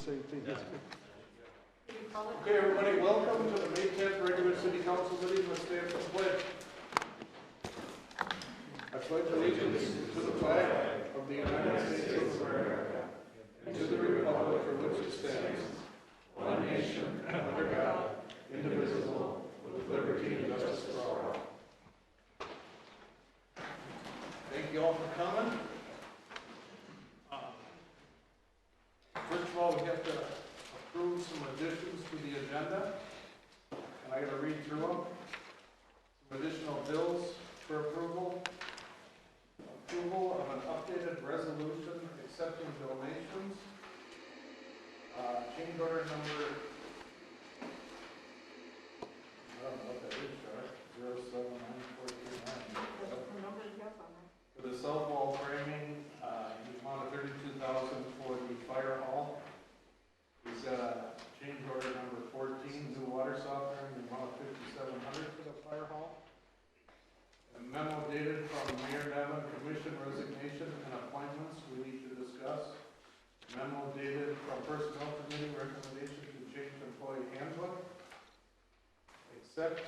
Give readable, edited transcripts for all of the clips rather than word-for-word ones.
safety. Okay, everybody, welcome to the May 10th regular city council meeting. Let's stand for the pledge. I pledge allegiance to the flag of the United States of America and to the republic for which it stands, one nation, under God, indivisible, with liberty and justice for all. Thank you all for coming. First of all, we have to approve some additions to the agenda, and I got to read through them. Some additional bills for approval. Approval of an updated resolution accepting donations. Change order number, I don't know what that is, Charlie, 079439. For the south wall framing, the amount of $32,000 for the fire hall. We've got a change order number 14, new water softener, the amount of $5,700 for the fire hall. A memo dated from Mayor Nevin, commission resignation and appointments we need to discuss. Memo dated from personnel committee, recommendation to change employee handbook. Accept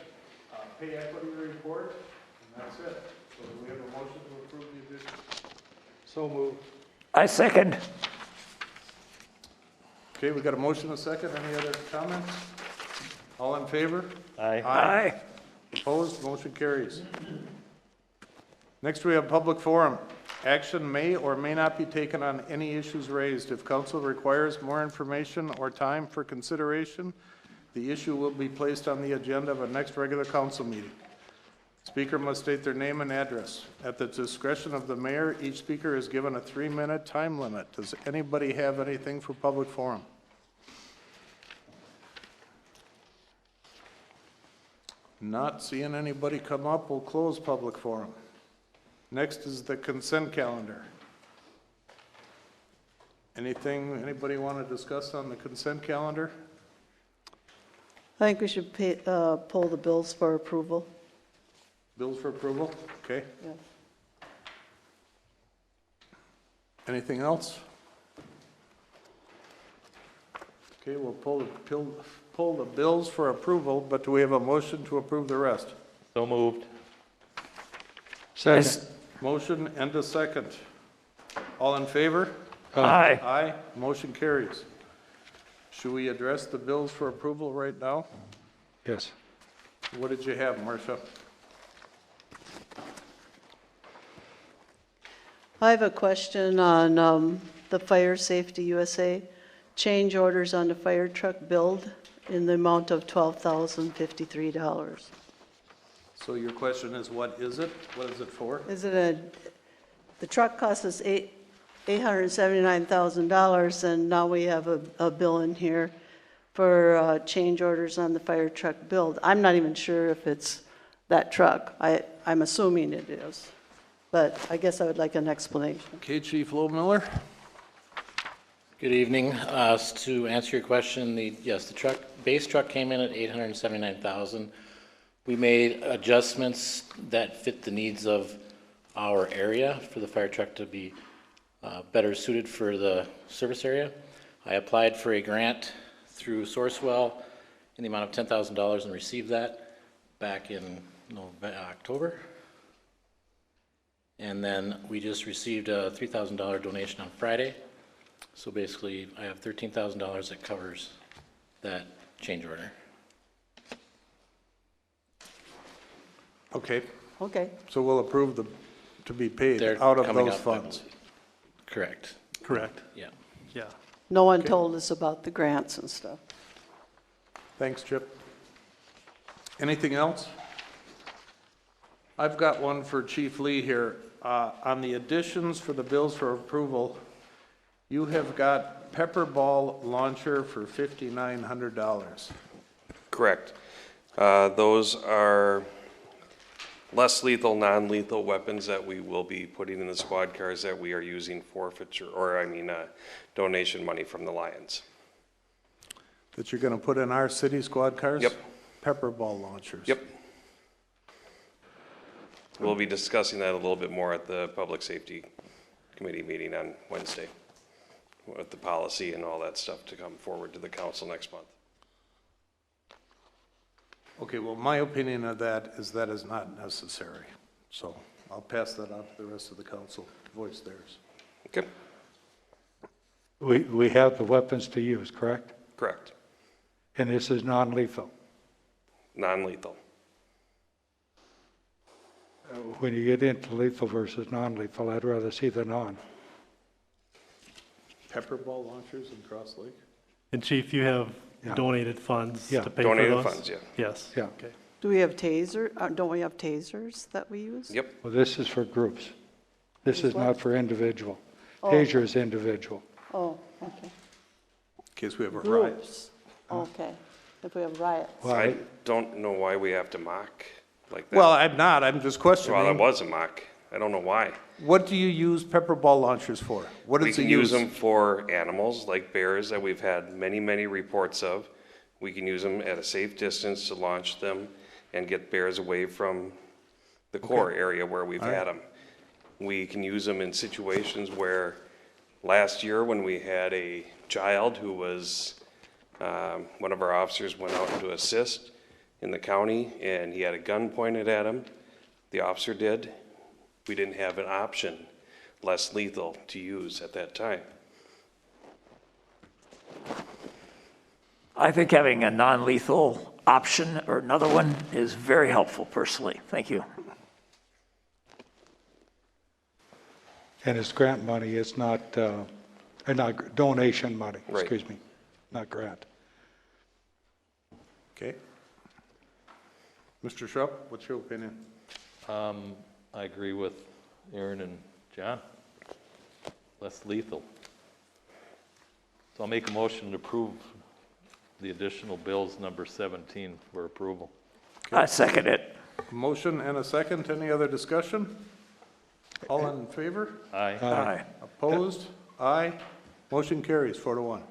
pay equity report, and that's it. So we have a motion to approve the addition. So moved. I second. Okay, we got a motion and a second. Any other comments? All in favor? Aye. Aye. Opposed? Motion carries. Next, we have public forum. Action may or may not be taken on any issues raised. If council requires more information or time for consideration, the issue will be placed on the agenda of a next regular council meeting. Speaker must state their name and address. At the discretion of the mayor, each speaker is given a 3-minute time limit. Does anybody have anything for public forum? Not seeing anybody come up, we'll close public forum. Next is the consent calendar. Anything anybody want to discuss on the consent calendar? I think we should pull the bills for approval. Bills for approval? Okay. Yeah. Anything else? Okay, we'll pull the bills for approval, but do we have a motion to approve the rest? So moved. Second. Motion and a second. All in favor? Aye. Aye. Motion carries. Should we address the bills for approval right now? Yes. What did you have, Marcia? I have a question on the Fire Safety USA change orders on the fire truck build in the amount of $12,053. So your question is, what is it? What is it for? Is it the truck cost us $879,000, and now we have a bill in here for change orders on the fire truck build. I'm not even sure if it's that truck. I'm assuming it is, but I guess I would like an explanation. Okay, Chief Miller. Good evening. To answer your question, the base truck came in at $879,000. We made adjustments that fit the needs of our area for the fire truck to be better suited for the service area. I applied for a grant through Sourcewell in the amount of $10,000 and received that back in October. And then we just received a $3,000 donation on Friday. So basically, I have $13,000 that covers that change order. Okay, Okay. so we'll approve to be paid They're out of coming those up, I funds. believe. Correct. Correct. Yeah. Yeah. No one Okay. told us about the grants and stuff. Thanks, Chip. Anything else? I've got one for Chief Lee here. On the additions for the bills for approval, you have got pepper ball launcher for $5,900. Correct. Those are less lethal, non-lethal weapons that we will be putting in the squad cars that we are using forfeiture, donation money from the Lions. That you're going to put in our city squad cars? Yep. Pepper ball launchers? Yep. We'll be discussing that a little bit more at the Public Safety Committee meeting on Wednesday. with the policy and all that stuff to come forward to the council next month. Okay, well, my opinion of that is not necessary. So I'll pass that on to the rest of the council, voice theirs. Okay, We have the weapons to use, correct? correct. And this is non-lethal. Non-lethal. When you get into lethal versus non-lethal, I'd rather see the non. Pepper ball launchers in Cross Lake? And Chief, you have Yeah. donated funds Yeah. to pay for Donated those? funds, yeah. Yes. Yeah. Okay. Do we have don't we have tasers that we use? Yep, Well, this is for groups. This is not for individual. Oh. Taser is individual. Oh, okay. In case we have a riot. Groups, okay, if we have riots. Well, I don't know why we have to mock like that. Well, I'm not, I'm just Well, that questioning. was a mock. I don't know why. What do you use pepper ball launchers for? What We is it can use used? them for animals like bears that we've had many, many reports of. We can use them at a safe distance to launch them and get bears away from the core area where we've had them. We can use them in situations where last year when we had a child who was, one of our officers went out to assist in the county and he had a gun pointed at him. The officer did. We didn't have an option less lethal to use at that time. I think having a non-lethal option or another one is very helpful personally. Thank you. And it's grant money, it's not donation money, Right. excuse me, not grant. Okay. Mr. Schrupp, what's your opinion? I agree with Aaron and John. Less lethal. So I'll make a motion to approve the additional bills number 17 for approval. I second it. Motion and a second. Any other discussion? All in favor? Aye. Aye. Opposed? Aye. Motion carries 4-1.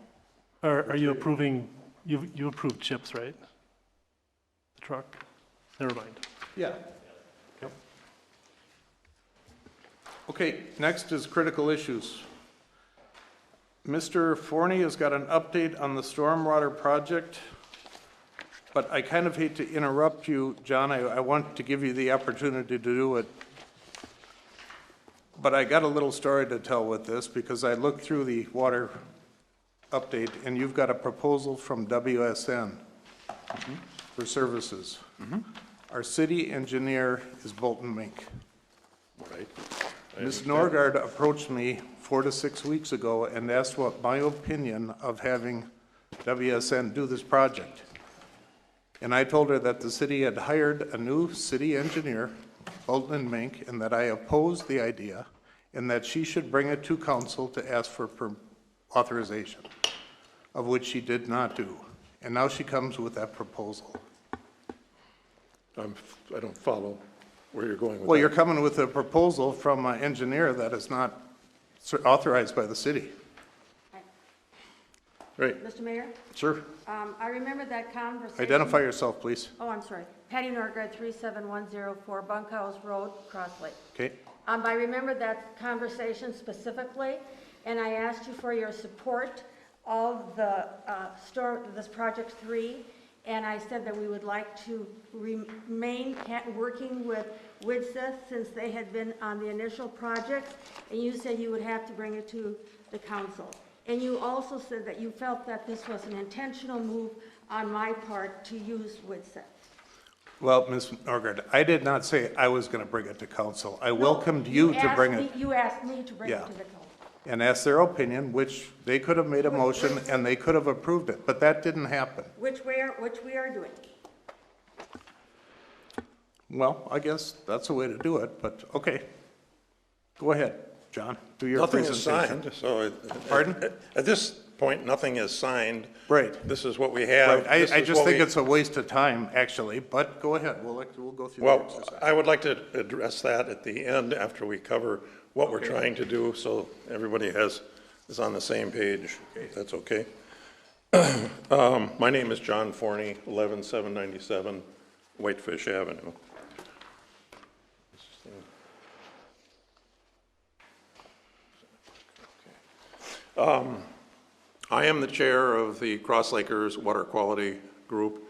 Are you approving, you approved chips, right? The truck? Never mind. Yeah. Yep. Okay, next is critical issues. Mr. Forney has got an update on the stormwater project, but I kind of hate to interrupt you, John. I want to give you the opportunity to do it. But I got a little story to tell with this because I looked through the water update and you've got a proposal from WSN for services. Our city engineer is Bolton Mink. Right. Ms. Norgard approached me 4 to 6 weeks ago and asked what my opinion of having WSN do this project. And I told her that the city had hired a new city engineer, Bolton and Mink, and that I opposed the idea and that she should bring it to council to ask for authorization, of which she did not do. And now she comes with that proposal. I don't follow where you're going with that. Well, you're coming with a proposal from an engineer that is not authorized by the city. Right, Mr. Mayor, Sir, I remember that conversation. identify yourself, please. Oh, I'm sorry. Patty Norgard, 37104 Bunkhouse Road, Cross Lake. Okay, I remember that conversation specifically, and I asked you for your support of the this Project 3, and I said that we would like to remain working with WIDSA since they had been on the initial project, and you said you would have to bring it to the council. And you also said that you felt that this was an intentional move on my part to use WIDSA. well, Ms. Norgard, I did not say I was going to bring it to council. I welcomed you to bring it You asked me to bring it Yeah. to the council. and ask their opinion, which they could have made a motion and they could have approved it, but that didn't happen. Which we are doing. Well, I guess that's a way to do it, but okay. Go ahead, John, do your nothing is presentation. signed, so. Pardon? At this point, nothing is signed. Right. This is what we have. Right, This I is just what think we- it's a waste of time, actually, but go ahead, we'll go through the Well, exercise. I would like to address that at the end after we cover what we're trying to do, so everybody is on the same page, if that's okay. My name is John Forney, 11797 Whitefish Avenue. I am the chair of the Cross Lakers Water Quality Group.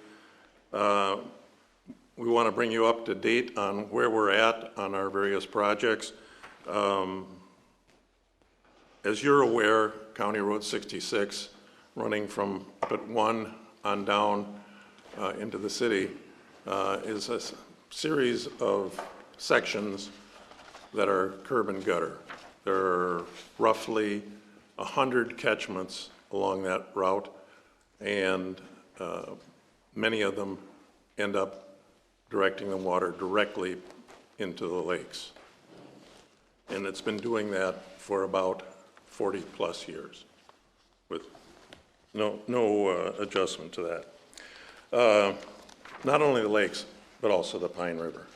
We want to bring you up to date on where we're at on our various projects. As you're aware, County Road 66, running from up at 1 on down into the city, is a series of sections that are curb and gutter. There are roughly 100 catchments along that route, and many of them end up directing the water directly into the lakes. And it's been doing that for about 40 plus years with no adjustment to that. Not only the lakes, but also the Pine River.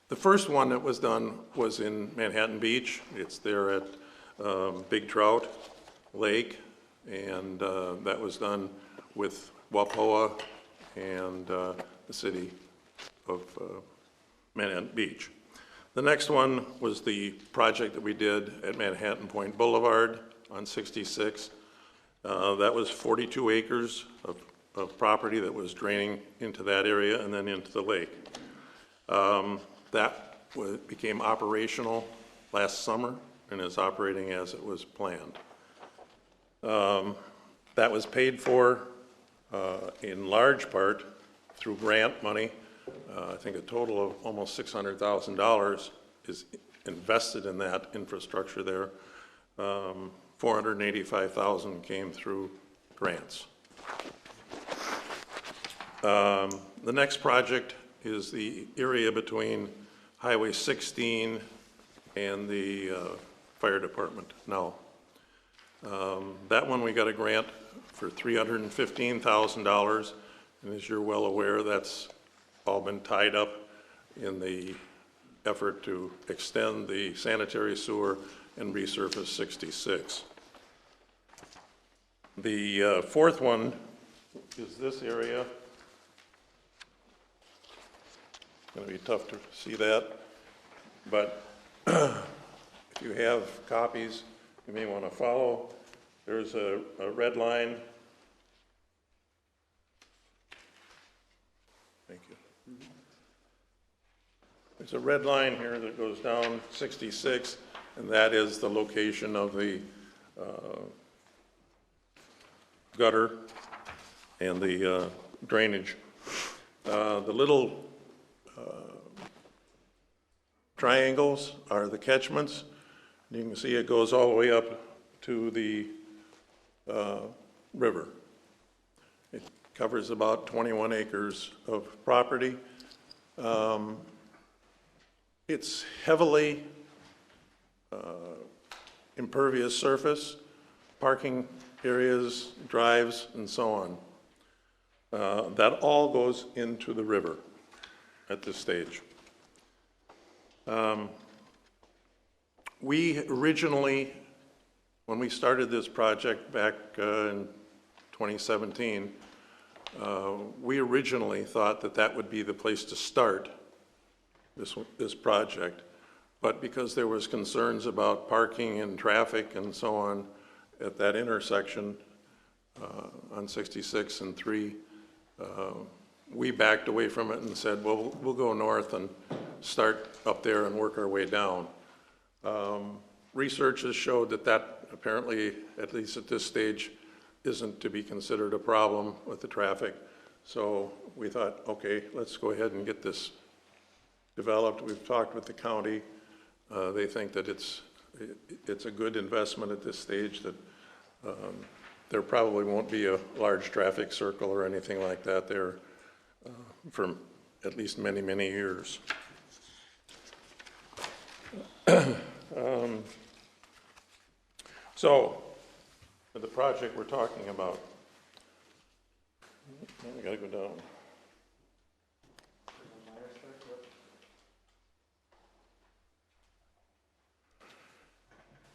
The first one that was done was in Manhattan Beach. It's there at Big Trout Lake, and that was done with WAPOA and the city of Manhattan Beach. The next one was the project that we did at Manhattan Point Boulevard on 66. That was 42 acres of property that was draining into that area and then into the lake. That became operational last summer and is operating as it was planned. That was paid for in large part through grant money. I think a total of almost $600,000 is invested in that infrastructure there. $485,000 came through grants. The next project is the area between Highway 16 and the fire department now. That one we got a grant for $315,000, and as you're well aware, that's all been tied up in the effort to extend the sanitary sewer and resurface 66. The fourth one is this area. It's going to be tough to see that, but if you have copies, you may want to follow. There's a red line. Thank you. There's a red line here that goes down 66, and that is the location of the gutter and the drainage. The little triangles are the catchments. You can see it goes all the way up to the river. It covers about 21 acres of property. It's heavily impervious surface, parking areas, drives, and so on. That all goes into the river at this stage. We originally, when we started this project back in 2017, we originally thought that that would be the place to start this project. But because there was concerns about parking and traffic and so on at that intersection on 66 and 3, we backed away from it and said, well, we'll go north and start up there and work our way down. Research has showed that that apparently, at least at this stage, isn't to be considered a problem with the traffic. So we thought, okay, let's go ahead and get this developed. We've talked with the county. They think that it's a good investment at this stage, that there probably won't be a large traffic circle or anything like that there for at least many, many years. So, for the project we're talking about, we gotta go down.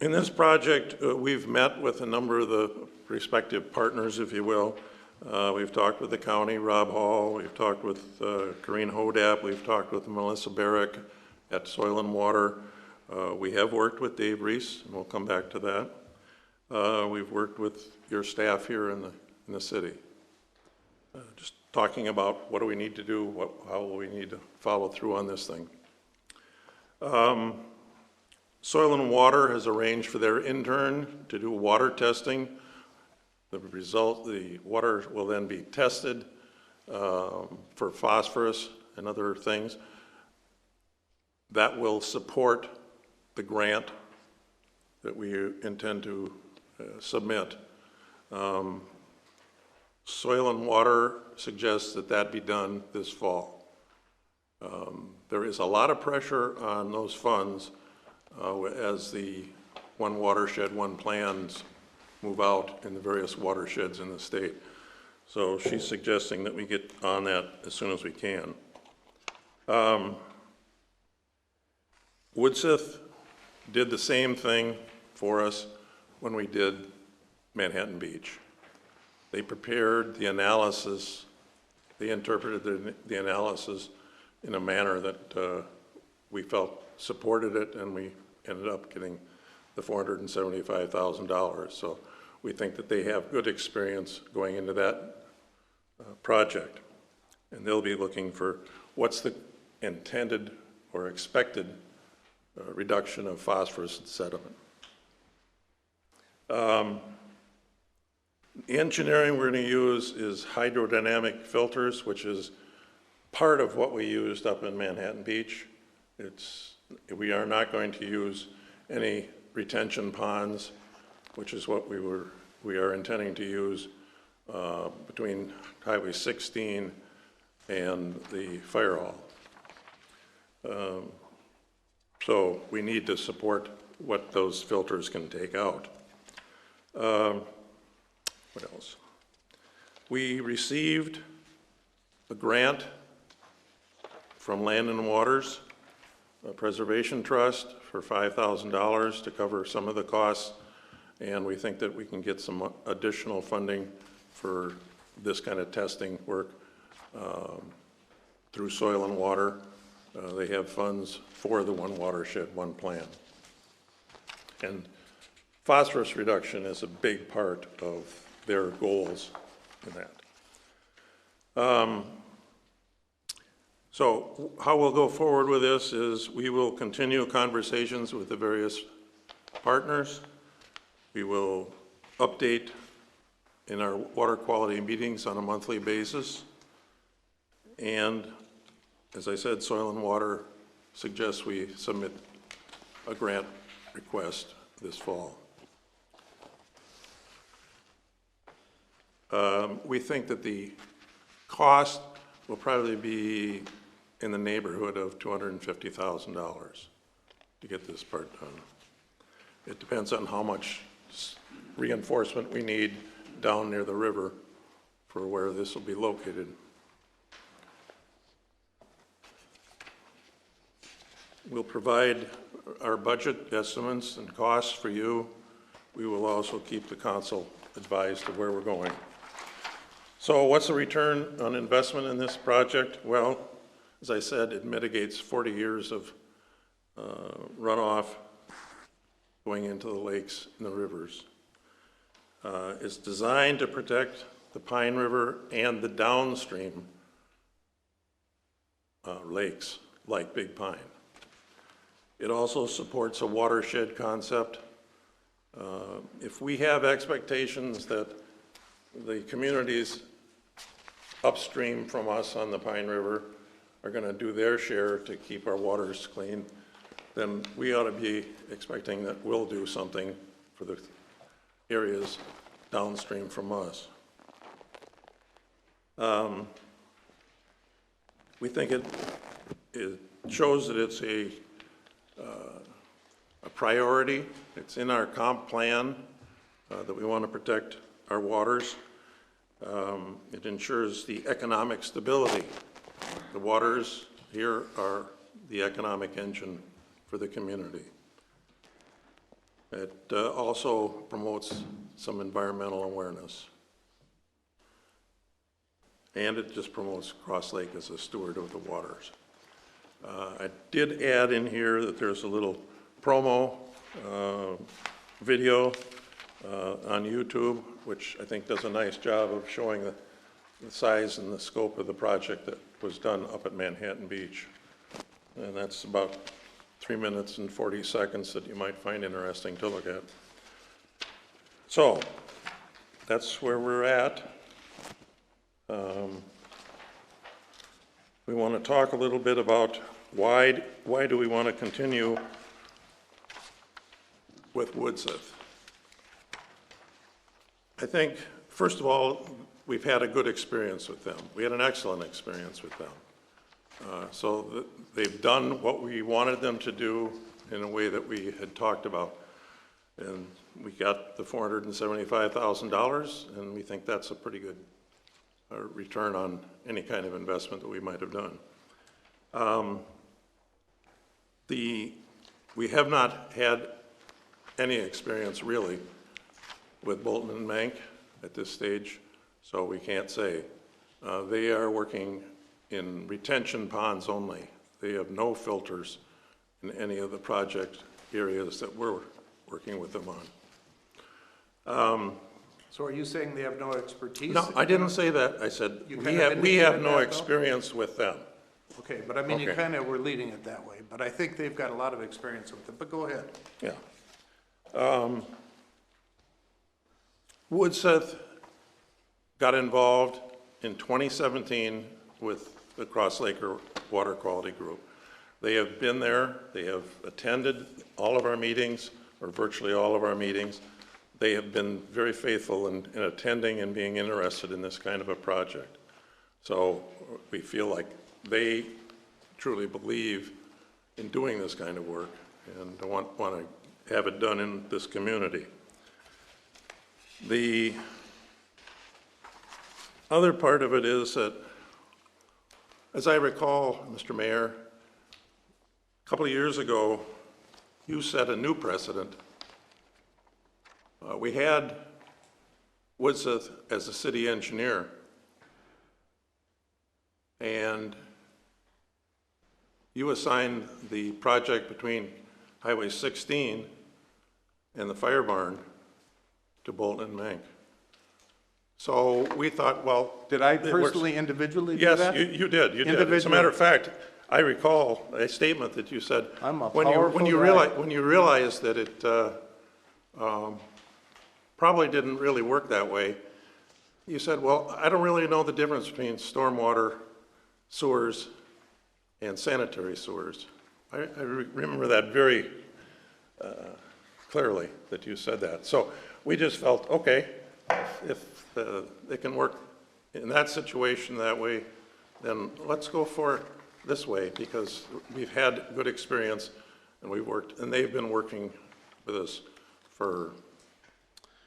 In this project, we've met with a number of the respective partners, if you will. We've talked with the county, Rob Hall, we've talked with Corrine Hodap, we've talked with Melissa Barrick at Soil and Water. We have worked with Dave Reese, and we'll come back to that. We've worked with your staff here in the city. Just talking about what do we need to do, how will we need to follow through on this thing. Soil and Water has arranged for their intern to do water testing. The water will then be tested for phosphorus and other things. That will support the grant that we intend to submit. Soil and Water suggests that that be done this fall. There is a lot of pressure on those funds as the One Watershed, One Plans move out in the various watersheds in the state. So she's suggesting that we get on that as soon as we can. Woodsith did the same thing for us when we did Manhattan Beach. They prepared the analysis, they interpreted the analysis in a manner that we felt supported it, and we ended up getting the $475,000. So we think that they have good experience going into that project. And they'll be looking for what's the intended or expected reduction of phosphorus and sediment. The engineering we're going to use is hydrodynamic filters, which is part of what we used up in Manhattan Beach. We are not going to use any retention ponds, which is what we are intending to use between Highway 16 and the fire hall. So we need to support what those filters can take out. What else? We received a grant from Land and Waters Preservation Trust for $5,000 to cover some of the costs, and we think that we can get some additional funding for this kind of testing work through Soil and Water. They have funds for the One Watershed, One Plan. And phosphorus reduction is a big part of their goals in that. So how we'll go forward with this is we will continue conversations with the various partners. We will update in our water quality meetings on a monthly basis. And as I said, Soil and Water suggests we submit a grant request this fall. We think that the cost will probably be in the neighborhood of $250,000 to get this part done. It depends on how much reinforcement we need down near the river for where this will be located. We'll provide our budget estimates and costs for you. We will also keep the council advised of where we're going. So what's the return on investment in this project? Well, as I said, it mitigates 40 years of runoff going into the lakes and the rivers. It's designed to protect the Pine River and the downstream lakes like Big Pine. It also supports a watershed concept. If we have expectations that the communities upstream from us on the Pine River are going to do their share to keep our waters clean, then we ought to be expecting that we'll do something for the areas downstream from us. We think it shows that it's a priority. It's in our comp plan that we want to protect our waters. It ensures the economic stability. The waters here are the economic engine for the community. It also promotes some environmental awareness. And it just promotes Cross Lake as a steward of the waters. I did add in here that there's a little promo video on YouTube, which I think does a nice job of showing the size and the scope of the project that was done up at Manhattan Beach. And that's about 3 minutes and 40 seconds that you might find interesting to look at. So, that's where we're at. We want to talk a little bit about why do we want to continue with Woodseth. I think, first of all, we've had a good experience with them. We had an excellent experience with them. So they've done what we wanted them to do in a way that we had talked about. And we got the $475,000, and we think that's a pretty good return on any kind of investment that we might have done. We have not had any experience really with Bolton and Mank at this stage, so we can't say. They are working in retention ponds only. They have no filters in any of the project areas that we're working with them on. So are you saying they have no expertise? No, I didn't say that. I said, You we kind of have indicated no that, though? experience with them. Okay, but I mean, you Okay. kind of were leading it that way, but I think they've got a lot of experience with it, but go ahead. Yeah. Woodseth got involved in 2017 with the Cross Lake Water Quality Group. They have been there, they have attended all of our meetings, or virtually all of our meetings. They have been very faithful in attending and being interested in this kind of a project. So we feel like they truly believe in doing this kind of work and want to have it done in this community. The other part of it is that, as I recall, Mr. Mayor, a couple of years ago, you set a new precedent. We had Woodseth as the city engineer, and you assigned the project between Highway 16 and the fire barn to Bolton and Mank. So we thought, well. Did I it works. personally, individually do that? Yes, you did. As a Individually. matter of fact, I recall a statement that you said. I'm a when you powerful guy. when you realized that it probably didn't really work that way, you said, well, I don't really know the difference between stormwater sewers and sanitary sewers. I remember that very clearly, that you said that. So we just felt, okay, if they can work in that situation that way, then let's go for it this way, because we've had good experience and we've worked, and they've been working with us for,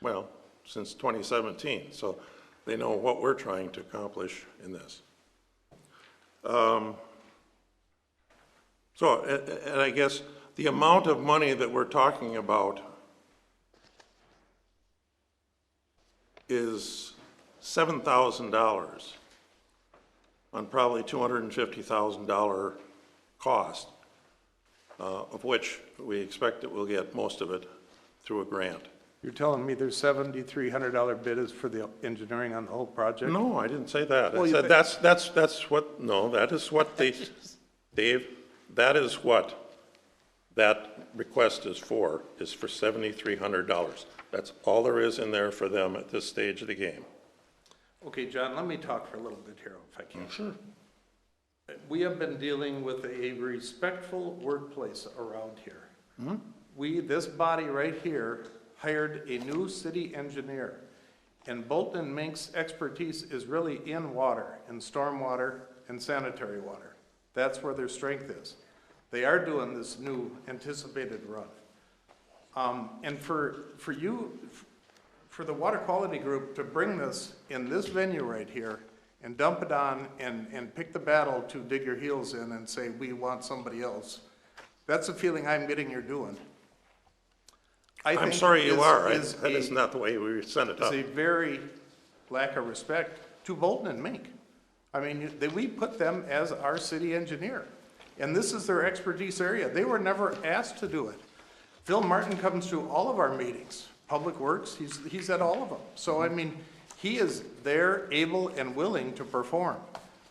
well, since 2017. So they know what we're trying to accomplish in this. And I guess the amount of money that we're talking about is $7,000 on probably $250,000 cost, of which we expect that we'll get most of it through a grant. You're telling me there's $7,300 bid is for the engineering on the whole project? No, I didn't say that. Well, I you said that's what, no, that is what they, Dave, that is what that request is for $7,300. That's all there is in there for them at this stage of the game. Okay, John, let me talk for a little bit here, if I can. Sure. We have been dealing with a respectful workplace around here. This body right here hired a new city engineer, and Bolton and Mink's expertise is really in water, in stormwater and sanitary water. That's where their strength is. They are doing this new anticipated run. And for the water quality group to bring this in this venue right here and dump it on and pick the battle to dig your heels in and say, we want somebody else, that's the feeling I'm getting you're doing. I'm sorry you are. That is not the way we sent it up. It's a very lack of respect to Bolton and Mink. I mean, we put them as our city engineer, and this is their expertise area. They were never asked to do it. Phil Martin comes to all of our meetings, Public Works, he's at all of them. So, I mean, he is there, able and willing to perform.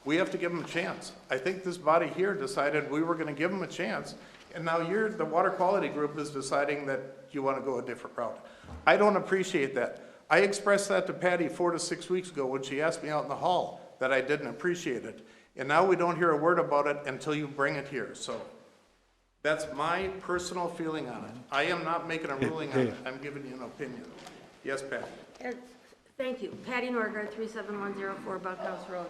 We have to give him a chance. I think this body here decided we were gonna give him a chance, and now the water quality group is deciding that you wanna go a different route. I don't appreciate that. I expressed that to Patty 4 to 6 weeks ago when she asked me out in the hall that I didn't appreciate it. And now we don't hear a word about it until you bring it here, so. That's my personal feeling on it. I am not making a ruling on it, I'm giving you an opinion. Yes, Patty? Thank you. Patty Norgard, 37104 Bunkhouse Road.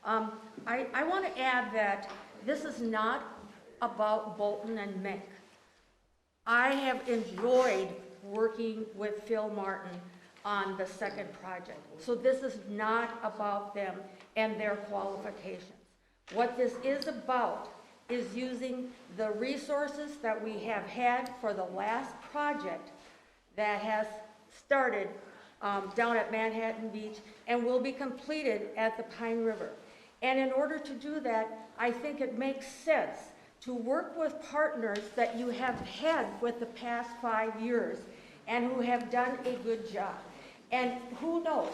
I want to add that this is not about Bolton and Mink. I have enjoyed working with Phil Martin on the second project. So this is not about them and their qualifications. What this is about is using the resources that we have had for the last project that has started down at Manhattan Beach and will be completed at the Pine River. And in order to do that, I think it makes sense to work with partners that you have had with the past 5 years and who have done a good job. And who knows?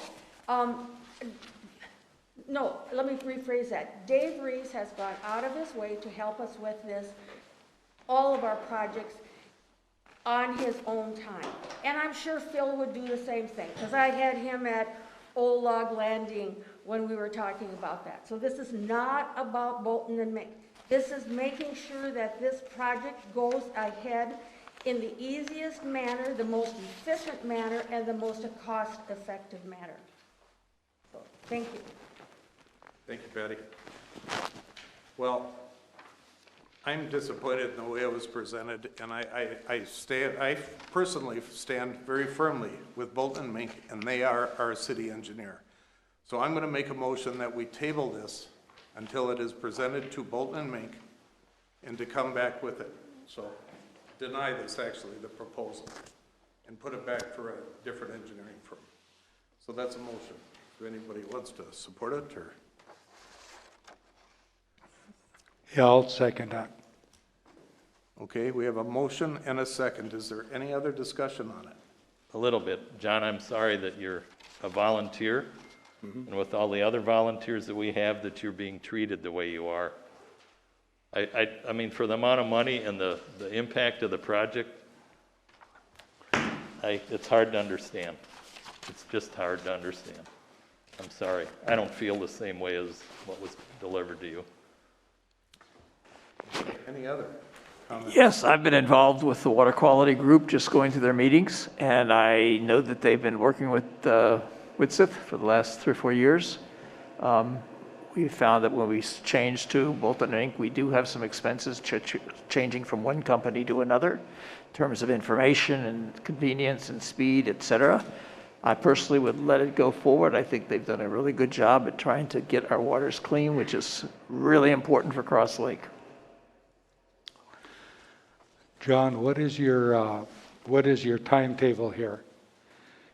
No, let me rephrase that. Dave Reese has gone out of his way to help us with this, all of our projects, on his own time. And I'm sure Phil would do the same thing, because I had him at Old Log Landing when we were talking about that. So this is not about Bolton and Mink. This is making sure that this project goes ahead in the easiest manner, the most efficient manner, and the most cost-effective manner. So, thank you. Thank you, Patty. Well, I'm disappointed in the way it was presented, and I personally stand very firmly with Bolton and Mink, and they are our city engineer. So I'm gonna make a motion that we table this until it is presented to Bolton and Mink and to come back with it. So deny this, actually, the proposal, and put it back for a different engineering firm. So that's a motion. If anybody wants to support it, or? Yeah, I'll second that. Okay, we have a motion and a second. Is there any other discussion on it? A little bit. John, I'm sorry that you're a volunteer, and with all the other volunteers that we have, that you're being treated the way you are. I mean, for the amount of money and the impact of the project, it's hard to understand. It's just hard to understand. I'm sorry. I don't feel the same way as what was delivered to you. Any other comments? Yes, I've been involved with the water quality group, just going to their meetings, and I know that they've been working with WITSIF for the last 3 or 4 years. We found that when we changed to Bolton Inc., we do have some expenses changing from one company to another in terms of information and convenience and speed, et cetera. I personally would let it go forward. I think they've done a really good job at trying to get our waters clean, which is really important for Cross Lake. John, what is your timetable here?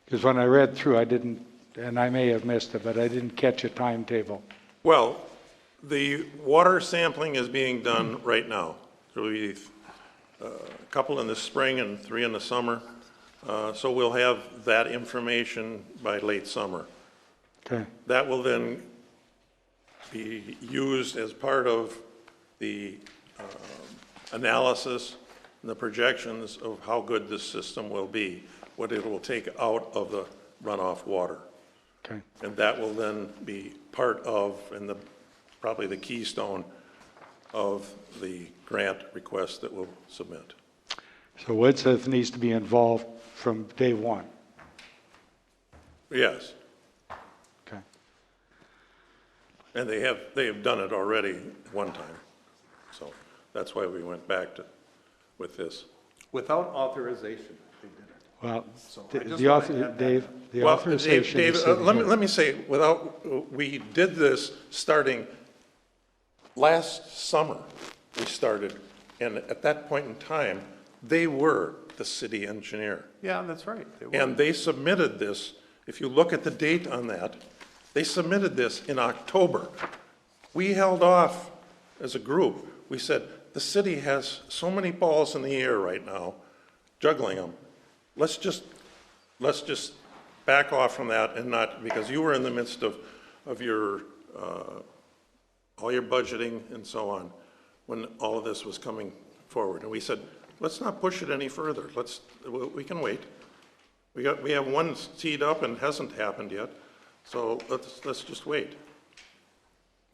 Because when I read through, I didn't, and I may have missed it, but I didn't catch a timetable. Well, the water sampling is being done right now. There'll be a couple in the spring and 3 in the summer. So we'll have that information by late summer. Okay. That will then be used as part of the analysis and the projections of how good this system will be, what it will take out of the runoff water. Okay. And that will then be part of, and probably the keystone of the grant request that we'll submit. So WITSIF needs to be involved from day one. Yes, Okay. and they have done it already one time. So that's why we went back with this. Without authorization, they did it. Well, So I just the wanna author, add that. Dave, the Well, authorization Dave, is sitting let here. me say, we did this starting last summer. We started, and at that point in time, they were the city engineer. Yeah, that's right. They were. And they submitted this, if you look at the date on that, they submitted this in October. We held off as a group. We said, the city has so many balls in the air right now juggling them. Let's just back off from that and not, because you were in the midst of your, all your budgeting and so on, when all of this was coming forward. And we said, let's not push it any further. We can wait. We have one teed up and it hasn't happened yet, so let's just wait.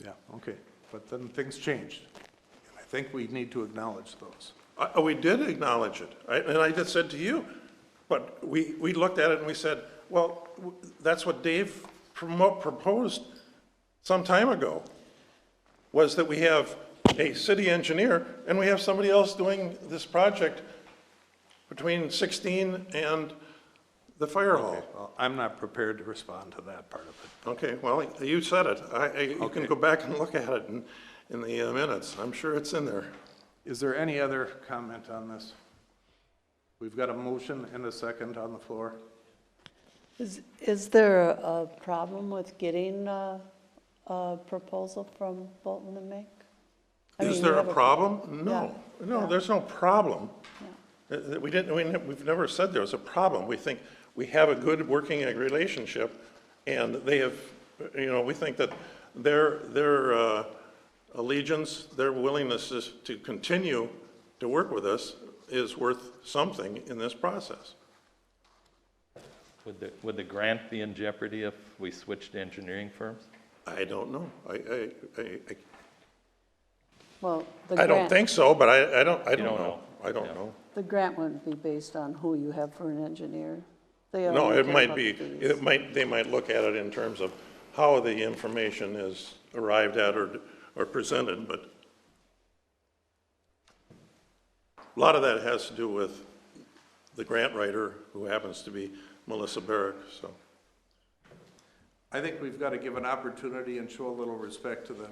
Yeah, okay, but then things changed. And I think we need to acknowledge those. We did acknowledge it, and I just said to you, but we looked at it and we said, well, that's what Dave proposed some time ago, was that we have a city engineer and we have somebody else doing this project between 16 and the fire hall. Okay, well, I'm not prepared to respond to that part of it. Okay, well, you said it. You can Okay. go back and look at it in the minutes. I'm sure it's in there. Is there any other comment on this? We've got a motion and a second on the floor. Is there a problem with getting a proposal from Bolton and Mink? I mean, Is you there a have problem? No, Yeah. no, Yeah. there's no problem. We've never said there was a problem. We think we have a good working relationship, and they have, we think that their allegiance, their willingness to continue to work with us is worth something in this process. Would the grant be in jeopardy if we switched engineering firms? I don't know. Well, I don't think so, but I don't don't know. know. I don't Yeah. know. the grant wouldn't be based on who you have for an engineer. They No, only it care might about be, the fees. they might look at it in terms of how the information is arrived at or presented, but a lot of that has to do with the grant writer, who happens to be Melissa Barrett, so. I think we've got to give an opportunity and show a little respect to the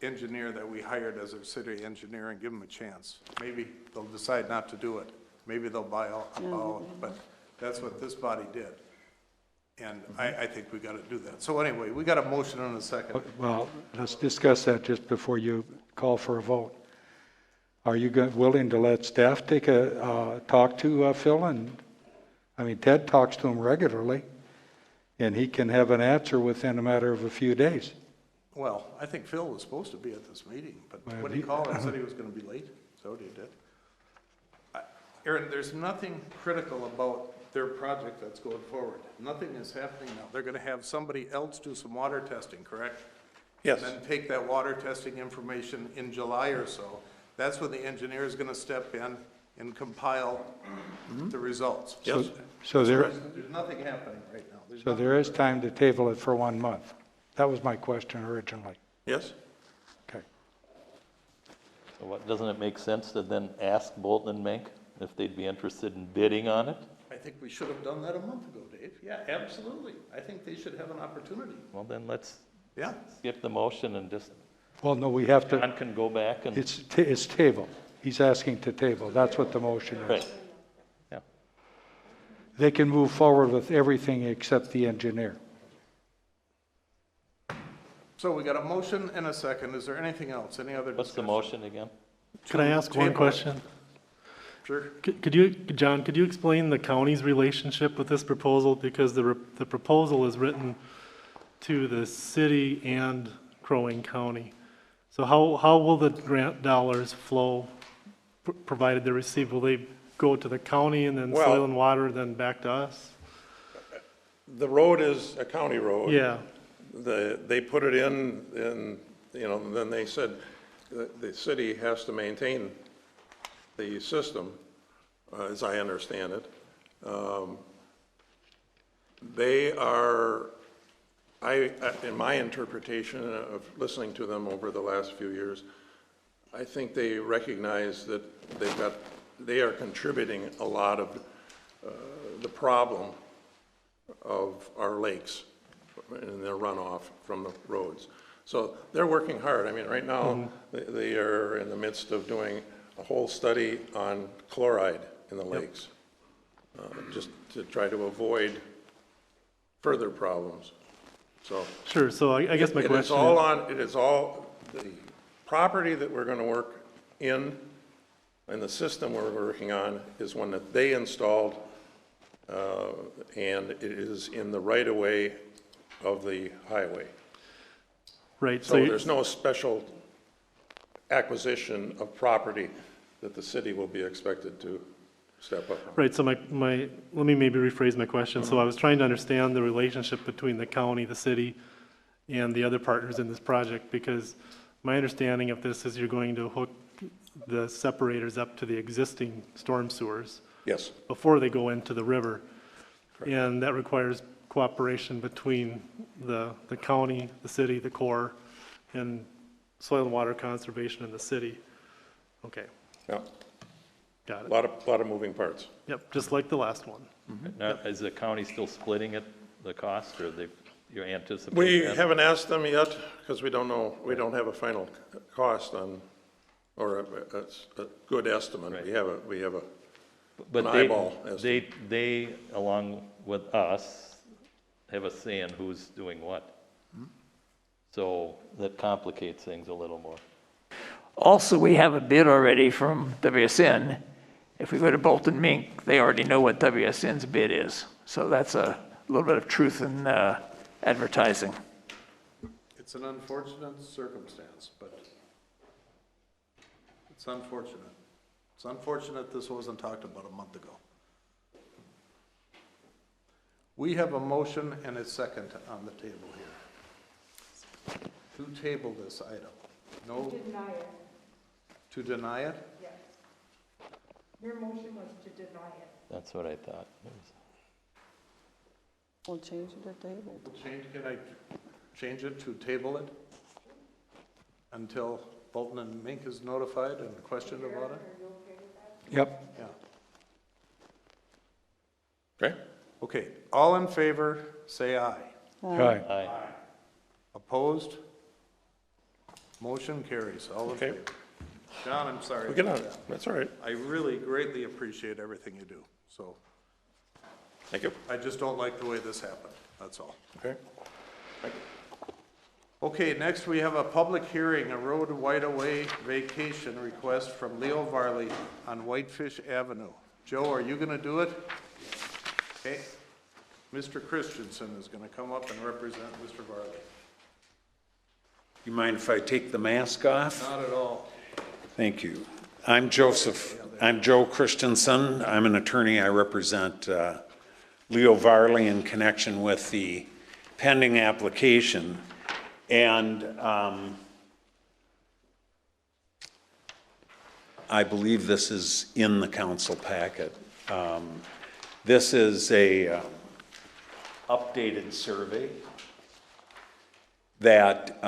engineer that we hired as our city engineer and give them a chance. Maybe they'll decide not to do it. Maybe they'll buy all of it, but that's what this body did. And I think we got to do that. So anyway, we got a motion and a second. Well, let's discuss that just before you call for a vote. Are you willing to let staff take talk to Phil? Ted talks to him regularly, and he can have an answer within a matter of a few days. Well, I think Phil was supposed to be at this meeting, but Well, when he called and said he was going to be late, so he did. Aaron, there's nothing critical about their project that's going forward. Nothing is happening now. They're going to have somebody else do some water testing, correct? Yes, And then take that water testing information in July or so. That's when the engineer is going to step in and compile the results. yes. So there, There's nothing happening right now. There's so nothing there is critical. time to table it for 1 month. That was my question originally. Yes? Okay. So doesn't it make sense to then ask Bolton and Mink if they'd be interested in bidding on it? I think we should have done that a month ago, Dave. Yeah, absolutely. I think they should have an opportunity. Well, then let's Yeah. skip the motion and just, Well, no, we have to, John can go back and, it's table. He's asking to table. That's what the motion is. right, yeah. They can move forward with everything except the engineer. So we got a motion and a second. Is there anything else? Any other What's the discussion? motion again? Could I ask one Table. question? Sure. Could you, John, could you explain the county's relationship with this proposal? Because the proposal is written to the city and Crow Wing County. So how will the grant dollars flow, provided they're received? Will they go to the county and then Well- soil and water, then back to us? The road is a county road. Yeah, They put it in, and, then they said that the city has to maintain the system, as I understand it. They are, in my interpretation of listening to them over the last few years, I think they recognize that they are contributing a lot of the problem of our lakes and their runoff from the roads. So they're working hard. Right now, they are in the midst of doing a whole study on chloride in the lakes, just to try to avoid further problems. So sure. So I guess my it is question all is, on, it is all, the property that we're gonna work in, And the system we're working on is one that they installed, and it is in the right-of-way of the highway. Right, So there's no special acquisition of property that the city will be expected to step up on. right, so let me maybe rephrase my question. So I was trying to understand the relationship between the county, the city, and the other partners in this project, because my understanding of this is you're going to hook the separators up to the existing storm sewers Yes, before they go into the river. And that requires cooperation between the county, the city, the Corps, and soil and water conservation in the city. Okay, yeah, got a it. lot of moving parts. Yep, just like the last one. Now, is the county still splitting it, the cost, or you're anticipating? We that? haven't asked them yet, because we don't know, we don't have a final cost on, or a good estimate. Right. We have an But eyeball estimate. they, along with us, have a say in who's doing what. So that complicates things a little more. Also, we have a bid already from WSN. If we go to Bolton Mink, they already know what WSN's bid is. So that's a little bit of truth in advertising. It's an unfortunate circumstance, but it's unfortunate. It's unfortunate this wasn't talked about a month ago. We have a motion and a second on the table here. To table this item. No? To deny it, To deny it? yes. Your motion was to deny it. That's what I thought. We'll change it to table. Can I change it to table it until Bolton and Mink is notified and questioned about it? Yep. Yeah. Okay? Okay, all in favor, say aye. Aye. Aye. Opposed? Motion carries, all in Okay. favor. John, I'm sorry We get about on, that. that's all right. I really greatly appreciate everything you do, so Thank you. I just don't like the way this happened, that's all. Okay. Okay, next we have a public hearing, a road right-of-way vacation request from Leo Varley on Whitefish Avenue. Joe, are you gonna do it? Okay. Mr. Christensen is gonna come up and represent Mr. Varley. You mind if I take the mask off? Not at all. Thank you. I'm Joe Christensen. I'm an attorney. I represent Leo Varley in connection with the pending application. And I believe this is in the council packet. This is a updated survey that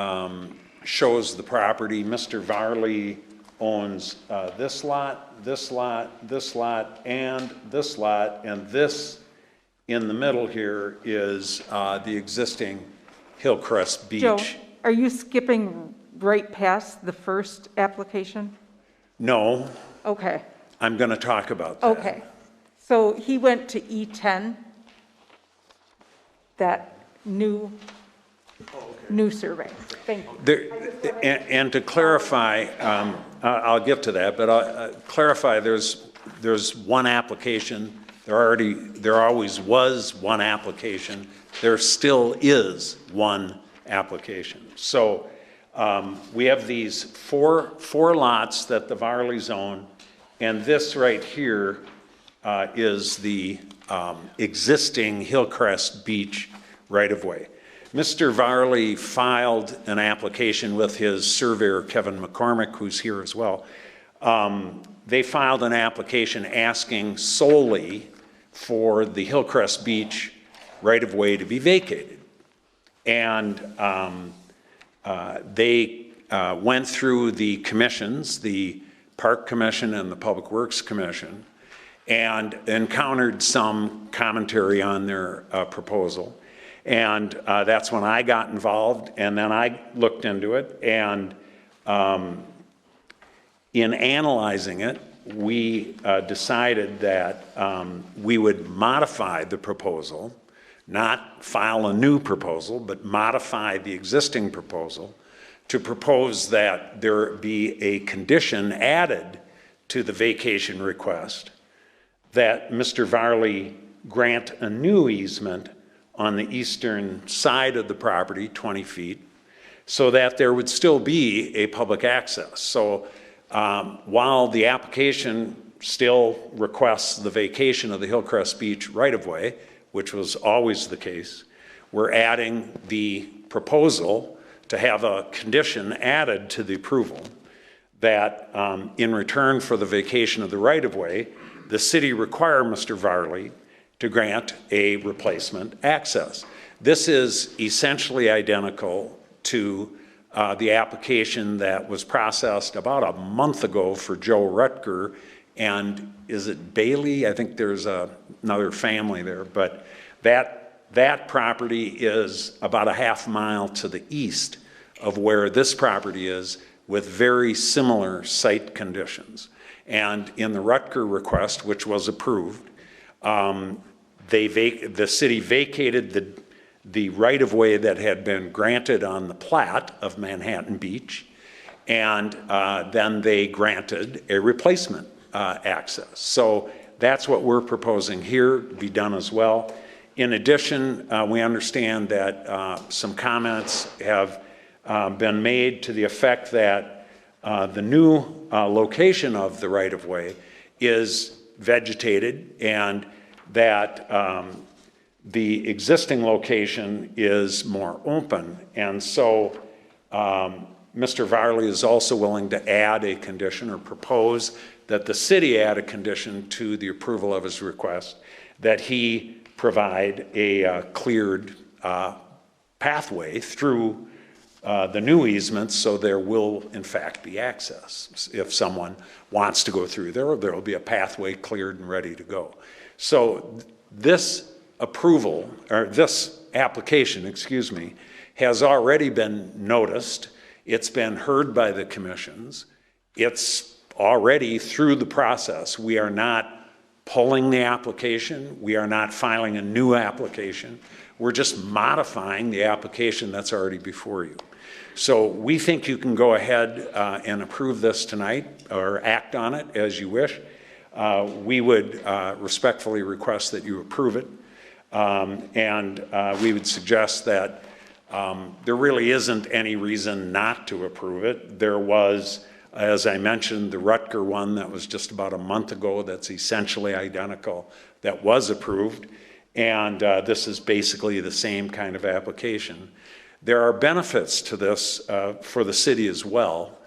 shows the property. Mr. Varley owns this lot, this lot, this lot, and this lot, and this in the middle here is the existing Hillcrest Beach. Joe, are you skipping right past the first application? No, Okay, I'm going to talk about that. okay. So he went to E10, that new survey. Thank you. There, and to clarify, I'll get to that, but I'll clarify, there's one application. There always was one application. There still is one application. So we have these four lots that the Varleys own, and this right here is the existing Hillcrest Beach right-of-way. Mr. Varley filed an application with his surveyor, Kevin McCormick, who's here as well. They filed an application asking solely for the Hillcrest Beach right-of-way to be vacated. And they went through the commissions, the Park Commission and the Public Works Commission, and encountered some commentary on their proposal. And that's when I got involved, and then I looked into it, and in analyzing it, we decided that we would modify the proposal, not file a new proposal, but modify the existing proposal to propose that there be a condition added to the vacation request, that Mr. Varley grant a new easement on the eastern side of the property, 20 feet, so that there would still be a public access. So while the application still requests the vacation of the Hillcrest Beach right-of-way, which was always the case, we're adding the proposal to have a condition added to the approval that in return for the vacation of the right-of-way, the city require Mr. Varley to grant a replacement access. This is essentially identical to the application that was processed about a month ago for Joe Rutger, and is it Bailey? I think there's another family there, but that property is about a half mile to the east of where this property is, with very similar site conditions. And in the Rutger request, which was approved, the city vacated the right-of-way that had been granted on the plat of Manhattan Beach, and then they granted a replacement access. So that's what we're proposing here to be done as well. In addition, we understand that some comments have been made to the effect that the new location of the right-of-way is vegetated, and that the existing location is more open. And so Mr. Varley is also willing to add a condition, or propose that the city add a condition to the approval of his request, that he provide a cleared pathway through the new easements, so there will in fact be access. If someone wants to go through there will be a pathway cleared and ready to go. So this approval, or this application, excuse me, has already been noticed. It's been heard by the commissions. It's already through the process. We are not pulling the application. We are not filing a new application. We're just modifying the application that's already before you. So we think you can go ahead and approve this tonight, or act on it as you wish. We would respectfully request that you approve it. And we would suggest that there really isn't any reason not to approve it. There was, as I mentioned, the Rutger one that was just about a month ago that's essentially identical, that was approved. And this is basically the same kind of application. There are benefits to this for the city as well.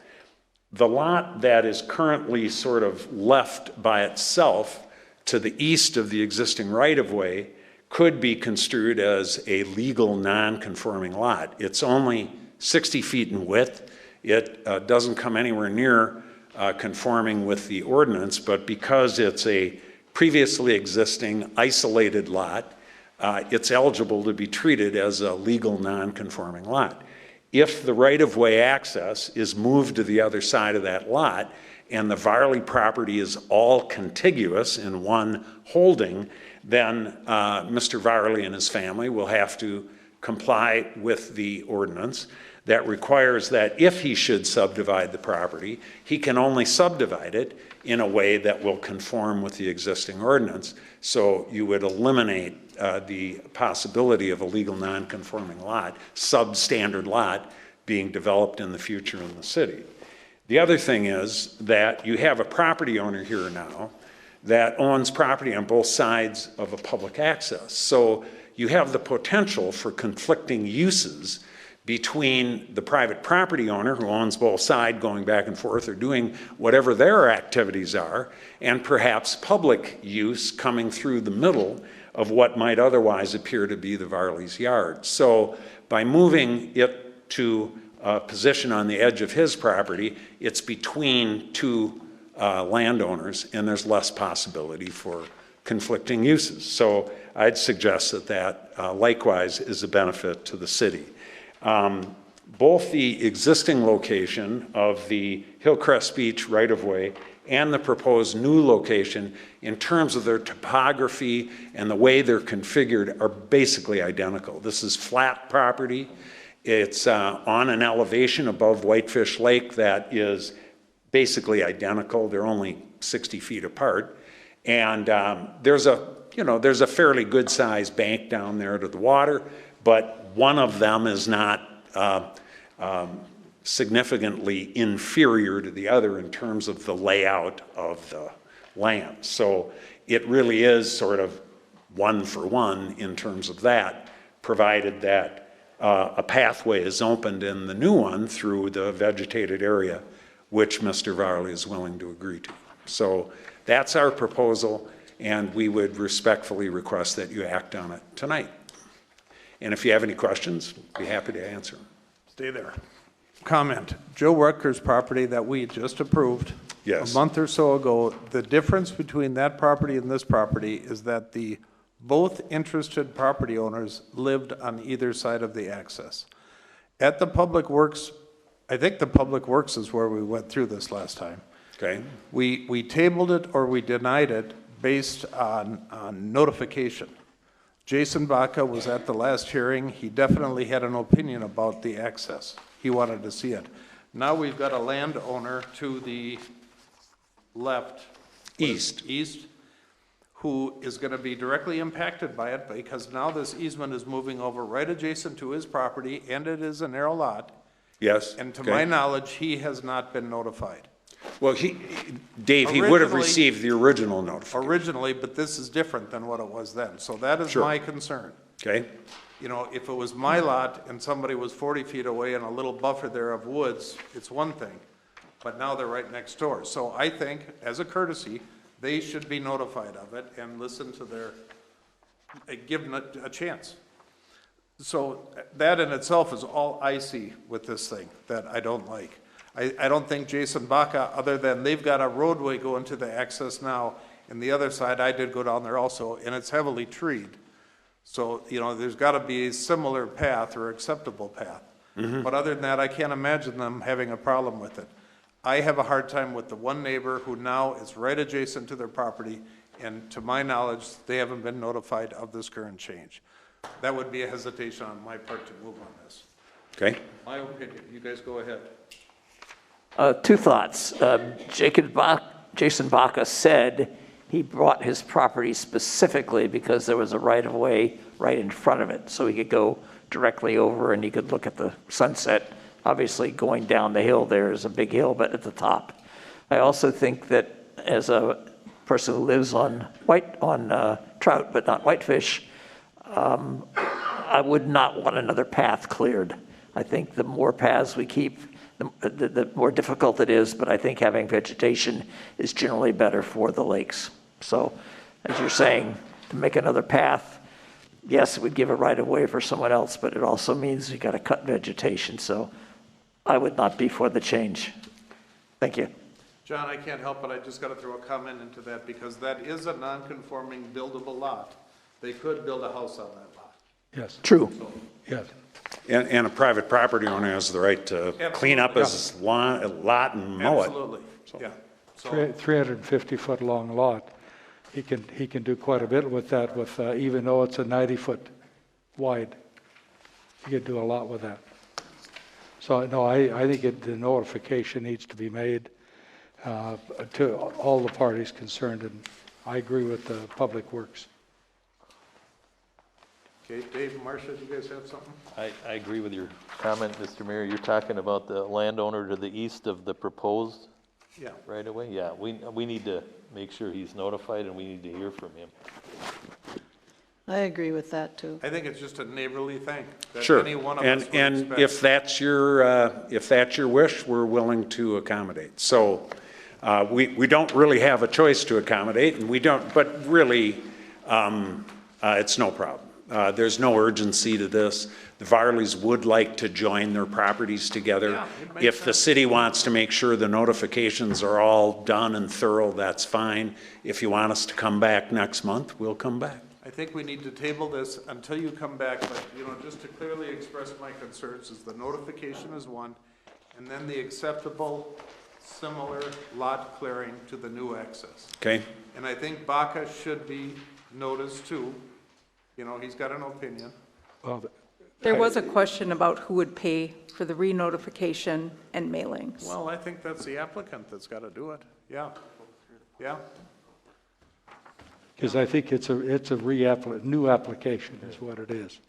The lot that is currently sort of left by itself to the east of the existing right-of-way could be construed as a legal non-conforming lot. It's only 60 feet in width. It doesn't come anywhere near conforming with the ordinance, but because it's a previously existing isolated lot, it's eligible to be treated as a legal non-conforming lot. If the right-of-way access is moved to the other side of that lot, and the Varley property is all contiguous in one holding, then Mr. Varley and his family will have to comply with the ordinance that requires that if he should subdivide the property, he can only subdivide it in a way that will conform with the existing ordinance. So you would eliminate the possibility of a legal non-conforming lot, substandard lot, being developed in the future in the city. The other thing is that you have a property owner here now that owns property on both sides of a public access. So you have the potential for conflicting uses between the private property owner who owns both sides, going back and forth or doing whatever their activities are, and perhaps public use coming through the middle of what might otherwise appear to be the Varley's yard. So by moving it to a position on the edge of his property, it's between two landowners, and there's less possibility for conflicting uses. So I'd suggest that that likewise is a benefit to the city. Both the existing location of the Hillcrest Beach right-of-way and the proposed new location, in terms of their topography and the way they're configured, are basically identical. This is flat property. It's on an elevation above Whitefish Lake that is basically identical. They're only 60 feet apart. And there's a fairly good-sized bank down there to the water, but one of them is not significantly inferior to the other in terms of the layout of the land. So it really is sort of one for one in terms of that, provided that a pathway is opened in the new one through the vegetated area, which Mr. Varley is willing to agree to. So that's our proposal, and we would respectfully request that you act on it tonight. And if you have any questions, I'd be happy to answer them. Stay there. Comment. Joe Rutger's property that we just approved Yes. a month or so ago, the difference between that property and this property is that both interested property owners lived on either side of the access. At the Public Works, I think the Public Works is where we went through this last time. Okay? We tabled it or we denied it based on notification. Jason Baca was at the last hearing. He definitely had an opinion about the access. He wanted to see it. Now we've got a landowner to the left. East. East, who is going to be directly impacted by it because now this easement is moving over right adjacent to his property, and it is a narrow lot. Yes. And to Okay. my knowledge, he has not been notified. Well, Dave, he would have Originally- received the original notification. Originally, but this is different than what it was then. So that is Sure. my concern. Okay? You know, if it was my lot and somebody was 40 feet away and a little buffer there of woods, it's one thing. But now they're right next door. So I think, as a courtesy, they should be notified of it and listen to give them a chance. So that in itself is all I see with this thing that I don't like. I don't think Jason Baca, other than they've got a roadway going to the access now, and the other side, I did go down there also, and it's heavily treed. So, you know, there's got to be a similar path or acceptable path. But other than that, I can't imagine them having a problem with it. I have a hard time with the one neighbor who now is right adjacent to their property, and to my knowledge, they haven't been notified of this current change. That would be a hesitation on my part to move on this. Okay? My opinion. You guys go ahead. Two thoughts. Jason Baca said he bought his property specifically because there was a right-of-way right in front of it, so he could go directly over and he could look at the sunset. Obviously, going down the hill there is a big hill, but at the top. I also think that as a person who lives on trout but not whitefish, I would not want another path cleared. I think the more paths we keep, the more difficult it is, but I think having vegetation is generally better for the lakes. So, as you're saying, to make another path, yes, it would give a right of way for someone else, but it also means you got to cut vegetation. So, I would not be for the change. Thank you. John, I can't help it. I just got to throw a comment into that because that is a non-conforming buildable lot. They could build a house on that lot. Yes, True. yes. And a private property owner has the right to clean up his lot and mow it. Absolutely, yeah. So, 350-foot long lot. He can do quite a bit with that with, even though it's a 90-foot wide. He could do a lot with that. So, no, I think the notification needs to be made to all the parties concerned, and I agree with the Public Works. okay, Dave, Marcia, do you guys have something? I agree with your comment, Mr. Mayor. You're talking about the landowner to the east of the proposed Yeah. right away? Yeah, we need to make sure he's notified and we need to hear from him. I agree with that, too. I think it's just a neighborly thing. That Sure. any one of And, us would and expect. if that's your wish, we're willing to accommodate. So we don't really have a choice to accommodate, and we don't, but really, it's no problem. There's no urgency to this. The Varleys would like to join their properties together. Yeah, it makes If the city wants to make sure the notifications are all done and thorough, that's fine. If you want us to come back next month, we'll come back. I think we need to table this until you come back, but, you know, just to clearly express my concerns is the notification is one, and then the acceptable, similar lot clearing to the new access. Okay? And I think Baca should be noticed too. You know, he's got an opinion. Well, There was a question about who would pay for the re-notification and mailings. Well, I think that's the applicant that's got to do it, yeah. Yeah? Because I think it's a new application is what it is.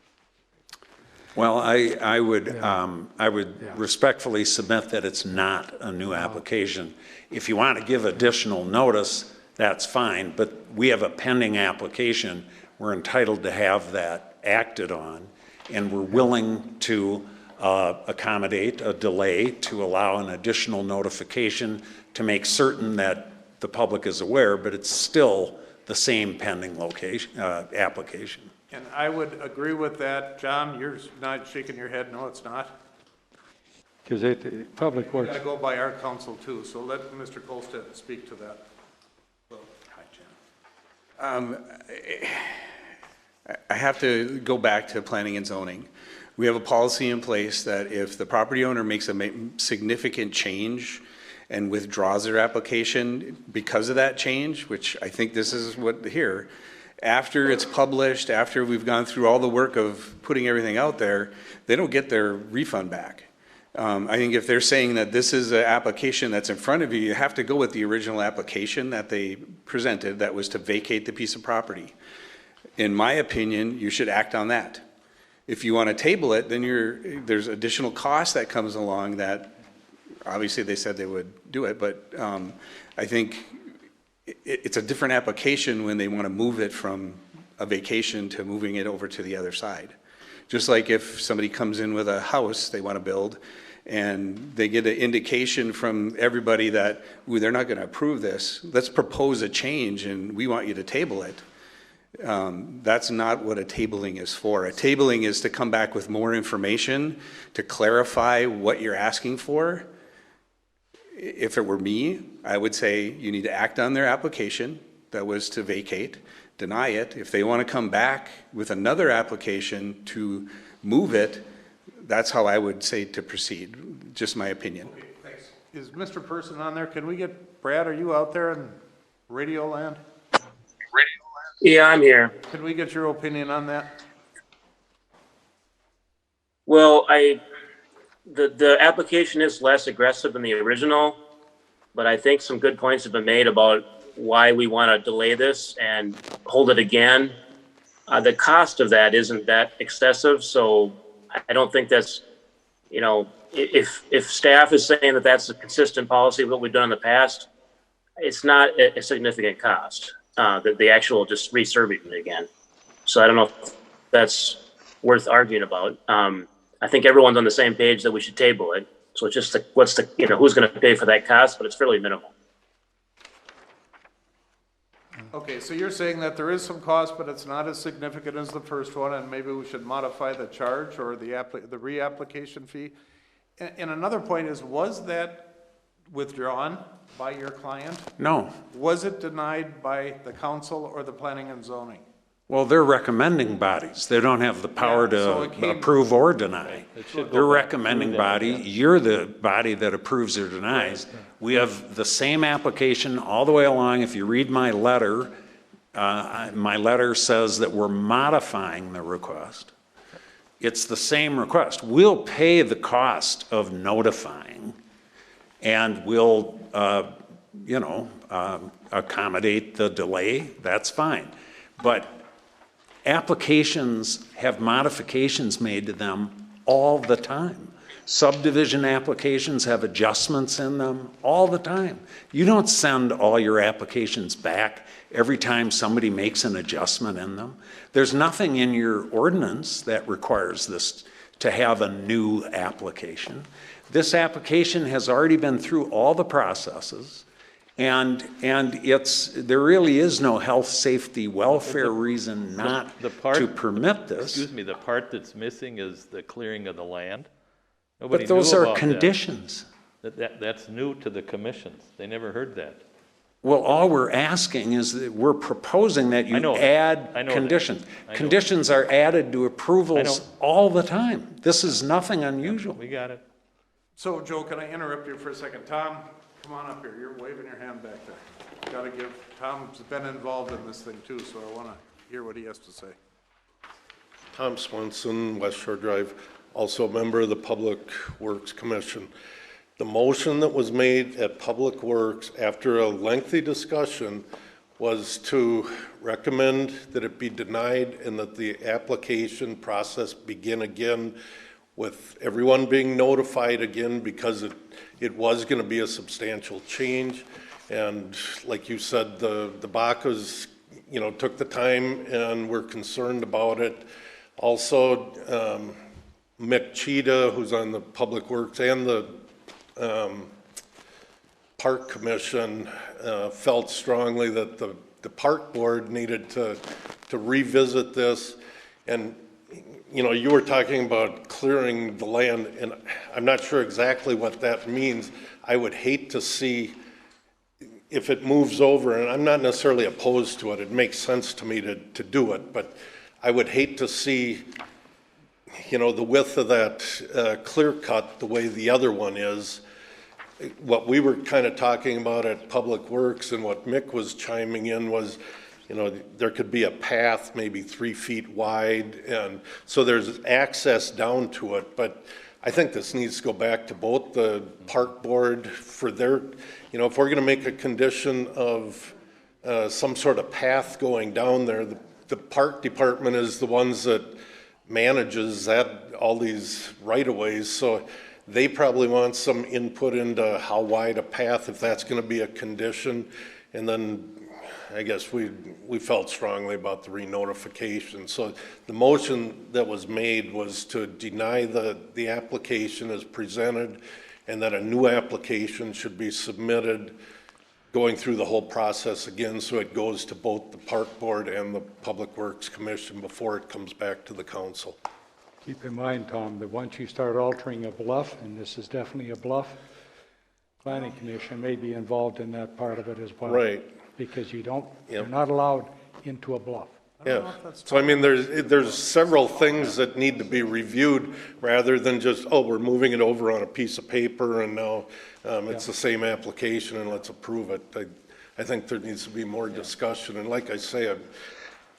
Well, I would Yeah. respectfully submit that it's not a new application. If you want to give additional notice, that's fine, but we have a pending application. We're entitled to have that acted on, and we're willing to accommodate a delay to allow an additional notification to make certain that the public is aware, but it's still the same pending application. And I would agree with that. John, you're not shaking your head, no, it's not. Because Public We Works, gotta go by our counsel too, so let Mr. Colstead speak to that. I have to go back to planning and zoning. We have a policy in place that if the property owner makes a significant change and withdraws their application because of that change, which I think this is what here, after it's published, after we've gone through all the work of putting everything out there, they don't get their refund back. I think if they're saying that this is an application that's in front of you, you have to go with the original application that they presented that was to vacate the piece of property. In my opinion, you should act on that. If you want to table it, then there's additional cost that comes along that, obviously they said they would do it, but I think it's a different application when they want to move it from a vacation to moving it over to the other side. Just like if somebody comes in with a house they want to build and they get an indication from everybody that, ooh, they're not going to approve this, let's propose a change and we want you to table it. That's not what a tabling is for. A tabling is to come back with more information to clarify what you're asking for. If it were me, I would say you need to act on their application that was to vacate, deny it. If they want to come back with another application to move it, that's how I would say to proceed, just my opinion. Okay, thanks. Is Mr. Person on there? Can we get, Brad, are you out there in Radio Land? Yeah, I'm here. Can we get your opinion on that? Well, the application is less aggressive than the original, but I think some good points have been made about why we want to delay this and hold it again. The cost of that isn't that excessive, so I don't think that's, you know, if staff is saying that that's a consistent policy of what we've done in the past, it's not a significant cost, the actual just resurveying it again. So I don't know if that's worth arguing about. I think everyone's on the same page that we should table it. So it's just who's going to pay for that cost, but it's fairly minimal. Okay, so you're saying that there is some cost, but it's not as significant as the first one, and maybe we should modify the charge or the reapplication fee. And another point is, was that withdrawn by your client? No. Was it denied by the council or the planning and zoning? Well, they're recommending bodies. They don't have the power to approve or deny. They're recommending body. You're the body that approves or denies. We have the same application all the way along. If you read my letter says that we're modifying the request. It's the same request. We'll pay the cost of notifying, and we'll, accommodate the delay. That's fine. But applications have modifications made to them all the time. Subdivision applications have adjustments in them all the time. You don't send all your applications back every time somebody makes an adjustment in them. There's nothing in your ordinance that requires this to have a new application. This application has already been through all the processes. And there really is no health, safety, welfare reason not to permit this. Excuse me, the part that's missing is the clearing of the land. But those are conditions. That's new to the commissions. They never heard that. Well, all we're asking is that we're proposing that you add conditions. Conditions are added to approvals all the time. This is nothing unusual. We got it. So, Joe, can I interrupt you for a second? Tom, come on up here. You're waving your hand back there. Got to give, Tom's been involved in this thing too, so I want to hear what he has to say. Tom Swenson, West Shore Drive, also a member of the Public Works Commission. The motion that was made at Public Works after a lengthy discussion was to recommend that it be denied and that the application process begin again with everyone being notified again, because it was going to be a substantial change. And like you said, the Bacas, took the time and were concerned about it. Also, Mick Cheetah, who's on the Public Works and the Park Commission, felt strongly that the Park Board needed to revisit this. And, you were talking about clearing the land, and I'm not sure exactly what that means. I would hate to see, if it moves over, and I'm not necessarily opposed to it, it makes sense to me to do it, but I would hate to see, the width of that clear cut the way the other one is. What we were kind of talking about at Public Works and what Mick was chiming in was, there could be a path maybe 3 feet wide, and so there's access down to it. But I think this needs to go back to both the Park Board for their, if we're going to make a condition of some sort of path going down there, the Park Department is the ones that manages all these right-of-ways, so they probably want some input into how wide a path, if that's going to be a condition. And then I guess we felt strongly about the re-notification. So the motion that was made was to deny the application as presented, and that a new application should be submitted, going through the whole process again, so it goes to both the Park Board and the Public Works Commission before it comes back to the council. Keep in mind, Tom, that once you start altering a bluff, and this is definitely a bluff, Planning Commission may be involved in that part of it as well. Right. Because you're not allowed into a bluff. Yeah, so I mean, there's several things that need to be reviewed rather than just, we're moving it over on a piece of paper and now it's the same application and let's approve it. I think there needs to be more discussion, and like I say,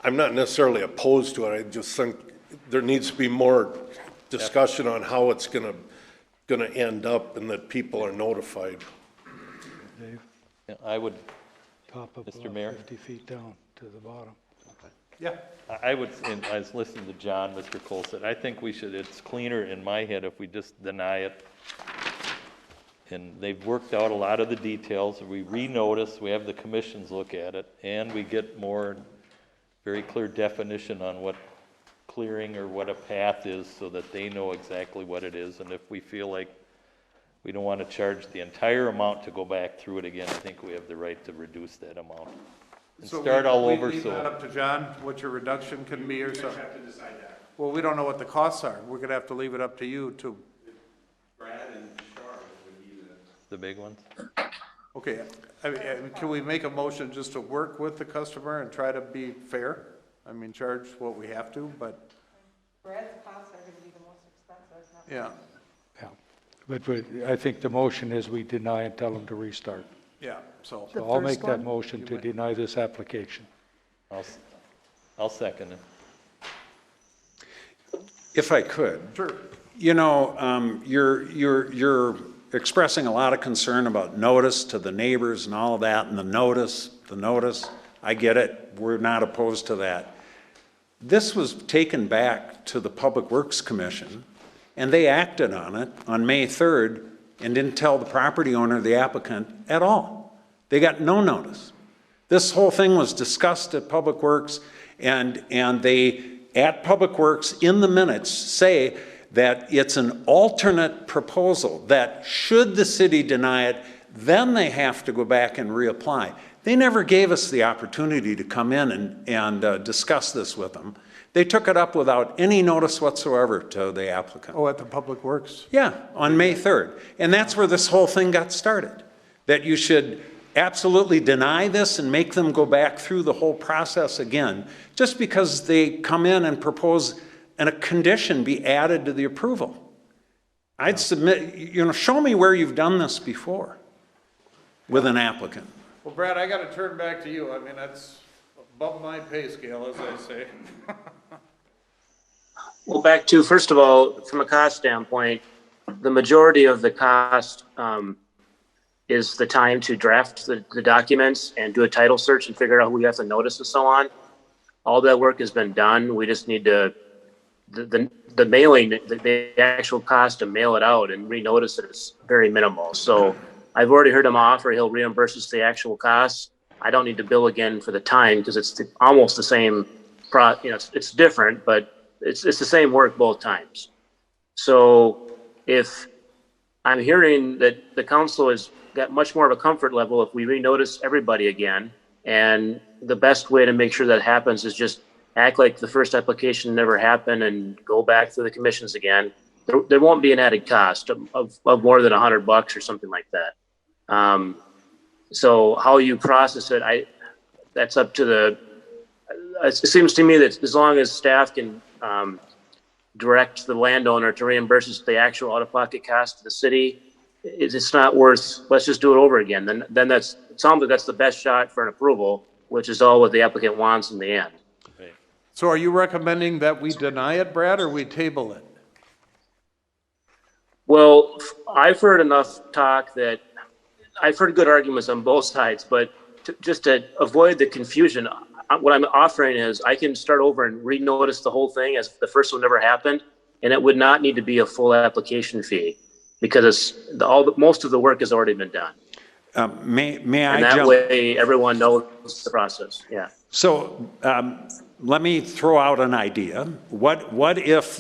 I'm not necessarily opposed to it. I just think there needs to be more discussion on how it's gonna end up, and that people are notified. Dave? Yeah, I would, Top of Mr. bluff, Mayor? 50 feet down to the bottom. Yeah. I would, and I was listening to John, Mr. Cole said, I think it's cleaner in my head if we just deny it. And they've worked out a lot of the details. We re-notice, we have the commissions look at it, and we get more very clear definition on what clearing or what a path is, so that they know exactly what it is. And if we feel like we don't want to charge the entire amount to go back through it again, I think we have the right to reduce that amount and start all over. Leave that up to John, what your reduction can be or something? Have to decide that. Well, we don't know what the costs are. We're gonna have to leave it up to you to. Brad and Charles would be the big ones. Okay, I mean, can we make a motion just to work with the customer and try to be fair? I mean, charge what we have to, but. Brad's costs are gonna be the most expensive, not. Yeah. But I think the motion is we deny and tell them to restart. Yeah, so. So I'll make that motion to deny this application. I'll second it. If I could. Sure. You're expressing a lot of concern about notice to the neighbors and all of that, and the notice, I get it, we're not opposed to that. This was taken back to the Public Works Commission, and they acted on it on May 3rd and didn't tell the property owner, the applicant, at all. They got no notice. This whole thing was discussed at Public Works, and they, at Public Works, in the minutes, say that it's an alternate proposal, that should the city deny it, then they have to go back and reapply. They never gave us the opportunity to come in and discuss this with them. They took it up without any notice whatsoever to the applicant. Oh, at the Public Works? Yeah, on May 3rd. And that's where this whole thing got started, that you should absolutely deny this and make them go back through the whole process again, just because they come in and propose and a condition be added to the approval. I'd submit, show me where you've done this before with an applicant. Well, Brad, I gotta turn back to you. I mean, that's above my pay scale, as I say. Well, back to, first of all, from a cost standpoint, the majority of the cost is the time to draft the documents and do a title search and figure out who we have to notice and so on. All that work has been done. We just need to, the mailing, the actual cost to mail it out and renotice it is very minimal. So I've already heard him offer he'll reimburse us the actual costs. I don't need to bill again for the time because it's almost the same it's different, but it's the same work both times. So if I'm hearing that the council has got much more of a comfort level if we renotice everybody again, and the best way to make sure that happens is just act like the first application never happened and go back through the commissions again. There won't be an added cost of more than $100 or something like that. So how you process it, that's up to it seems to me that as long as staff can direct the landowner to reimburse us the actual out-of-pocket cost to the city, it's not worth, let's just do it over again. Then it sounds like that's the best shot for an approval, which is all what the applicant wants in the end. So are you recommending that we deny it, Brad, or we table it? Well, I've heard enough talk that I've heard good arguments on both sides, but just to avoid the confusion, what I'm offering is I can start over and renotice the whole thing as the first one never happened, and it would not need to be a full application fee because most of the work has already been done. May And I that jump? way everyone knows the process. Yeah. So let me throw out an idea. What if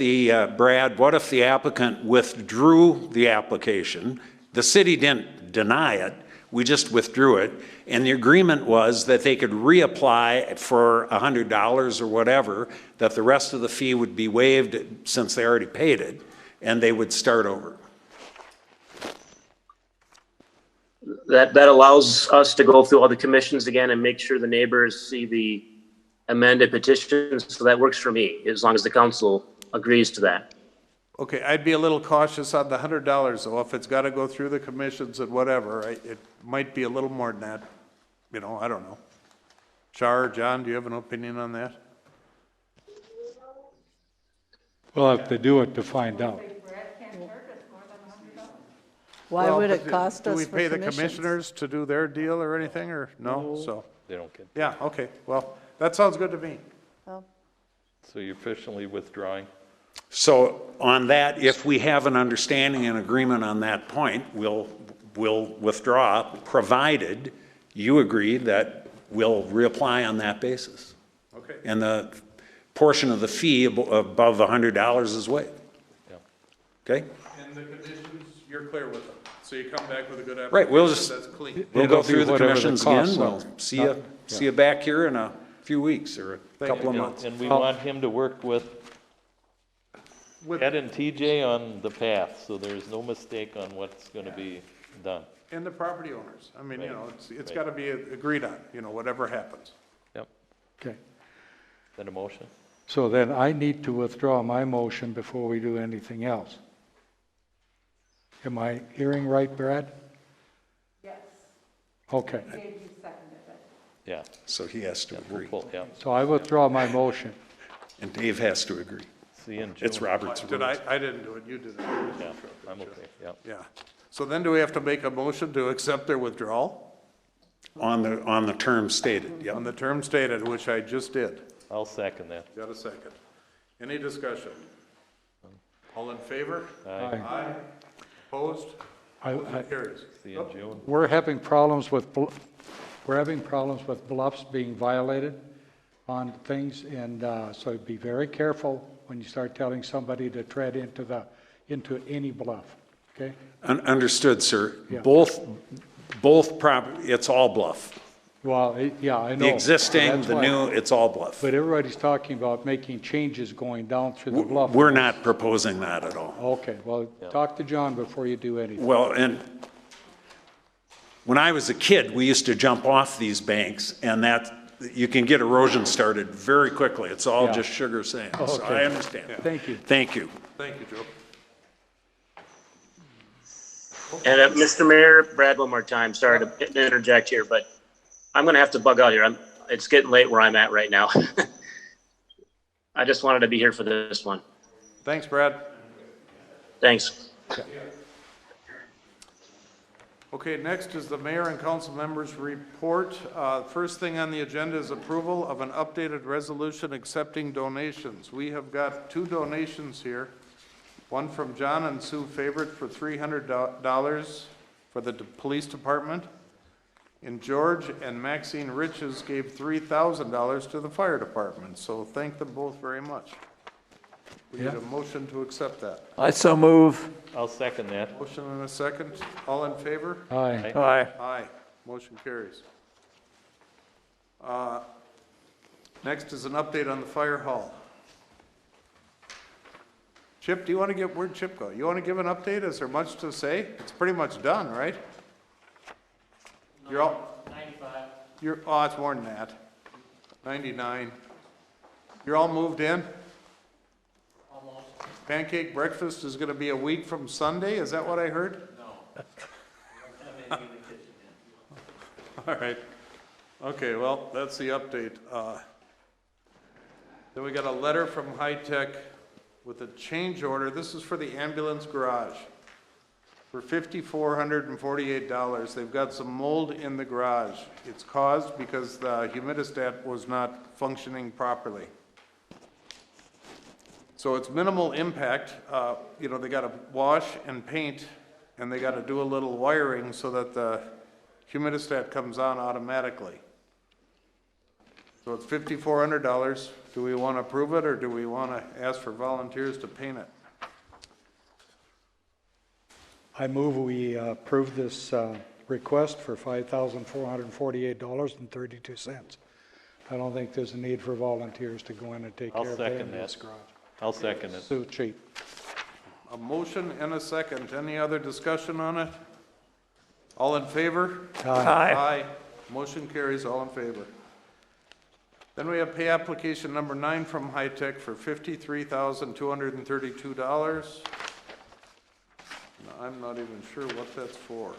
Brad, what if the applicant withdrew the application? The city didn't deny it, we just withdrew it, and the agreement was that they could reapply for $100 or whatever, that the rest of the fee would be waived since they already paid it, and they would start over. That allows us to go through all the commissions again and make sure the neighbors see the amended petitions. So that works for me, as long as the council agrees to that. Okay, I'd be a little cautious on the $100 though. If it's got to go through the commissions and whatever, it might be a little more than that. I don't know. Char, John, do you have an opinion on that? We'll have to do it to find out. Why would it cost us Do we for pay the commissions? commissioners to do their deal or anything, or no? So, They don't get, yeah, okay, well, that sounds good to me. Oh. so you're officially withdrawing? So on that, if we have an understanding and agreement on that point, we'll withdraw, provided you agree that we'll reapply on that basis. Okay. And the portion of the fee above $100 is waived. Yeah. Okay? And the conditions, you're clear with them? So you come back with a good application? Right, we'll just, That's clean. we'll It'll go through be the whatever the commissions costs again. are. We'll see you back here in a few weeks or a couple of months. And we want him to work with Ed and TJ on the path, so there's no mistake on what's gonna be done. And the property owners. I mean, Right. it's Right. got to be agreed on, whatever happens. Yep. Okay. Is that a motion? So then I need to withdraw my motion before we do anything else. Am I hearing right, Brad? Yes. Okay. Dave, you seconded it. Yeah. So he has to We'll agree. pull- Yeah. So I withdraw my motion. And Dave has to agree. See you in June. It's Robert's Did rules. I didn't do it, you did it. Yeah, I'm okay, yeah. Yeah. So then do we have to make a motion to accept their withdrawal? On the terms stated, yep. On the term stated, which I just did. I'll second that. Got a second. Any discussion? All in favor? Aye. Aye. Opposed? Motion carries. See you in June. We're having problems with bluffs being violated on things, and so be very careful when you start telling somebody to tread into any bluff, okay? Understood, sir. Yeah. It's all bluff. Well, yeah, I know. The existing, That's the why- new, it's all bluff. But everybody's talking about making changes going down through the bluff. We're not proposing that at all. Okay, well, talk to John before you do anything. Well, and when I was a kid, we used to jump off these banks, and you can get erosion started very quickly. It's all Yeah. just sugar sand, so Okay. I understand. Thank you. Thank you. Thank you, Joe. And Mr. Mayor, Brad, one more time, sorry to interject here, but I'm gonna have to bug out here. It's getting late where I'm at right now. I just wanted to be here for this one. Thanks, Brad. Thanks. Okay, next is the mayor and council members' report. First thing on the agenda is approval of an updated resolution accepting donations. We have got 2 donations here. One from John and Sue Favorite for $300 for the police department. And George and Maxine Riches gave $3,000 to the fire department. So thank them both very much. We need a motion to accept that. I so move. I'll second that. Motion and a second. All in favor? Aye. Aye. Aye. Motion carries. Next is an update on the fire hall. Chip, do you want to give, where'd Chip go? You want to give an update? Is there much to say? It's pretty much done, right? You're all, 95. Oh, it's more than that. 99. You're all moved in? Almost. Pancake breakfast is going to be a week from Sunday? Is that what I heard? No. All right. Okay, well, that's the update. Then we got a letter from High Tech with a change order. This is for the ambulance garage for $5,448. They've got some mold in the garage. It's caused because the humidistat was not functioning properly. So it's minimal impact. You know, they got to wash and paint, and they got to do a little wiring so that the humidistat comes on automatically. So it's $5,400. Do we want to approve it, or do we want to ask for volunteers to paint it? I move we approve this request for $5,448.32. I don't think there's a need for volunteers to go in and take I'll care of the second ambulance that. garage. I'll second it. So cheap. A motion and a second. Any other discussion on it? All in favor? Aye. Aye. Motion carries. All in favor. Then we have pay application number 9 from High Tech for $53,232. I'm not even sure what that's for.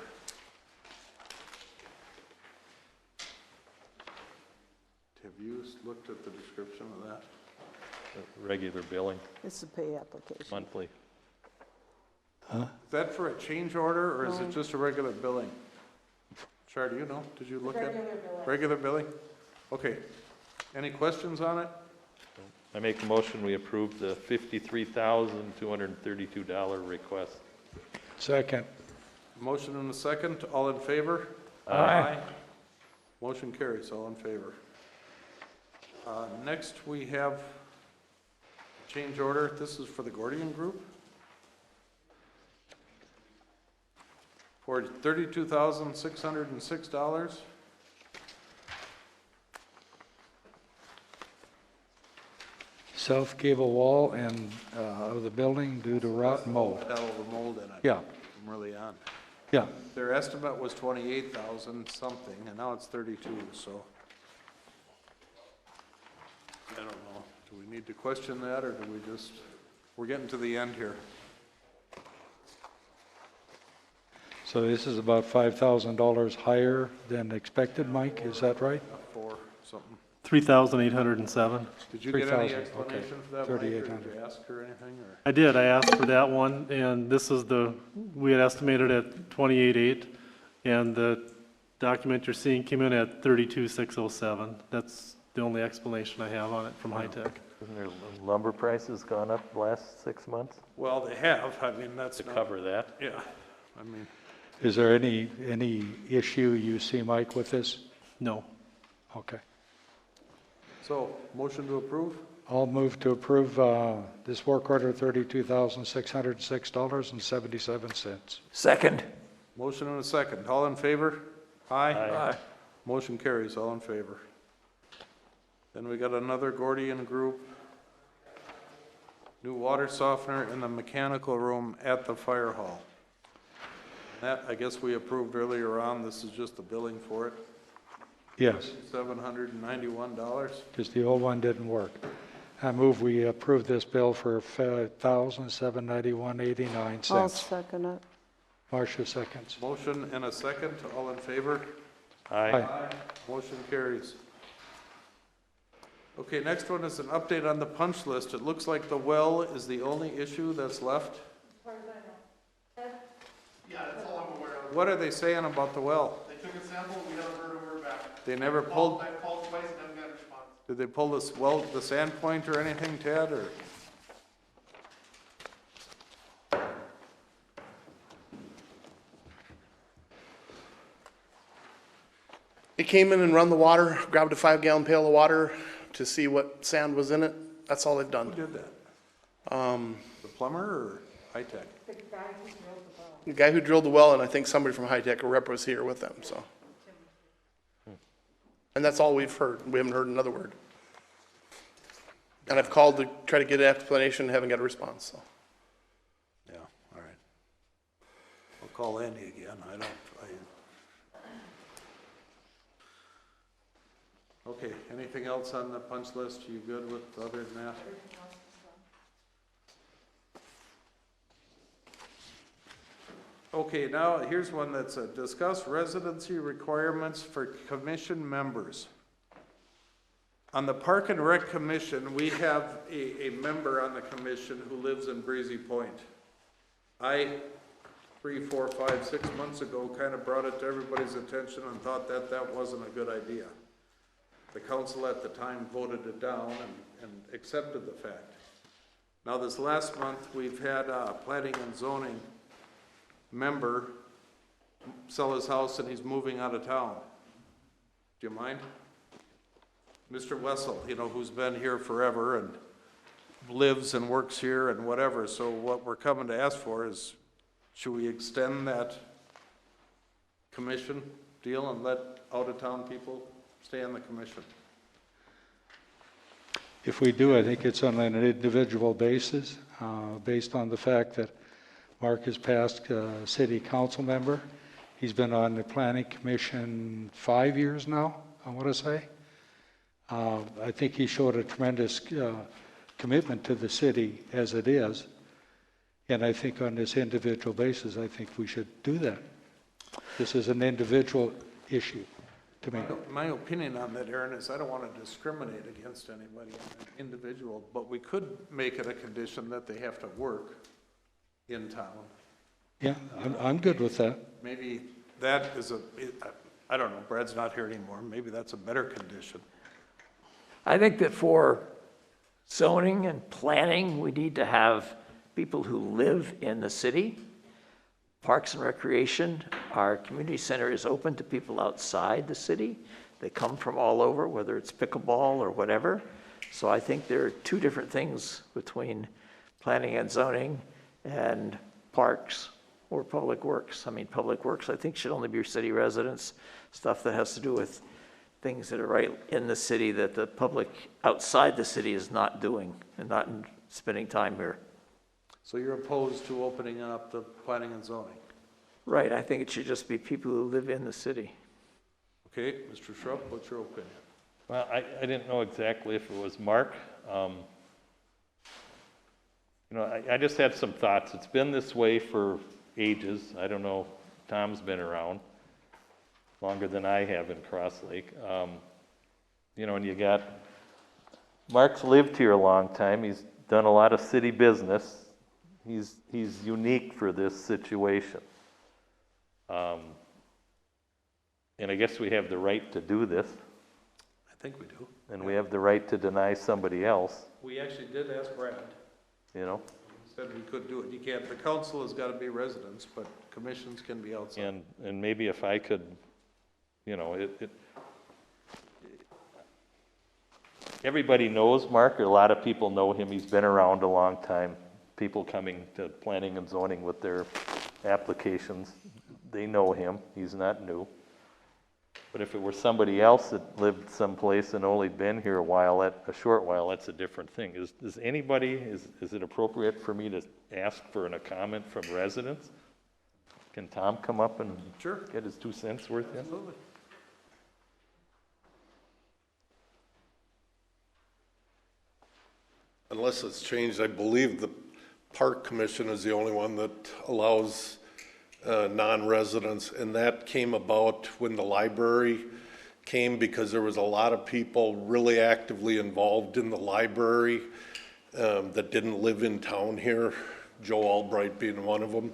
Have you looked at the description of that? Regular billing, It's a pay application. monthly. Is that for a change order, or is it just a regular billing? Char, do you know? Did you look at it? Regular billing? Okay. Any questions on it? I make a motion, we approve the $53,232 request. Second. Motion and a second. All in favor? Aye. Motion carries. All in favor. Next, we have change order. This is for the Gordian Group for $32,606. South gable wall and of the building due to rot and mold. That over mold in it. Yeah. From early on. Yeah. Their estimate was 28,000 something, and now it's 32, so. I don't know. Do we need to question that, or do we just, we're getting to the end here. So this is about $5,000 higher than expected, Mike, is that right? For something. 3,807. Did you get any 3,000, explanation okay. for that, Mike, or did 3,800. you ask her anything, or? I did, I asked for that one, and this is we had estimated at 28.8, and the document you're seeing came in at 32,607. That's the only explanation I have on it from High Tech. Isn't there lumber prices gone up the last 6 months Well, they have, I mean, that's to not, cover that? yeah, I mean, Is there any issue you see, Mike, with this? No. Okay. so, motion to approve? I'll move to approve this work order, $32,606.77. Second. Motion and a second. All in favor? Aye. Aye. Motion carries. All in favor. Then we got another Gordian Group. New water softener in the mechanical room at the fire hall. That, I guess we approved earlier on. This is just the billing for it. Yes, $791. because the old one didn't work. I move we approve this bill for $1,791.89. I'll second it. Marcia seconds. Motion and a second. All in favor? Aye. Motion carries. Okay, next one is an update on the punch list. It looks like the well is the only issue that's left. As far as I know. Yeah, that's all I'm aware of. What are they saying about the well? They took a sample, we haven't heard a word back. They never pulled, I called twice and haven't got a response. did they pull this well, the sand point or anything, Ted, or? It came in and run the water, grabbed a 5-gallon pail of water to see what sand was in it. That's all they've Who done. did that? Um, The plumber or high tech? the guy who drilled the well, and I think somebody from High Tech, a rep was here with them, so. And that's all we've heard. We haven't heard another word. And I've called to try to get an explanation, haven't got a response, so. Yeah, all right. I'll call Andy again, Okay, anything else on the punch list? You good with other than that? Okay, now here's one that's discuss residency requirements for commission members. On the Park and Rec Commission, we have a member on the commission who lives in Breezy Point. I, 3, 4, 5, 6 months ago, kind of brought it to everybody's attention and thought that that wasn't a good idea. The council at the time voted it down and accepted the fact. Now this last month, we've had a planning and zoning member sell his house and he's moving out of town. Do you mind? Mr. Wessel, you know, who's been here forever and lives and works here and whatever. So what we're coming to ask for is, should we extend that commission deal and let out-of-town people stay on the commission? If we do, I think it's on an individual basis, based on the fact that Mark is past city council member. He's been on the planning commission 5 years now, I want to say. I think he showed a tremendous commitment to the city as it is. And I think on this individual basis, I think we should do that. This is an individual issue to me. My opinion on that, Aaron, is I don't want to discriminate against anybody on an individual, but we could make it a condition that they have to work in town. Yeah, I'm good with that. Maybe that is I don't know, Brad's not here anymore, maybe that's a better condition. I think that for zoning and planning, we need to have people who live in the city. Parks and Recreation, our community center is open to people outside the city. They come from all over, whether it's pickleball or whatever. So I think there are two different things between planning and zoning and parks or public works. I mean, public works, I think, should only be city residents, stuff that has to do with things that are right in the city that the public outside the city is not doing and not spending time here. So you're opposed to opening up the planning and zoning? Right, I think it should just be people who live in the city. Okay, Mr. Schrupp, what's your opinion? Well, I didn't know exactly if it was Mark. You know, I just had some thoughts. It's been this way for ages. I don't know, Tom's been around longer than I have in Cross Lake. You know, and you got, Mark's lived here a long time. He's done a lot of city business. He's unique for this situation. And I guess we have the right to do this. I think we do. And we have the right to deny somebody else, We actually did ask Brad. you know? He said we could do it. You can't, the council has got to be residents, but commissions can be outside. And maybe if I could, you know, everybody knows Mark, or a lot of people know him. He's been around a long time. People coming to planning and zoning with their applications, they know him. He's not new. But if it were somebody else that lived someplace and only been here a short while, that's a different thing. Is it appropriate for me to ask for a comment from residents? Can Tom come up and Sure. get his 2 cents worth in? Absolutely. Unless it's changed, I believe the Park Commission is the only one that allows non-residents, and that came about when the library came, because there was a lot of people really actively involved in the library that didn't live in town here, Joe Albright being one of them.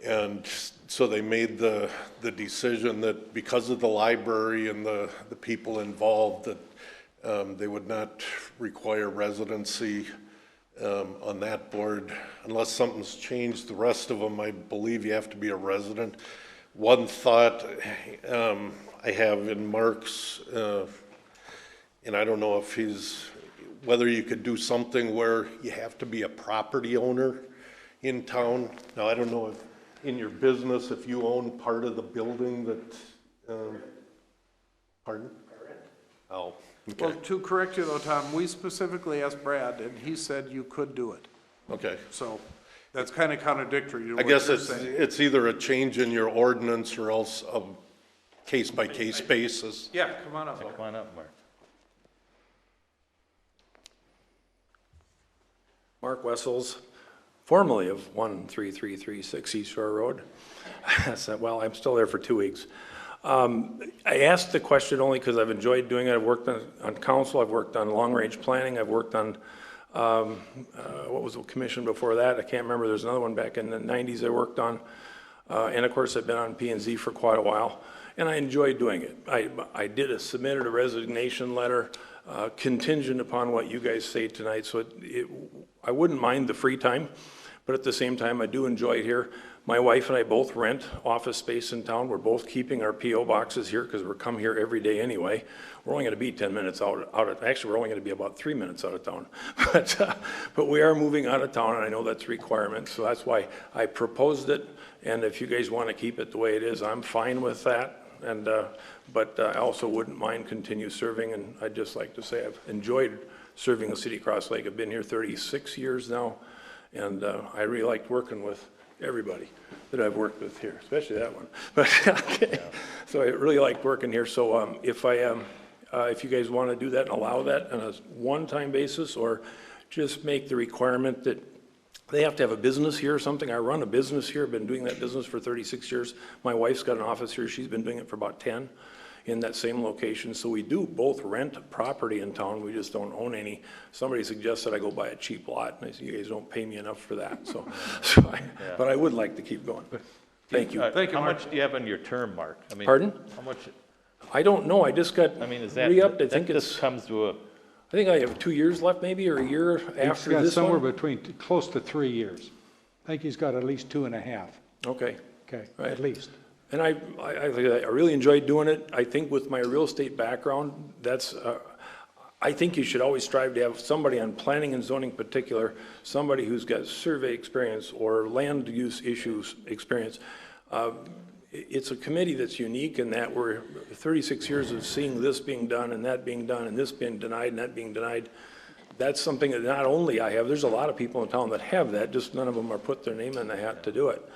And so they made the decision that because of the library and the people involved, that they would not require residency on that board unless something's changed. The rest of them, I believe you have to be a resident. One thought I have in Mark's, and I don't know if whether you could do something where you have to be a property owner in town. Now, I don't know if in your business, if you own part of the building that, pardon? Oh, okay. Well, to correct you though, Tom, we specifically asked Brad, and he said you could do it. Okay. So that's kind of contradictory to I what guess you're saying. it's either a change in your ordinance or else a case-by-case basis. Yeah, come on up. Come on up, Mark. Mark Wessels, formerly of 13336 East Shore Road. Well, I'm still there for 2 weeks. I asked the question only because I've enjoyed doing it. I've worked on council, I've worked on long-range planning, I've worked on, what was the commission before that? I can't remember. There's another one back in the 90s I worked on. And of course, I've been on P&Z for quite a while, and I enjoyed doing it. I submitted a resignation letter contingent upon what you guys say tonight, so I wouldn't mind the free time, but at the same time, I do enjoy it here. My wife and I both rent office space in town. We're both keeping our P.O. boxes here because we're come here every day anyway. We're only going to be 10 minutes actually, we're only going to be about 3 minutes out of town. But we are moving out of town, and I know that's a requirement, so that's why I proposed it. And if you guys want to keep it the way it is, I'm fine with that. And but I also wouldn't mind continue serving, and I'd just like to say I've enjoyed serving the city of Cross Lake. I've been here 36 years now, and I really liked working with everybody that I've worked with here, especially that one. But okay, so I really liked working here. So if you guys want to do that and allow that on a one-time basis, or just make the requirement that they have to have a business here or something. I run a business here. I've been doing that business for 36 years. My wife's got an office here. She's been doing it for about 10 in that same location. So we do both rent property in town. We just don't own any. Somebody suggested I go buy a cheap lot, and I said, you guys don't pay me enough for that. But I would like to keep going. Thank you. Thank you, Mark. How much do you have in your term, Mark? I mean, pardon? How much? I don't know. I just got is that re-upped. I think this comes to a. I think I have 2 years left, maybe, or a year after He's got this somewhere one. between close to 3 years. I think he's got at least 2.5. Okay. Okay, Right. at least. And I really enjoyed doing it. I think with my real estate background, I think you should always strive to have somebody on planning and zoning in particular, somebody who's got survey experience or land use issues experience. It's a committee that's unique in that we're 36 years of seeing this being done and that being done and this being denied and that being denied. That's something that not only I have, there's a lot of people in town that have that, just none of them are put their name in the hat to do it.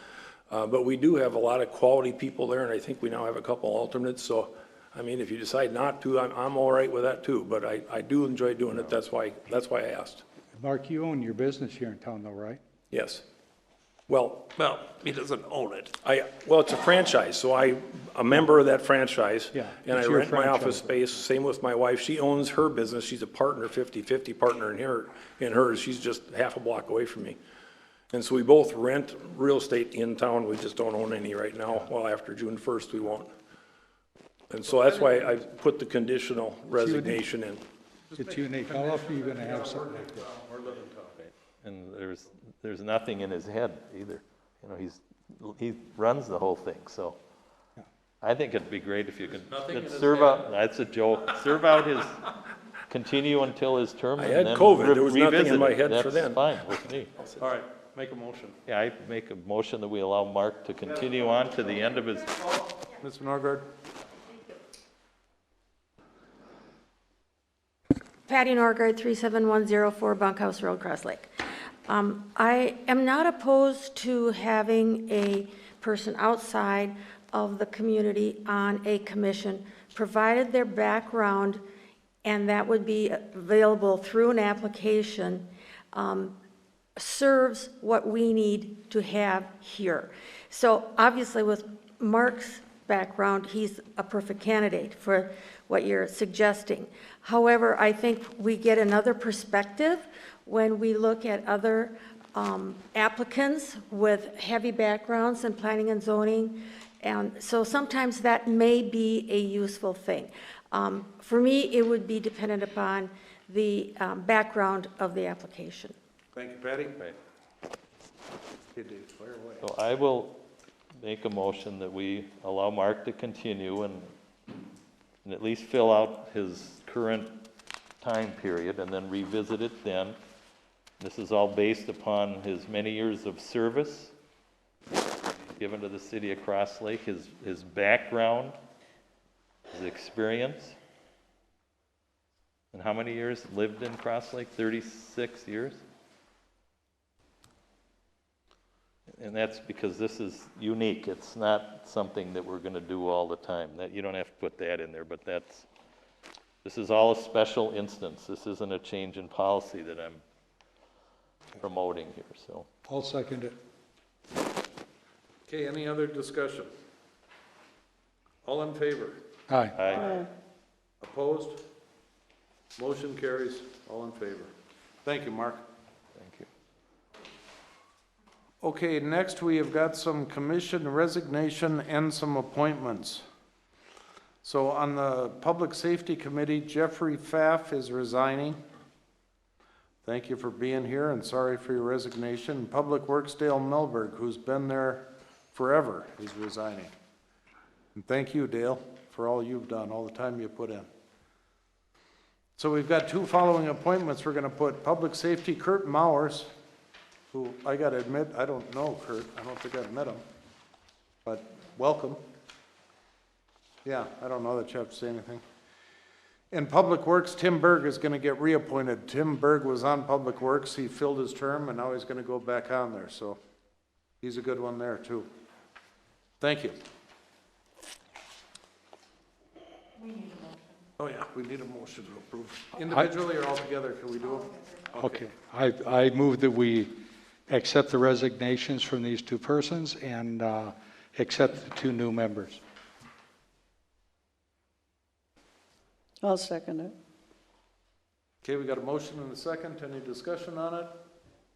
But we do have a lot of quality people there, and I think we now have a couple alternates. So, I mean, if you decide not to, I'm all right with that too. But I do enjoy doing it. That's why I asked. Mark, you own your business here in town though, right? Yes. Well, he doesn't own it. well, it's a franchise, so I'm a member of that franchise. Yeah, And I it's your rent my franchise. office space. Same with my wife. She owns her business. She's a partner, 50-50 partner in hers. She's just half a block away from me. And so we both rent real estate in town. We just don't own any right now. Well, after June 1st, we won't. And so that's why I put the conditional resignation in. It's unique. How often are you gonna have something like this? And there's nothing in his head either. You know, he runs the whole thing. So I think it'd be great if you could serve out. That's a joke. Serve out his. Continue until his term. I and had then COVID. There was nothing revisit in my it. head That's for then. Fine with me. All right, make a motion. Yeah, I make a motion that we allow Mark to continue on to the end of his. Mr. Norgard? Patty Norgard, 37104 Bunkhouse Road, Cross Lake. I am not opposed to having a person outside of the community on a commission, provided their background, and that would be available through an application, serves what we need to have here. So obviously with Mark's background, he's a perfect candidate for what you're suggesting. However, I think we get another perspective when we look at other applicants with heavy backgrounds in planning and zoning, and so sometimes that may be a useful thing. For me, it would be dependent upon the background of the application. Thank you, Patty. Right. Okay, Dave, fire away. So I will make a motion that we allow Mark to continue and at least fill out his current time period and then revisit it then. This is all based upon his many years of service given to the city of Cross Lake, his background, his experience. And how many years lived in Cross Lake? 36 years? And that's because this is unique. It's not something that we're going to do all the time. That you don't have to put that in there, but this is all a special instance. This isn't a change in policy that I'm promoting here, so. I'll second it. Okay, any other discussion? All in favor? Aye. Aye. Opposed? Motion carries. All in favor. Thank you, Mark. Thank you. Okay, next we have got some commission resignation and some appointments. So on the Public Safety Committee, Jeffrey Pfaff is resigning. Thank you for being here and sorry for your resignation. Public Works, Dale Melberg, who's been there forever, is resigning. And thank you, Dale, for all you've done, all the time you put in. So we've got two following appointments. We're going to put Public Safety Kurt Mowers, who I got to admit, I don't know Kurt. I don't think I've met him, but welcome. Yeah, I don't know that you have to say anything. In Public Works, Tim Berg is going to get reappointed. Tim Berg was on Public Works. He filled his term, and now he's going to go back on there, so he's a good one there, too. Thank you. Oh, yeah, we need a motion to approve. Individually or all together, can we do them? Okay. I move that we accept the resignations from these two persons and accept the two new members. I'll second it. Okay, we got a motion and a second. Any discussion on it?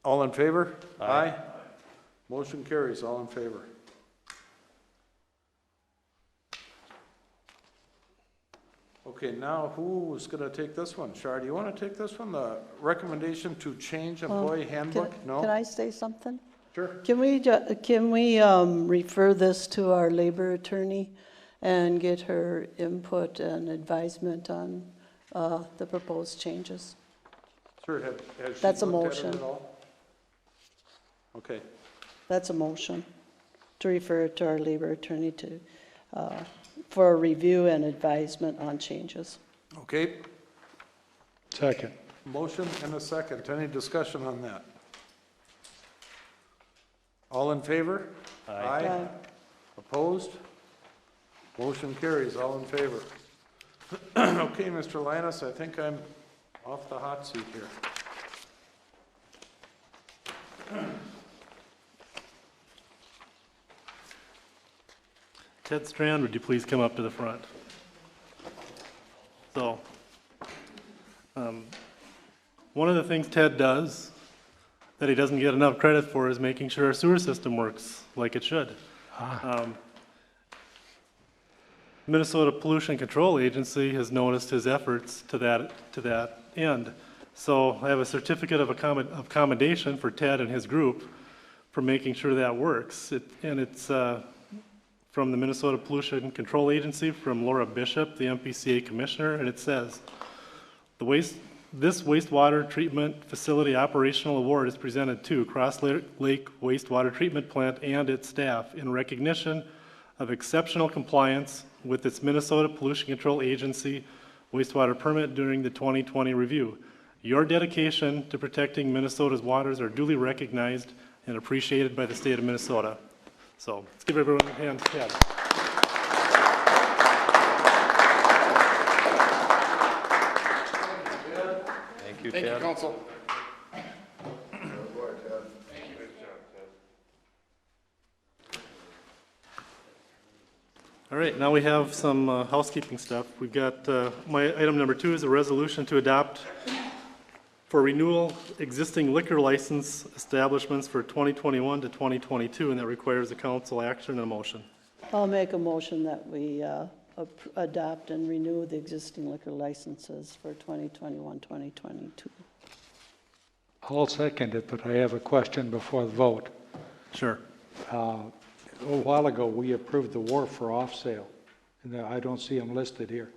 All in favor? Aye. Motion carries. All in favor. Okay, now who's going to take this one? Shar, do you want to take this one? The recommendation to change employee handbook? No? Can I say something? Sure. Can we refer this to our labor attorney and get her input and advisement on the proposed changes? Sure. Has she That's a looked at it motion. at all? Okay. That's a motion to refer it to our labor attorney to, for a review and advisement on changes. Okay. Second. Motion and a second. Any discussion on that? All in favor? Aye. Opposed? Motion carries. All in favor. Okay, Mr. Linus, I think I'm off the hot seat here. Ted Strand, would you please come up to the front? So, one of the things Ted does that he doesn't get enough credit for is making sure our sewer system works like it should. Minnesota Pollution Control Agency has noticed his efforts to that end. So I have a certificate of commendation for Ted and his group for making sure that works. It's from the Minnesota Pollution Control Agency, from Laura Bishop, the MPCA Commissioner, and it says, this wastewater treatment facility operational award is presented to Cross Lake Wastewater Treatment Plant and its staff in recognition of exceptional compliance with its Minnesota Pollution Control Agency wastewater permit during the 2020 review. Your dedication to protecting Minnesota's waters are duly recognized and appreciated by the state of Minnesota. So let's give everyone a hand. Ted. Thank you, Thank you, Ted. council. All right, now we have some housekeeping stuff. We've got, my item number 2 is a resolution to adopt for for renewal existing liquor license establishments for 2021 to 2022, and that requires a council action and a motion. I'll make a motion that we adopt and renew the existing liquor licenses for 2021, 2022. I'll second it, but I have a question before the vote. Sure. A while ago, we approved the wharf for off-sale, and I don't see them listed here.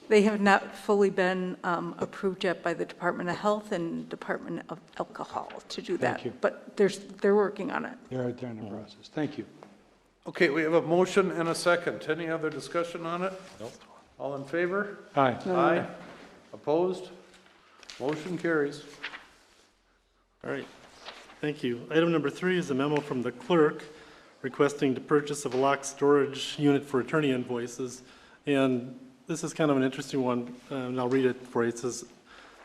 They have not fully been approved yet by the Department of Health and Department of Alcohol to do that. Thank you. But they're working on it. They're in the process. Thank you. Okay, we have a motion and a second. Any other discussion on it? Nope. All in favor? Aye. Aye. Opposed? Motion carries. All right, thank you. Item number 3 is a memo from the clerk requesting the purchase of a locked storage unit for attorney invoices. And this is kind of an interesting one, and I'll read it for you. It says,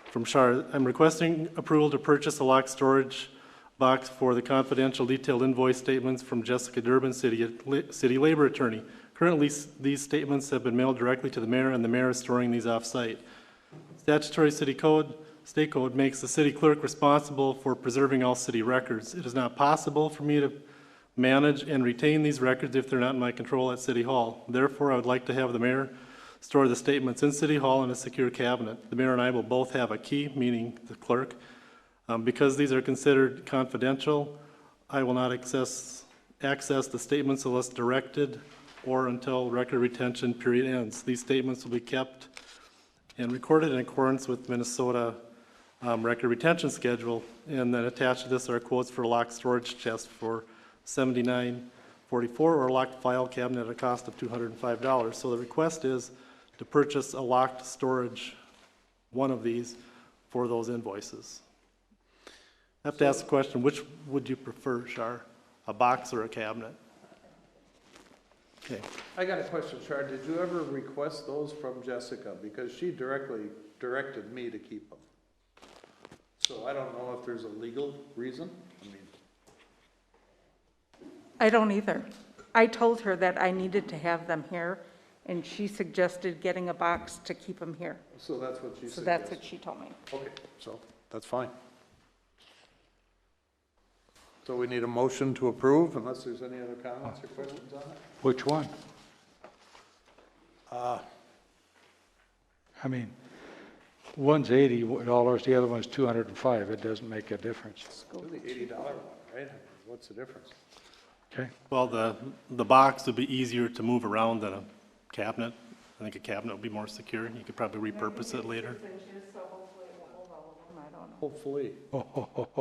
from Shar, I'm requesting approval to purchase a locked storage box for the confidential detailed invoice statements from Jessica Durbin, city labor attorney. Currently, these statements have been mailed directly to the mayor, and the mayor is storing these off-site. Statutory state code makes the city clerk responsible for preserving all city records. It is not possible for me to manage and retain these records if they're not in my control at City Hall. Therefore, I would like to have the mayor store the statements in City Hall in a secure cabinet. The mayor and I will both have a key, meaning the clerk. Because these are considered confidential, I will not access the statements unless directed or until record retention period ends. These statements will be kept and recorded in accordance with Minnesota record retention schedule. And then attached to this are quotes for a locked storage chest for $79.44 or a locked file cabinet at a cost of $205. So the request is to purchase a locked storage, one of these, for those invoices. I have to ask the question, which would you prefer, Shar? A box or a cabinet? Okay. I got a question, Char. Did you ever request those from Jessica? Because she directly directed me to keep them. So I don't know if there's a legal reason. I don't either. I told her that I needed to have them here, and she suggested getting a box to keep them here. So that's what she So suggested? that's what she told me. Okay, so that's fine. So we need a motion to approve, unless there's any other comments or questions on it? Which one? I mean, one's $80, the other one's $205. It doesn't make a difference. Do the $80 one, right? What's the difference? Okay. Well, the box would be easier to move around than a cabinet. I think a cabinet would be more secure. You could probably repurpose it later. Hopefully.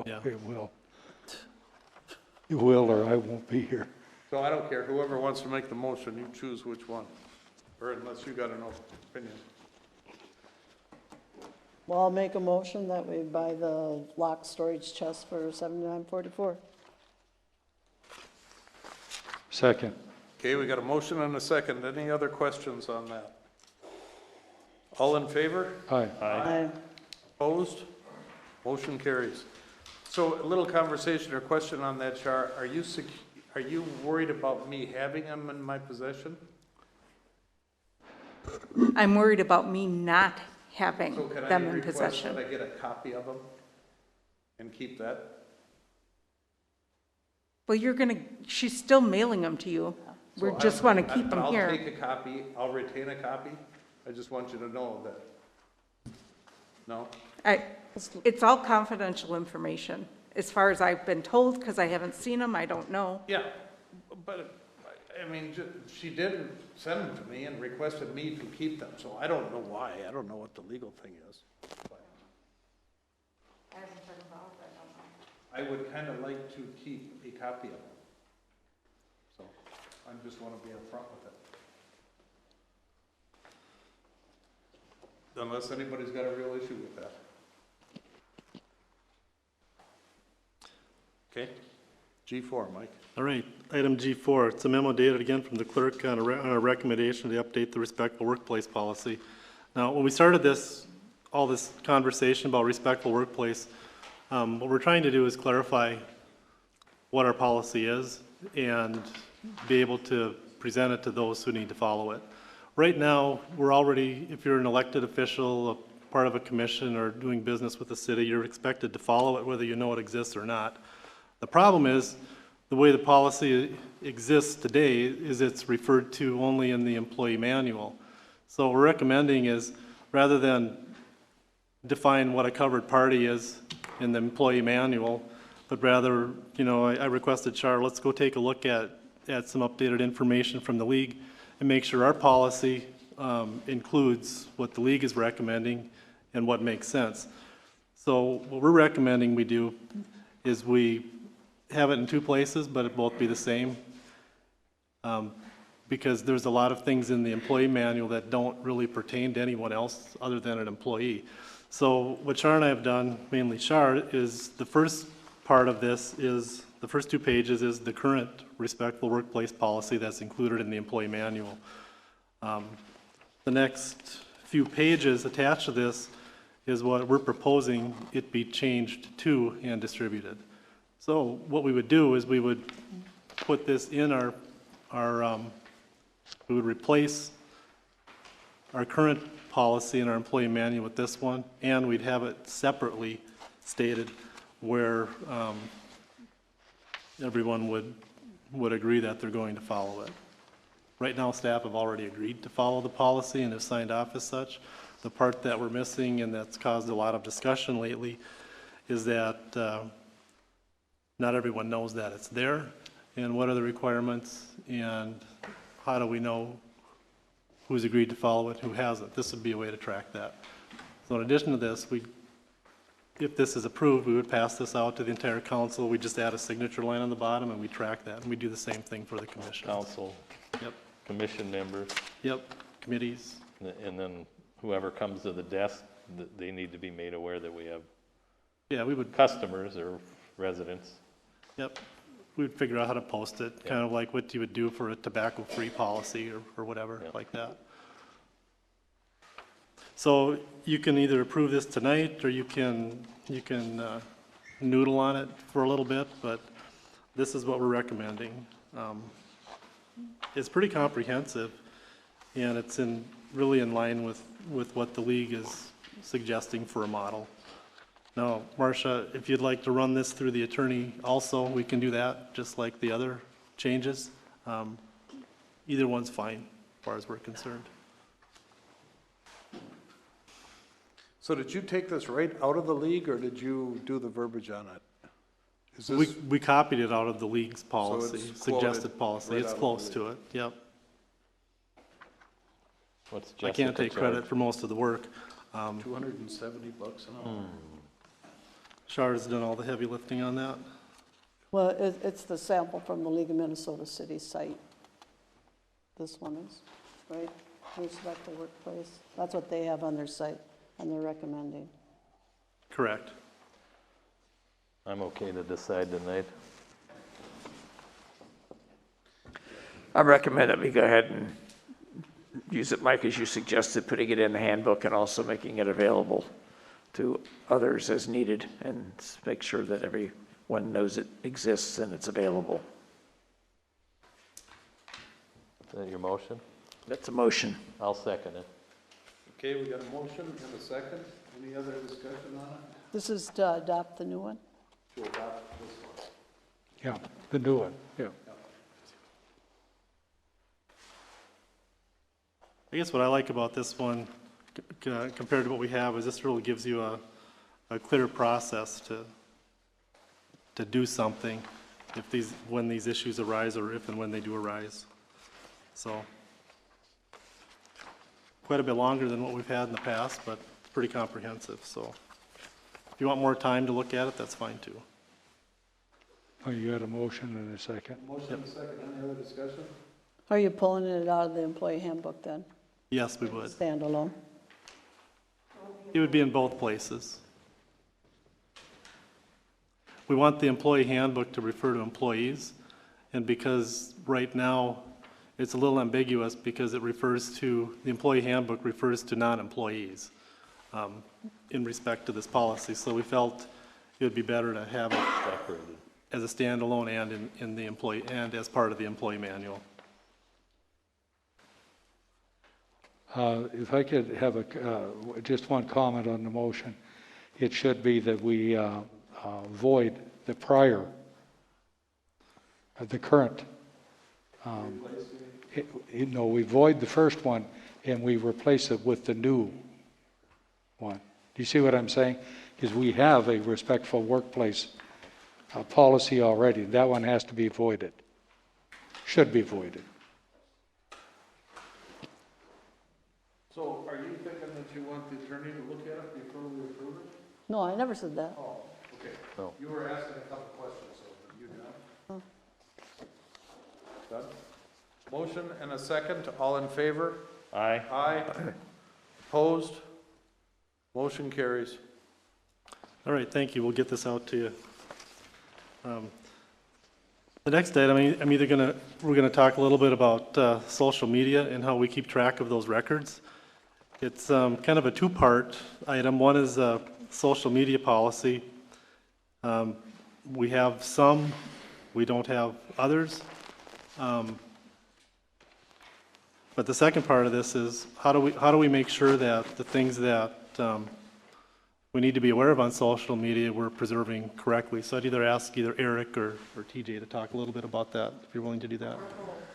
Yeah. It will. You will, or I won't be here. So I don't care, whoever wants to make the motion, you choose which one, or unless you got an opinion. Well, I'll make a motion that we buy the locked storage chest for $79.44. Second. Okay, we got a motion and a second. Any other questions on that? All in favor? Aye. Aye. Opposed? Motion carries. So a little conversation or question on that, Char. Are you worried about me having them in my possession? I'm worried about me not having So can I them in request possession. that I get a copy of them and keep that? Well, she's still mailing them to you. We just want to keep them I'll here. take a copy, I'll retain a copy. I just want you to know that. No? It's all confidential information, as far as I've been told, because I haven't seen them, I don't know. Yeah, but, I mean, she did send them to me and requested me to keep them, so I don't know why. I don't know what the legal thing is. I would kind of like to keep a copy of them. So, I just want to be upfront with it. Unless anybody's got a real issue with that. Okay, G4, Mike. All right, item G4, it's a memo dated again from the clerk on a recommendation to update the respectful workplace policy. Now, when we started all this conversation about respectful workplace, what we're trying to do is clarify what our policy is and be able to present it to those who need to follow it. Right now, we're already, if you're an elected official, a part of a commission, or doing business with the city, you're expected to follow it whether you know it exists or not. The problem is, the way the policy exists today is it's referred to only in the employee manual. So what we're recommending is, rather than define what a covered party is in the employee manual, but rather, I requested Char, let's go take a look at some updated information from the league and make sure our policy includes what the league is recommending and what makes sense. So what we're recommending we do is we have it in two places, but it both be the same. Because there's a lot of things in the employee manual that don't really pertain to anyone else other than an employee. So what Char and I have done, mainly Char, is the first part of this is, the first 2 pages is the current respectful workplace policy that's included in the employee manual. The next few pages attached to this is what we're proposing it be changed to and distributed. So what we would do is we would put this in we would replace our current policy in our employee manual with this one, and we'd have it separately stated where everyone would agree that they're going to follow it. Right now, staff have already agreed to follow the policy and have signed off as such. The part that we're missing and that's caused a lot of discussion lately is that not everyone knows that it's there, and what are the requirements, and how do we know who's agreed to follow it, who hasn't. This would be a way to track that. So in addition to this, if this is approved, we would pass this out to the entire council. We just add a signature line on the bottom and we track that, and we do the same thing for the commission. Council. Yep. Commission members. Yep, committees. And then whoever comes to the desk, they need to be made aware that we have we would customers or residents. Yep, we would figure out how to post it, kind of like what you would do for a tobacco-free policy or whatever, like that. So you can either approve this tonight, or you can noodle on it for a little bit, but this is what we're recommending. It's pretty comprehensive, and it's really in line with what the league is suggesting for a model. Now, Marcia, if you'd like to run this through the attorney also, we can do that, just like the other changes. Either one's fine, as far as we're concerned. So did you take this right out of the league, or did you do the verbiage on it? Is this, We copied it out of the league's policy, it's suggested quoted policy. right It's out of close the to it, yep. What's I can't take credit for most of the work. $270 an hour. Char's done all the heavy lifting on that. Well, it's the sample from the League of Minnesota Cities site. This one is, right? Respectful workplace. That's what they have on their site, and they're recommending. Correct. I'm okay to decide tonight. I recommend that we go ahead and use it, Mike, as you suggested, putting it in the handbook and also making it available to others as needed, and make sure that everyone knows it exists and it's available. Is that your motion? That's a motion. I'll second it. Okay, we got a motion and a second. Any other discussion on it? This is to adopt the new one? To adopt this one. Yeah, the new one, yeah. I guess what I like about this one, compared to what we have, is this really gives you a clear process to do something when these issues arise, or if and when they do arise. So, quite a bit longer than what we've had in the past, but pretty comprehensive. So, if you want more time to look at it, that's fine too. Oh, you had a motion and a second? Motion and a second. Any other discussion? Are you pulling it out of the employee handbook then? Yes, we would. Standalone? It would be in both places. We want the employee handbook to refer to employees, and because right now it's a little ambiguous because it refers to, the employee handbook refers to non-employees in respect to this policy. So we felt it would be better to have it Separated. as a standalone and in the employee, and as part of the employee manual. If I could have just one comment on the motion, it should be that we void the prior, the current. No, we void the first one and we replace it with the new one. Do you see what I'm saying? Because we have a respectful workplace policy already. That one has to be voided. Should be voided. So are you thinking that you want the attorney to look at it before we approve it? No, I never said that. Oh, okay. No. You were asking a couple questions, so you done? Done? Motion and a second, all in favor? Aye. Aye. Opposed? Motion carries. All right, thank you. We'll get this out to you. The next item, we're gonna talk a little bit about social media and how we keep track of those records. It's kind of a two-part item. One is social media policy. We have some, we don't have others. But the second part of this is how do we make sure that the things that we need to be aware of on social media we're preserving correctly. So I'd either ask Eric or TJ to talk a little bit about that, if you're willing to do that.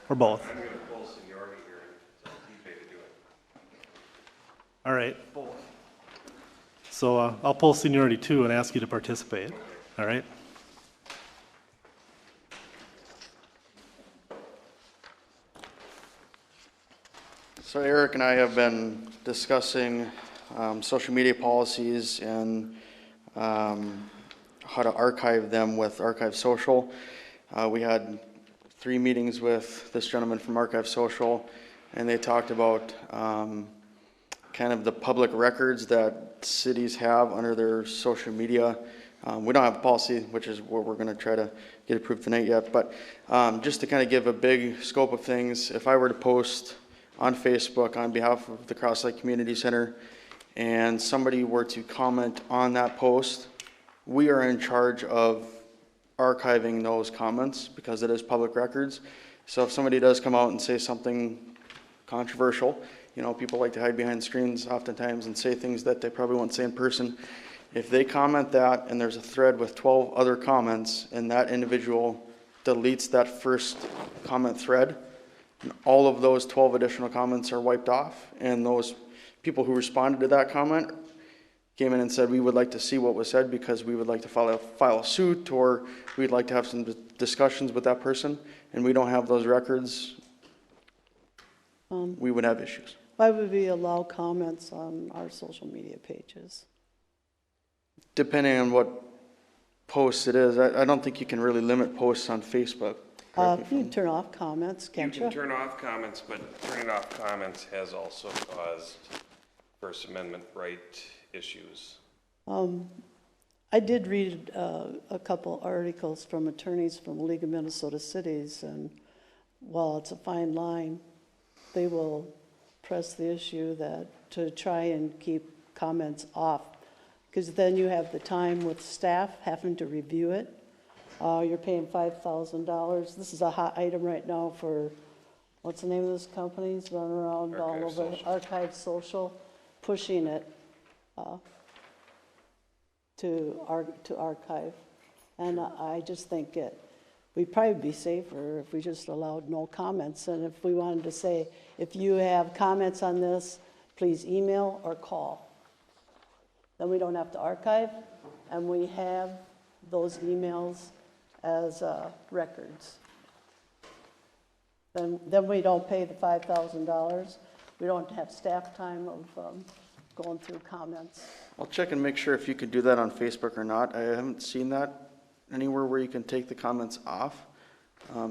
Or both. I'm going to pull seniority here and tell TJ to do it. All right. So I'll pull seniority too and ask you to participate. All right? So Eric and I have been discussing social media policies and how to archive them with Archive Social. We had 3 meetings with this gentleman from Archive Social, and they talked about kind of the public records that cities have under their social media. We don't have a policy, which is what we're going to try to get approved tonight yet, but just to kind of give a big scope of things, if I were to post on Facebook on behalf of the Cross Lake Community Center and somebody were to comment on that post, we are in charge of archiving those comments because it is public records. So if somebody does come out and say something controversial, people like to hide behind screens oftentimes and say things that they probably won't say in person. If they comment that and there's a thread with 12 other comments and that individual deletes that first comment thread, all of those 12 additional comments are wiped off, and those people who responded to that comment came in and said, we would like to see what was said because we would like to file a suit, or we'd like to have some discussions with that person, and we don't have those records, we would have issues. Why would we allow comments on our social media pages? Depending on what post it is, I don't think you can really limit posts on Facebook. You can turn off comments, can't you? You can turn off comments, but turning off comments has also caused First Amendment right issues. I did read a couple articles from attorneys from the League of Minnesota Cities, and while it's a fine line, they will press the issue that to try and keep comments off, because then you have the time with staff having to review it. You're paying $5,000. This is a hot item right now for, what's the name of this company? It's running around all over. Archive Social, pushing it to archive. And I just think we'd probably be safer if we just allowed no comments. And if we wanted to say, if you have comments on this, please email or call. Then we don't have to archive, and we have those emails as records. Then we don't pay the $5,000. We don't have staff time of going through comments. I'll check and make sure if you could do that on Facebook or not. I haven't seen that anywhere where you can take the comments off,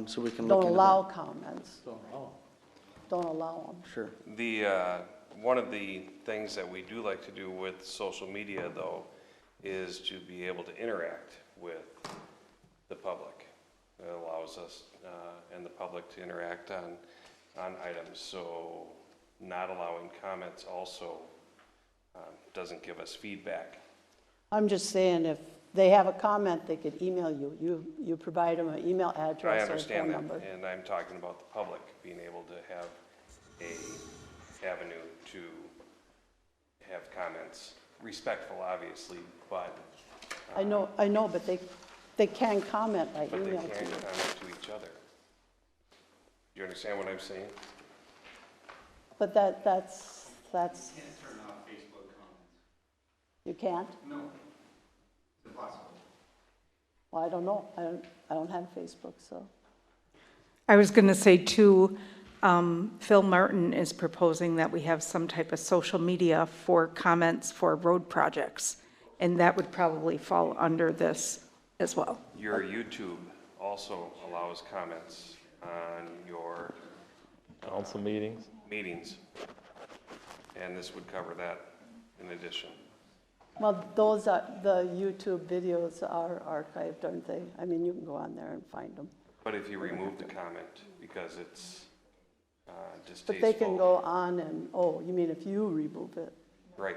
so we can look into that. Don't allow comments. Don't allow them. Sure. One of the things that we do like to do with social media, though, is to be able to interact with the public. It allows us and the public to interact on items. So not allowing comments also doesn't give us feedback. I'm just saying, if they have a comment, they could email you. You provide them an email I address or phone understand that, number. and I'm talking about the public being able to have a avenue to have comments. Respectful, obviously, but. I know, but they can comment by But they email can't to you. comment to each other. You understand what I'm saying? But that's. You can't turn off Facebook comments. You can't? No, it's impossible. Well, I don't know. I don't have Facebook, so. I was going to say too, Phil Martin is proposing that we have some type of social media for comments for road projects, and that would probably fall under this as well. Your YouTube also allows comments on your Council meetings? meetings, and this would cover that in addition. Well, those are, the YouTube videos are archived, aren't they? I mean, you can go on there and find them. But if you remove the comment because it's distasteful. But they can go on and, oh, you mean if you remove it? Right.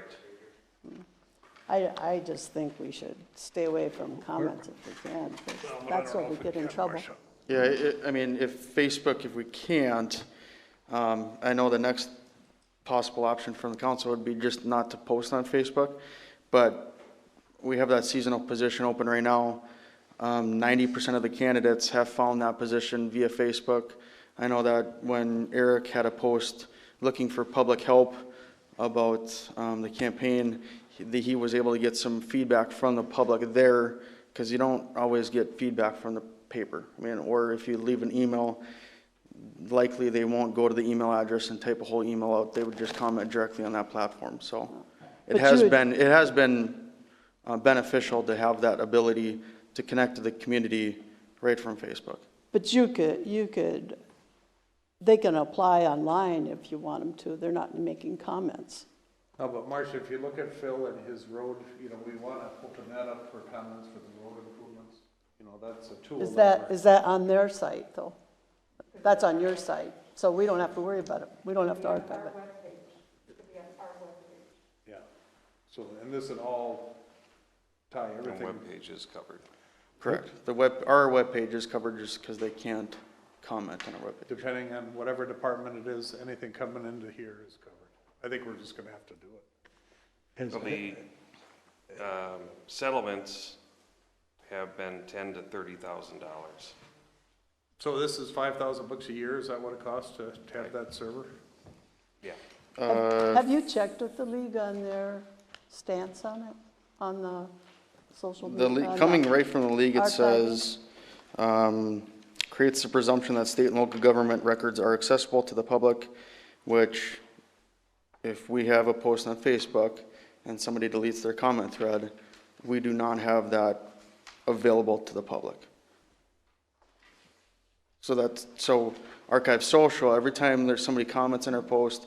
I just think we should stay away from comments if we can, because that's what we get in trouble. Yeah, I mean, if Facebook, if we can't, I know the next possible option from the council would be just not to post on Facebook, but we have that seasonal position open right now. 90% of the candidates have found that position via Facebook. I know that when Eric had a post looking for public help about the campaign, he was able to get some feedback from the public there, because you don't always get feedback from the paper. I mean, or if you leave an email, likely they won't go to the email address and type a whole email out. They would just comment directly on that platform. So it has been beneficial to have that ability to connect to the community right from Facebook. But they can apply online if you want them to. They're not making comments. No, but Marcia, if you look at Phil and his road, we want to open that up for comments for the road improvements. That's a tool. Is that on their site, though? That's on your site, so we don't have to worry about it. We don't have to archive it. Yeah. So, and this would all tie The everything. web page is covered. Correct. Our webpage is covered just because they can't comment on our webpage. Depending on whatever department it is, anything coming into here is covered. I think we're just going to have to do it. So the settlements have been $10,000 to $30,000. So this is $5,000 a year. Is that what it costs to have that server? Yeah. Have you checked with the league on their stance on it, on the social media? Coming right from the league, it archiving? says, creates the presumption that state and local government records are accessible to the public, which if we have a post on Facebook and somebody deletes their comment thread, we do not have that available to the public. So Archive Social, every time there's somebody comments in our post,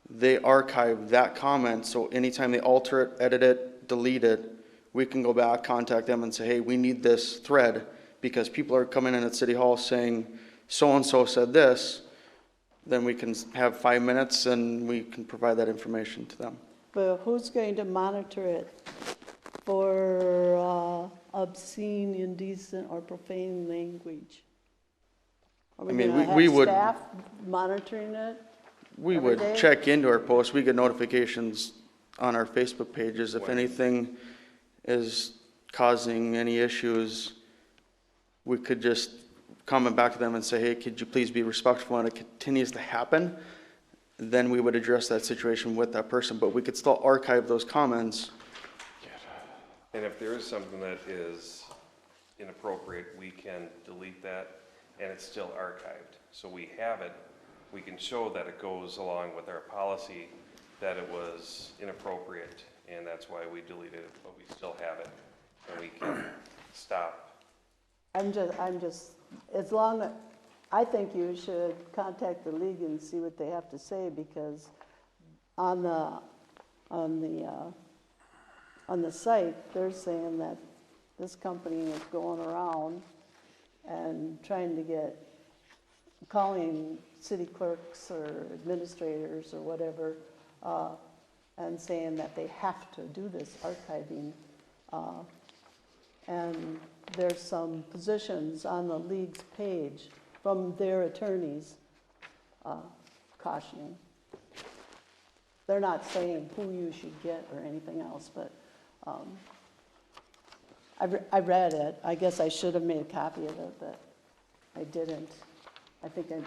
they archive that comment, so anytime they alter it, edit it, delete it, we can go back, contact them and say, hey, we need this thread, because people are coming in at City Hall saying, so-and-so said this, then we can have 5 minutes and we can provide that information to them. But who's going to monitor it for obscene, indecent, or profane language? Are we going to have staff monitoring it? We every would day? check into our posts. We get notifications on our Facebook pages. If anything is causing any issues, we could just comment back to them and say, hey, could you please be respectful, and it continues to happen, then we would address that situation with that person. But we could still archive those comments. And if there is something that is inappropriate, we can delete that, and it's still archived. So we have it, we can show that it goes along with our policy, that it was inappropriate, and that's why we deleted it, but we still have it, and we can stop. I'm just, as long as, I think you should contact the league and see what they have to say, because on the site, they're saying that this company is going around and trying to calling city clerks or administrators or whatever, and saying that they have to do this archiving. And there's some positions on the league's page from their attorneys cautioning. they're not saying who you should get or anything else, but I read it. I guess I should have made a copy of it, but I didn't. I think I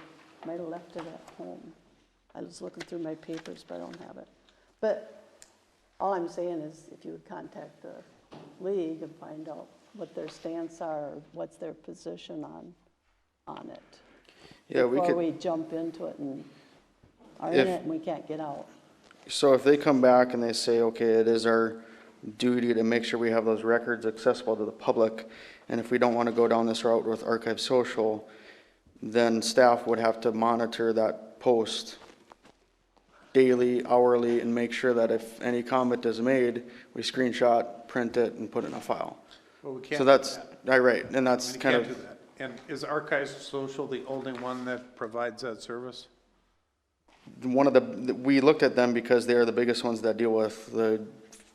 might have left it at home. I was looking through my papers, but I don't have it. But all I'm saying is if you would contact the league and find out what their stance are, or what's their position on it. Yeah, we before could. we jump into it and are in If- it and we can't get out. So if they come back and they say, okay, it is our duty to make sure we have those records accessible to the public, and if we don't want to go down this route with Archive Social, then staff would have to monitor that post daily, hourly, and make sure that if any comment is made, we screenshot, print it, and put it in a file. Well, we can't So do that's, that. right, and that's We kind can't of. do that. And is Archive Social the only one that provides that service? One of we looked at them because they're the biggest ones that deal with the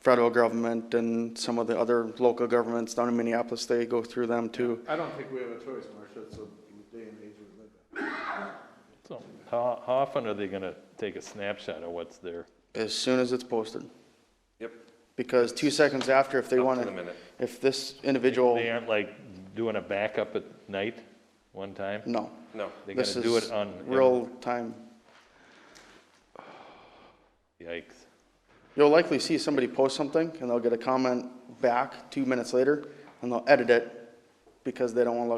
federal government and some of the other local governments down in Minneapolis. They go through them too. I don't think we have a choice, Marcia. It's the day and age we live in. So how often are they gonna take a snapshot of what's there? As soon as it's posted. Yep. Because 2 seconds after, if they Up to want the to, minute. if this individual, They aren't like doing a backup at night, one time? no. No. They This gotta do is it on. real time. Yikes. You'll likely see somebody post something and they'll get a comment back 2 minutes later and they'll edit it because they don't want to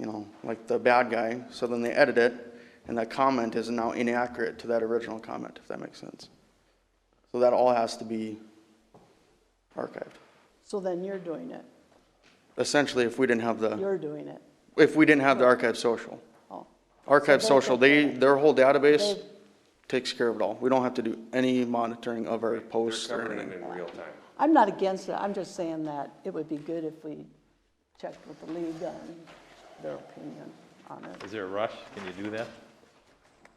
look, like the bad guy. So then they edit it and that comment is now inaccurate to that original comment, if that makes sense. So that all has to be archived. So then you're doing it. Essentially, if we didn't have the, You're doing it. if we didn't have the Archive Social. Oh. Archive So Social, their whole database They- takes care of it all. We don't have to do any monitoring of our posts They're or covering it anything. in real time. I'm not against it. I'm just saying that it would be good if we checked with the league on their opinion on it. Is there a rush? Can you do that?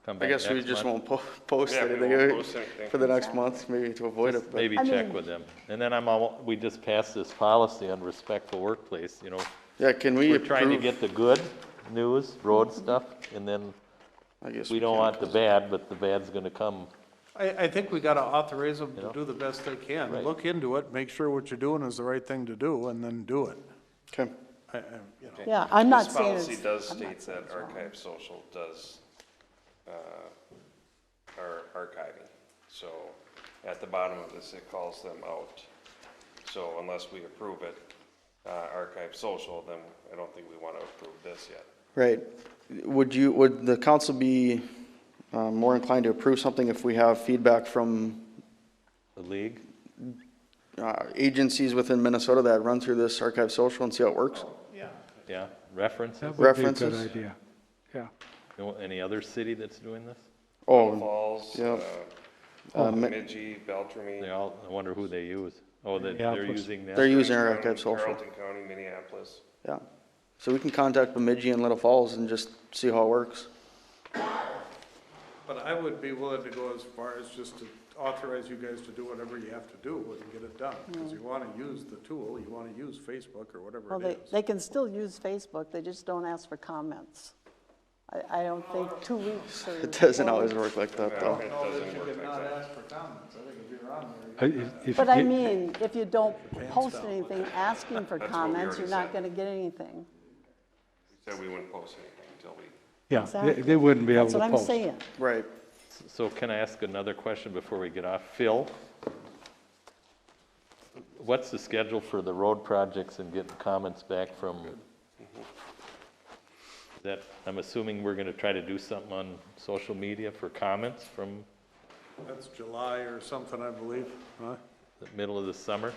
Come I back guess we next just month? won't post Yeah, we anything won't post anything. for the next month, maybe to avoid it. But Maybe I check mean- with them. And then we just passed this policy on respectful workplace, yeah, can we We're trying to approve? get the good news, road stuff, and then I guess we don't can. want the bad, but the bad's gonna come. I think we gotta authorize them You to know? do the best they can. Right. Look into it, make sure what you're doing is the right thing to do, and then do it. Okay. Yeah, I'm not This saying policy it's. does I'm not state saying that it's wrong. Archive Social does are archiving. So at the bottom of this, it calls them out. So unless we approve it, Archive Social, then I don't think we want to approve this yet. Right. Would the council be more inclined to approve something if we have feedback from The league? agencies within Minnesota that run through this Archive Social and see how it works? Yeah, references? That would be a good References? idea. Yeah. Any other city that's doing this? Oh, Falls, yeah. Bemidji, Beltrami. They all, I wonder who they use. Oh, they're Minneapolis. using that? They're using County, Archive Social. Carleton County, Minneapolis. Yeah. So we can contact Bemidji and Little Falls and just see how it works. But I would be willing to go as far as just to authorize you guys to do whatever you have to do and get it done. Because you wanna use the tool, you wanna use Facebook or whatever Well, it is. they can still use Facebook, they just don't ask for comments. I don't think 2 weeks or. It doesn't always work like that, though. It No, that doesn't you work cannot like that. ask for comments. I think if you're on there. If But I you- mean, if you don't post anything asking for That's what we comments, you're already not said. gonna get anything. We said we wouldn't post anything until we. Yeah, Exactly. they wouldn't be able That's to what I'm post. saying. Right. So can I ask another question before we get off? Phil? What's the schedule for the road projects and getting comments back from? That, I'm assuming we're gonna try to do something on social media for comments from That's July or something, I believe, huh? the middle of the summer?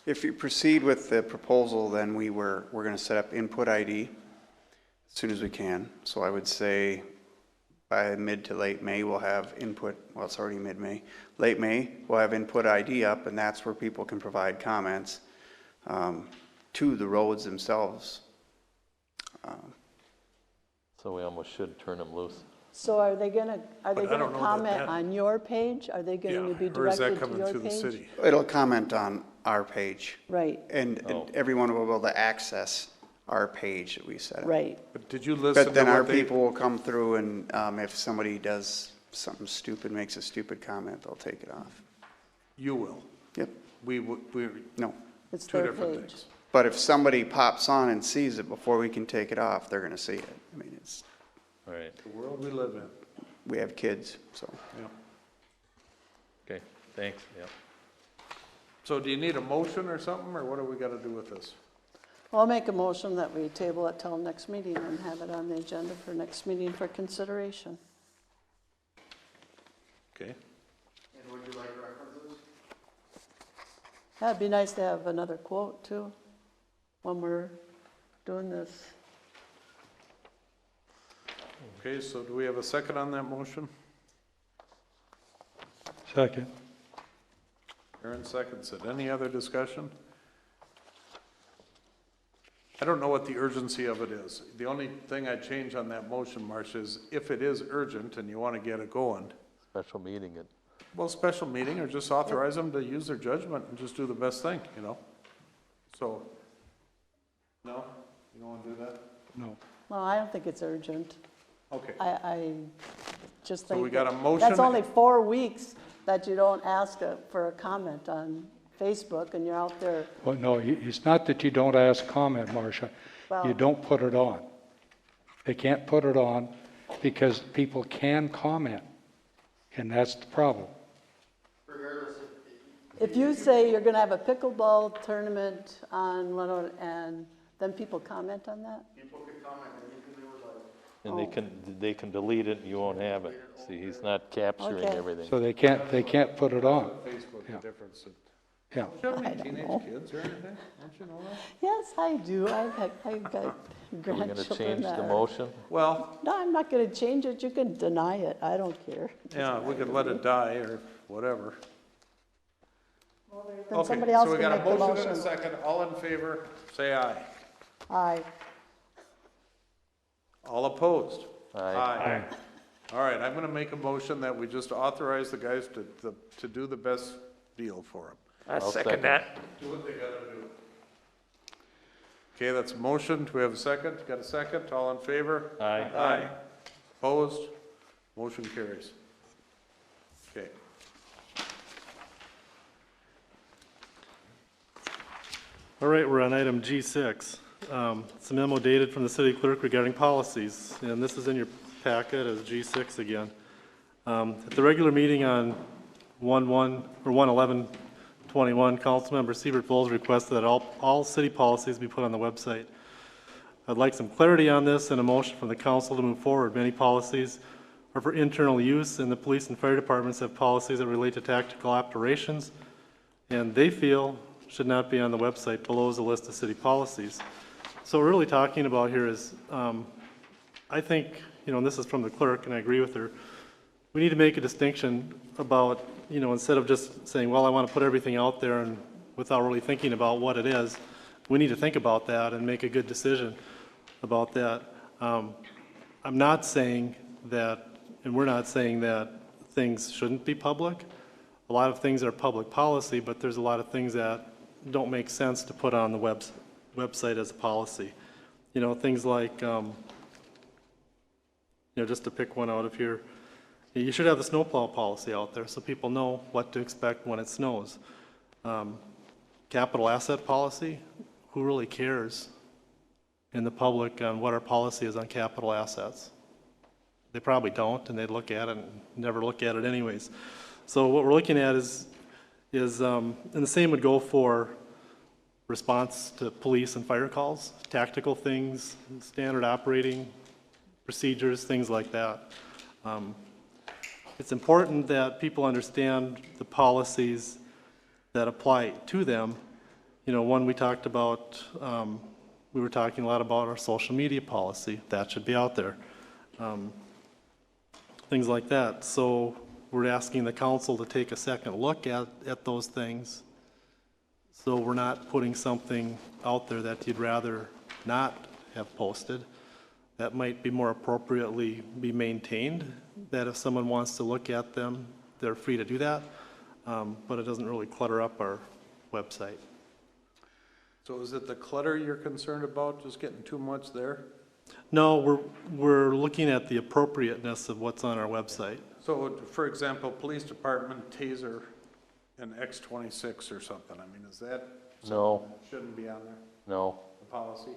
If you proceed with the proposal, then we're going to set up input ID as soon as we can. So I would say by mid to late May, we'll have input, well, it's already mid-May. Late May, we'll have input ID up, and that's where people can provide comments to the roads themselves. So we almost should turn them loose. So are they gonna But I don't know that comment that- on your page? Are they going to be Or is that directed to coming your through the page? city? It'll comment on our page, Right, and everyone will be able to access our page that we set up. right. But did you listen to But then what our they? people will come through and if somebody does something stupid makes a stupid comment, they'll take it off. You will. Yep. We No. It's two their different page. things. But if somebody pops on and sees it before we can take it off, they're gonna see it. I mean, it's, All right, The world we live in. we have kids, so. Yeah. okay, thanks, yeah. So do you need a motion or something, or what do we got to do with this? Well, I'll make a motion that we table it till next meeting and have it on the agenda for next meeting for consideration. Okay. And would you like references? Yeah, it'd be nice to have another quote too, when we're doing this. Okay, so do we have a second on that motion? Second. Aaron seconds it. Any other discussion? I don't know what the urgency of it is. The only thing I'd change on that motion, Marcia, is if it is urgent and you want to get it going, Special meeting it. well, special meeting, or just authorize them to use their judgment and just do the best thing, you know? So, no? You don't want to do that? No. Well, I don't think it's urgent. Okay. I just So think we got a that- motion. That's only 4 weeks that you don't ask for a comment on Facebook and you're out there. Well, no, it's not that you don't ask comment, Marcia. Well- You don't put it on. They can't put it on because people can comment, and that's the problem. Regardless If you say you're going to have a pickleball tournament on, and then people comment on that? people could comment anything they would like. And they can delete it, and you won't have it. See, he's not capturing Okay. everything. So they can't put it on. Facebook, Yeah. the difference. Yeah. Do you have I any don't teenage know. kids or anything? Don't you know that? Yes, I do. I've got Are we grandchildren. gonna change that the are- motion? Well, No, I'm not going to change it. You can deny it. I don't care. yeah, we could let it die or whatever. Then Okay, somebody else so we can got a make the motion and a motion. second. All in favor, say aye. Aye. All opposed? Aye. All right, I'm gonna make a motion that we just authorize the guys to do the best deal for them. I I'll second that. Do what they gotta do. Okay, that's a motion. Do we have a second? Got a second? All in favor? Aye. Aye. Opposed? Motion carries. Okay. All right, we're on item G6. It's a memo dated from the city clerk regarding policies, and this is in your packet as G6 again. At the regular meeting on 1/11/21, Councilmember Siebert Bowles requested that all city policies be put on the website. I'd like some clarity on this and a motion from the council to move forward. Many policies are for internal use, and the police and fire departments have policies that relate to tactical operations, and they feel should not be on the website. Below is a list of city policies. So what we're really talking about here is, I think, and this is from the clerk, and I agree with her, we need to make a distinction about, instead of just saying, well, I want to put everything out there and without really thinking about what it is, we need to think about that and make a good decision about that. I'm not saying that, and we're not saying that things shouldn't be public. A lot of things are public policy, but there's a lot of things that don't make sense to put on the website as a policy. Things like, just to pick one out of here, you should have the snowplow policy out there so people know what to expect when it snows. Capital asset policy, who really cares in the public on what our policy is on capital assets? They probably don't, and they'd look at it and never look at it anyways. So what we're looking at is and the same would go for response to police and fire calls, tactical things, standard operating procedures, things like that. It's important that people understand the policies that apply to them. One we talked about, we were talking a lot about our social media policy. That should be out there. Things like that. So we're asking the council to take a second look at those things, so we're not putting something out there that you'd rather not have posted. That might be more appropriately be maintained, that if someone wants to look at them, they're free to do that, but it doesn't really clutter up our website. So is it the clutter you're concerned about, just getting too much there? No, we're looking at the appropriateness of what's on our website. So, for example, police department taser an X26 or something, I mean, is that? No. something that Shouldn't be on there, No. the policy?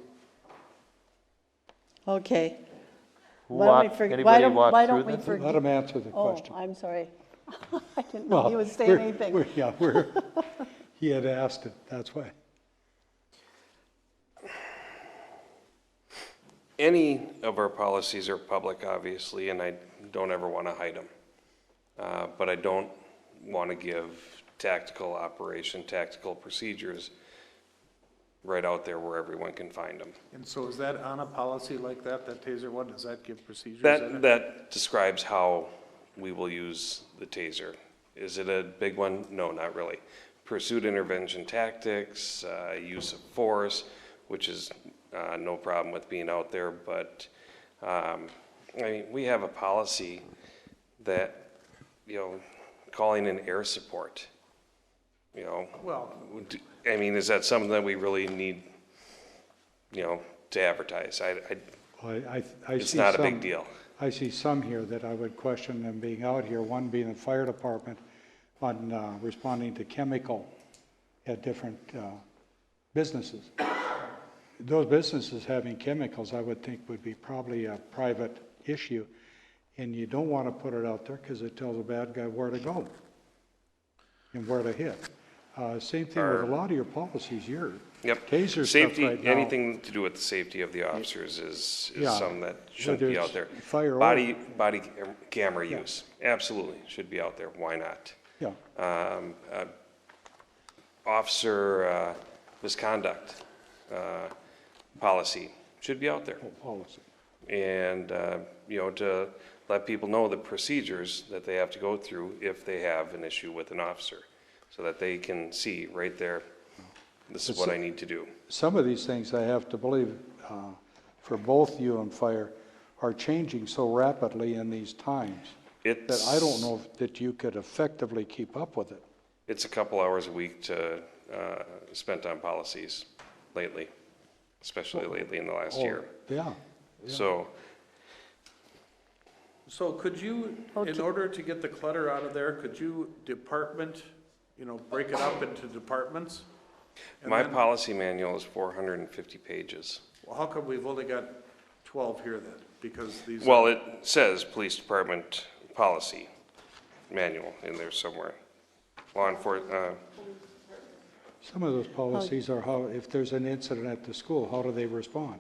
Okay. Who Why don't we walked- forg- anybody why don't- walk why through don't we this? forg- Let him answer the question. Oh, I'm sorry. I didn't know he was saying anything. He had asked it, that's why. Any of our policies are public, obviously, and I don't ever want to hide them. But I don't want to give tactical procedures right out there where everyone can find them. And so is that on a policy like that taser one, does that give procedures in it? That describes how we will use the taser. Is it a big one? No, not really. Pursuit intervention tactics, use of force, which is no problem with being out there, but I mean, we have a policy that, calling in air support, Well, I mean, is that something that we really need, to advertise? It's not a big deal. I see some here that I would question them being out here, one being the fire department on responding to chemical at different businesses. Those businesses having chemicals, I would think, would be probably a private issue, and you don't want to put it out there because it tells a bad guy where to go and where to hit. Same thing with a lot of your policies, your taser Safety, stuff right now. anything to do with the safety of the officers is Yeah. something that should be out there. Fire or- Body camera use, absolutely, should be out there. Why not? Yeah. Officer misconduct policy should be out there. Policy. And, to let people know the procedures that they have to go through if they have an issue with an officer, so that they can see right there, this is what I need to do. Some of these things, I have to believe, for both you and fire, are changing so rapidly in these times that I don't know that you could effectively keep up with it. It's a couple hours a week spent on policies lately, especially lately in the last year. Yeah. So could you, in order to get the clutter out of there, could you break it up into departments? And My then- policy manual is 450 pages. Well, how come we've only got 12 here then? Because these. Well, it says police department policy manual in there somewhere. Law enforcement, Some of those policies are how, if there's an incident at the school, how do they respond?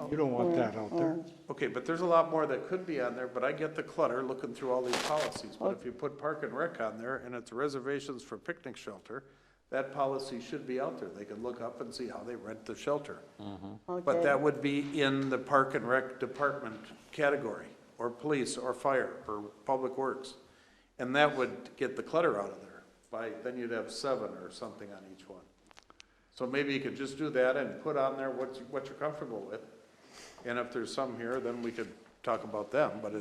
You don't want that out there. Okay, but there's a lot more that could be on there, but I get the clutter looking through all these policies. But if you put park and rec on there and it's reservations for picnic shelter, that policy should be out there. They can look up and see how they rent the shelter. But that would be in the park and rec department category, or police, or fire, or public works. And that would get the clutter out of there. Then you'd have 7 or something on each one. So maybe you could just do that and put on there what you're comfortable with. And if there's some here, then we could talk about them, but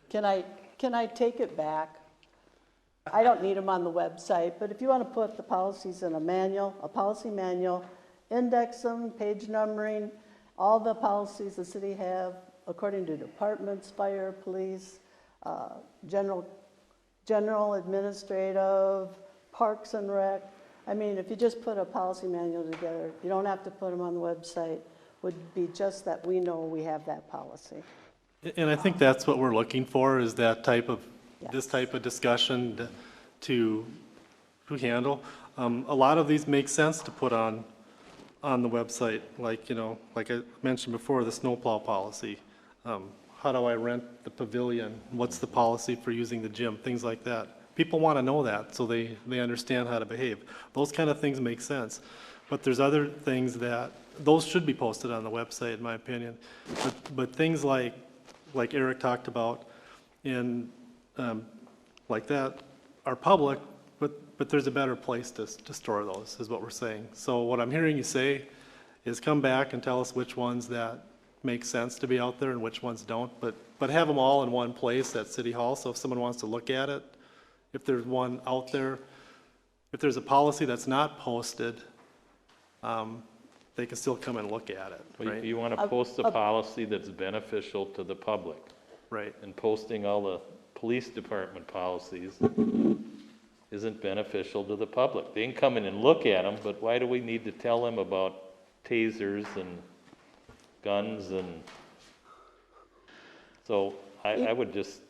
Can I take it back? I don't need them on the website, but if you want to put the policies in a policy manual, index them, page numbering, all the policies the city have according to departments, fire, police, general administrative, parks and rec. I mean, if you just put a policy manual together, you don't have to put them on the website, would be just that we know we have that policy. And I think that's what we're looking for, is that this type of discussion to handle. A lot of these make sense to put on the website, like I mentioned before, the snowplow policy. How do I rent the pavilion? What's the policy for using the gym? Things like that. People want to know that, so they understand how to behave. Those kind of things make sense. But there's other things those should be posted on the website, in my opinion. But things like Eric talked about, and like that, are public, but there's a better place to store those, is what we're saying. So what I'm hearing you say is come back and tell us which ones that make sense to be out there and which ones don't, but have them all in one place at City Hall, so if someone wants to look at it, if there's one out there, if there's a policy that's not posted, they can still come and look at it, right? You want to post a policy that's beneficial to the public. Right. And posting all the police department policies isn't beneficial to the public. They can come in and look at them, but why do we need to tell them about tasers and guns? And so I would just,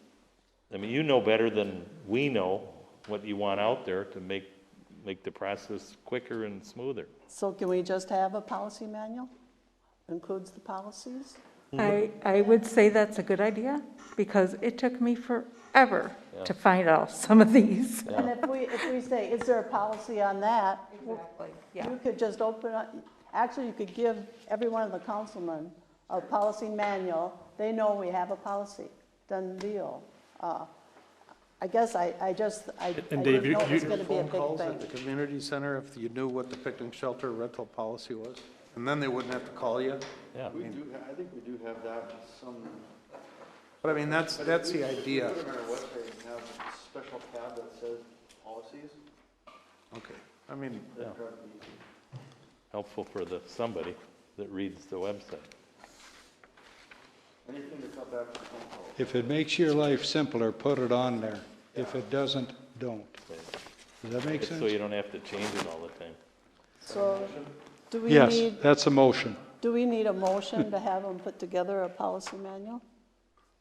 I mean, you know better than we know what you want out there to make the process quicker and smoother. So can we just have a policy manual? Includes the policies? I would say that's a good idea, because it took me forever to find out some of these. And if we say, is there a policy on that? Exactly, yeah. You could just open up, actually, you could give every one of the councilmen a policy manual. They know we have a policy. Done deal. I guess I And Dave, didn't know it was you- going to be a Phone calls big at the thing. community center if you knew what the picnic shelter rental policy was? And then they wouldn't have to call you? Yeah. I think we do have that some. But I mean, that's the idea. Put it on our website and have a special tab that says policies. Okay, I mean, Helpful for somebody that reads the website. Anything to cut back on phone calls. If it makes your life simpler, put it on there. If it doesn't, don't. Does that make It's sense? so you don't have to change it all the time. So do we Yes, need, that's a motion. do we need a motion to have them put together a policy manual?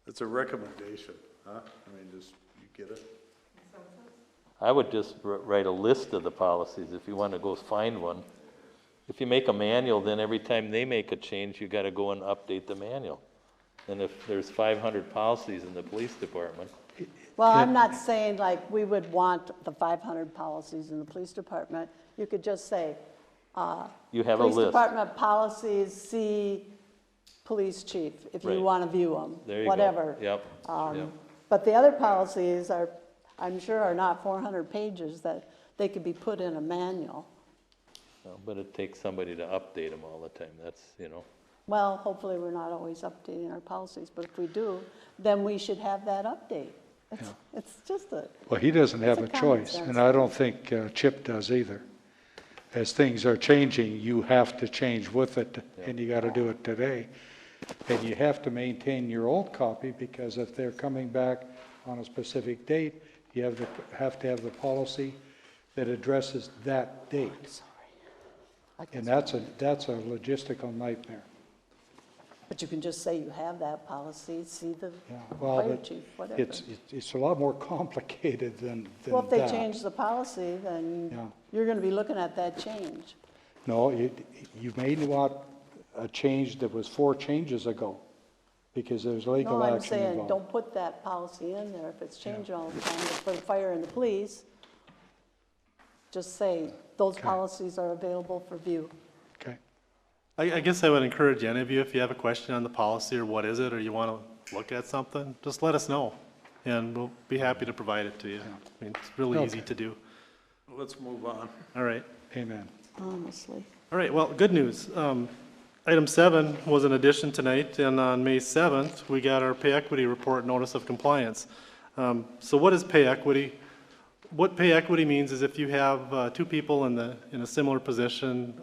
it's a recommendation, huh? I mean, just, you get it? I would just write a list of the policies if you want to go find one. If you make a manual, then every time they make a change, you got to go and update the manual. And if there's 500 policies in the police department, Well, I'm not saying like we would want the 500 policies in the police department. You could just say, you have a police list. department policies, see police chief, if Right. you want to view them, There you go. whatever. Yep. Yep. But the other policies are, I'm sure, are not 400 pages that they could be put in a manual. No, but it takes somebody to update them all the time. That's, Well, hopefully, we're not always updating our policies, but if we do, then we should have that update. It's just a, Well, he doesn't have a It's a common choice, sense and I don't think Chip does either. As things are changing, you have to change with it, and you got to do it today. And you have to maintain your old copy, because if they're coming back on a specific date, you have to have the policy that addresses that date. And that's a logistical nightmare. but you can just say you have that policy, see the Well, fire but chief, whatever. it's a lot more complicated than that. Well, if they change the policy, then Yeah. you're going to be looking at that change. No, you may want a change that was 4 changes ago, because there's legal No, I'm action saying, involved. don't put that policy in there if it's changing all the time, for the fire and the police. Just say, those policies are available for view. Okay. I guess I would encourage any of you, if you have a question on the policy or what is it, or you want to look at something, just let us know, and we'll be happy to provide it to you. I mean, it's really easy to do. Let's move on. All right. Amen. Honestly. All right, well, good news. Item 7 was an addition tonight, and on May 7th, we got our pay equity report notice of compliance. So what is pay equity? What pay equity means is if you have 2 people in a similar position,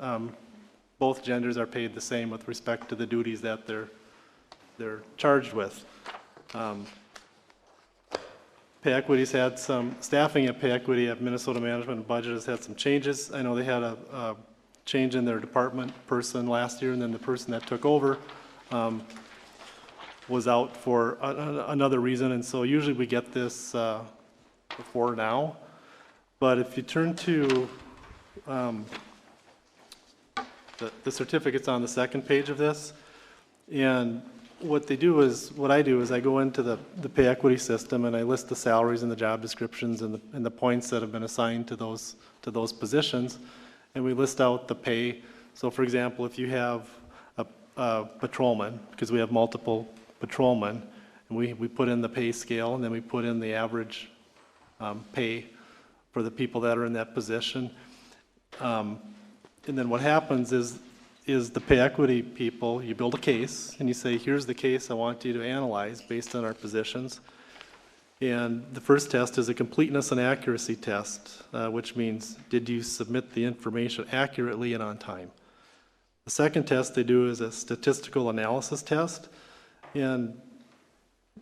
both genders are paid the same with respect to the duties that they're charged with. Pay Equity's had some, staffing at Pay Equity at Minnesota Management and Budget has had some changes. I know they had a change in their department person last year, and then the person that took over was out for another reason, and so usually we get this before now. But if you turn to the certificates on the second page of this, and what I do is I go into the pay equity system and I list the salaries and the job descriptions and the points that have been assigned to those positions, and we list out the pay. So for example, if you have a patrolman, because we have multiple patrolmen, and we put in the pay scale, and then we put in the average pay for the people that are in that position. And then what happens is the pay equity people, you build a case and you say, here's the case I want you to analyze based on our positions. And the first test is a completeness and accuracy test, which means, did you submit the information accurately and on time? The second test they do is a statistical analysis test. And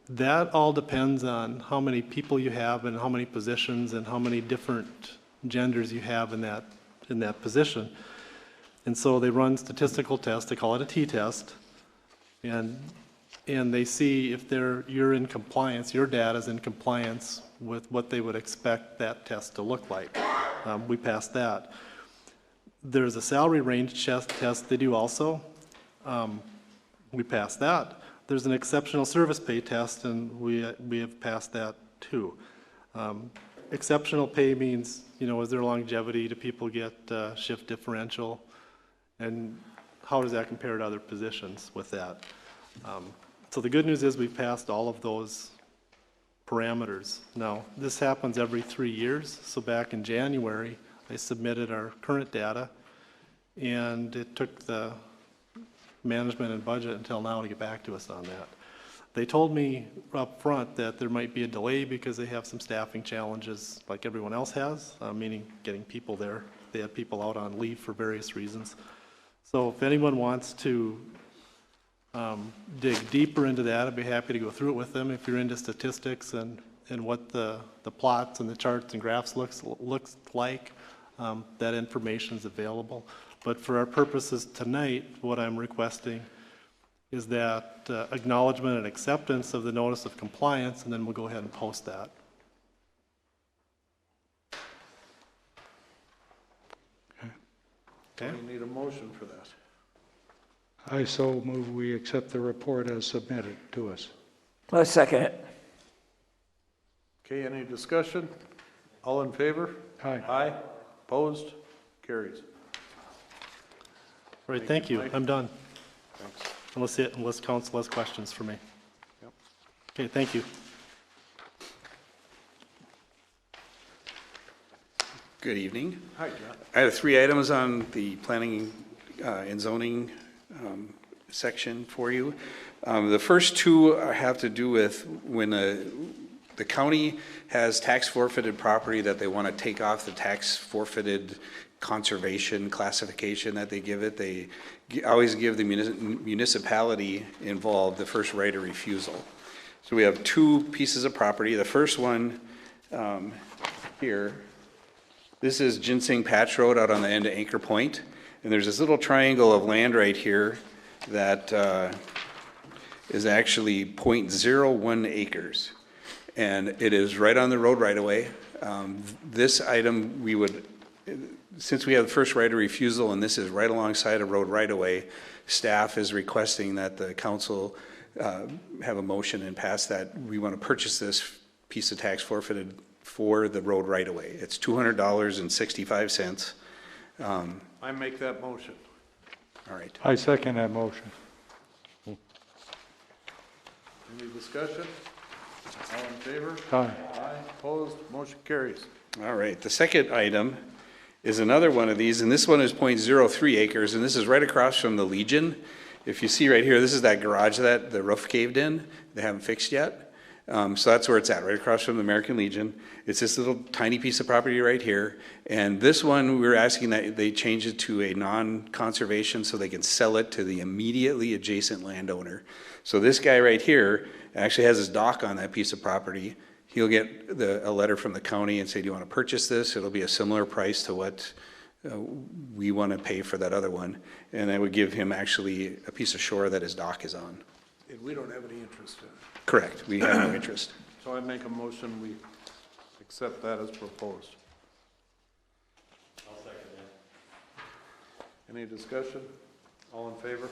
That all depends on how many people you have and how many positions and how many different genders you have in that position. And so they run statistical tests, they call it a t-test, and they see if you're in compliance, your data's in compliance with what they would expect that test to look like. We passed that. There's a salary range test they do also. We passed that. There's an exceptional service pay test, and we have passed that too. Exceptional pay means, is there longevity? Do people get shift differential? And how does that compare to other positions with that? So the good news is we've passed all of those parameters. Now, this happens every 3 years. So back in January, I submitted our current data, and it took the management and budget until now to get back to us on that. They told me up front that there might be a delay because they have some staffing challenges like everyone else has, meaning getting people there. They had people out on leave for various reasons. So if anyone wants to dig deeper into that, I'd be happy to go through it with them. If you're into statistics and what the plots and the charts and graphs looks like, that information is available. But for our purposes tonight, what I'm requesting is that acknowledgement and acceptance of the notice of compliance, and then we'll go ahead and post that. Okay. We need a motion for that. I so move we accept the report as submitted to us. I second it. Okay, any discussion? All in favor? Aye. Aye. Opposed? Carries. All right, thank you. Mike. I'm done. Thanks. Unless council has questions for me. Yep. Okay, thank you. Good evening. Hi, John. I have 3 items on the planning and zoning section for you. The first 2 have to do with when the county has tax forfeited property that they want to take off the tax forfeited conservation classification that they give it. They always give the municipality involved the first right of refusal. So we have 2 pieces of property. The first one here, this is Ginseng Patch Road out on the end of Anchor Point. And there's this little triangle of land right here that is actually 0.01 acres. And it is right on the road right away. This item we would, since we have the first right of refusal and this is right alongside a road right away, staff is requesting that the council have a motion and pass that. We want to purchase this piece of tax forfeited for the road right away. It's $200.65. I make that motion. All right. I second that motion. Any discussion? All in favor? Aye. Aye. Opposed? Motion carries. All right. The second item is another one of these, and this one is 0.03 acres, and this is right across from the Legion. If you see right here, this is that garage that the roof caved in. They haven't fixed yet. So that's where it's at, right across from the American Legion. It's this little tiny piece of property right here. And this one, we were asking that they change it to a non-conservation so they can sell it to the immediately adjacent landowner. So this guy right here actually has his dock on that piece of property. He'll get a letter from the county and say, do you want to purchase this? It'll be a similar price to what we want to pay for that other one. And that would give him actually a piece of shore that his dock is on. And we don't have any interest in it. Correct. We have no interest. So I make a motion, we accept that as proposed. I'll second that. Any discussion? All in favor?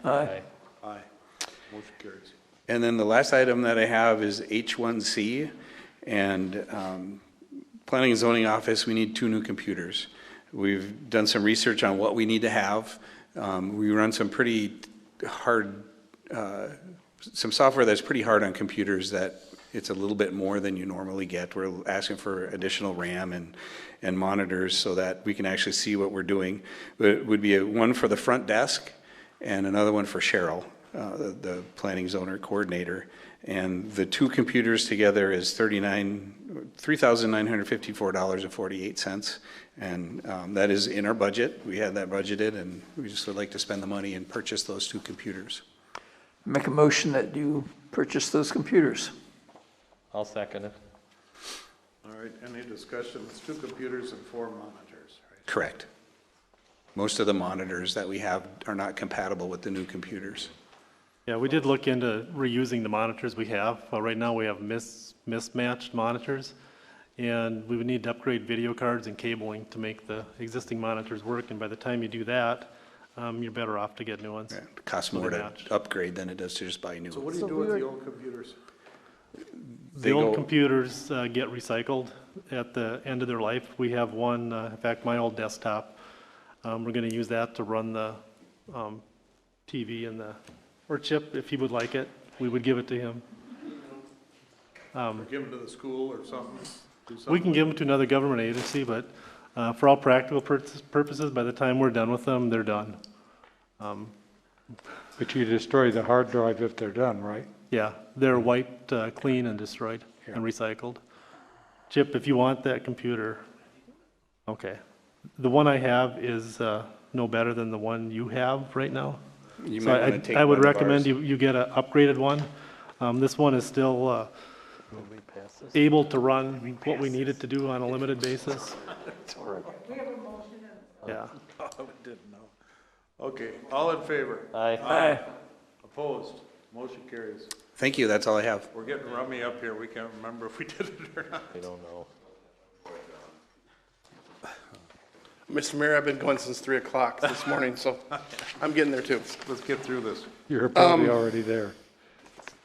Aye. Aye. Motion carries. And then the last item that I have is H1C, and Planning and Zoning Office, we need 2 new computers. We've done some research on what we need to have. We run some pretty hard, some software that's pretty hard on computers that it's a little bit more than you normally get. We're asking for additional RAM and monitors so that we can actually see what we're doing. It would be one for the front desk and another one for Cheryl, the planning zoner coordinator. And the 2 computers together is $3,954.48. And that is in our budget. We had that budgeted, and we just would like to spend the money and purchase those 2 computers. Make a motion that you purchase those computers. I'll second it. All right, any discussion? It's 2 computers and 4 monitors, right? Correct. Most of the monitors that we have are not compatible with the new computers. Yeah, we did look into reusing the monitors we have. Right now, we have mismatched monitors, and we would need to upgrade video cards and cabling to make the existing monitors work, and by the time you do that, you're better off to get new ones. Yeah, it costs more to upgrade than it does to just buy new So ones. what do you do with the old computers? The old computers get recycled at the end of their life. We have one, in fact, my old desktop, we're going to use that to run the TV and or Chip, if he would like it, we would give it to him. Or give them to the school or something? We can give them to another government agency, but for all practical purposes, by the time we're done with them, they're done. But you destroy the hard drive if they're done, right? Yeah, they're wiped clean and destroyed and recycled. Chip, if you want that computer, okay. The one I have is no better than the one you have right now. You So might wanna take I would one of recommend ours. you get an upgraded one. This one is still able to run what we need it to do on a limited basis. Yeah. Oh, I didn't know. Okay, all in favor? Aye. Aye. Opposed? Motion carries. Thank you, that's all I have. We're getting rummy up here. We can't remember if we did it or not. I don't know. Mr. Mayor, I've been going since 3 o'clock this morning, so I'm getting there too. Let's get through this. You're probably already there.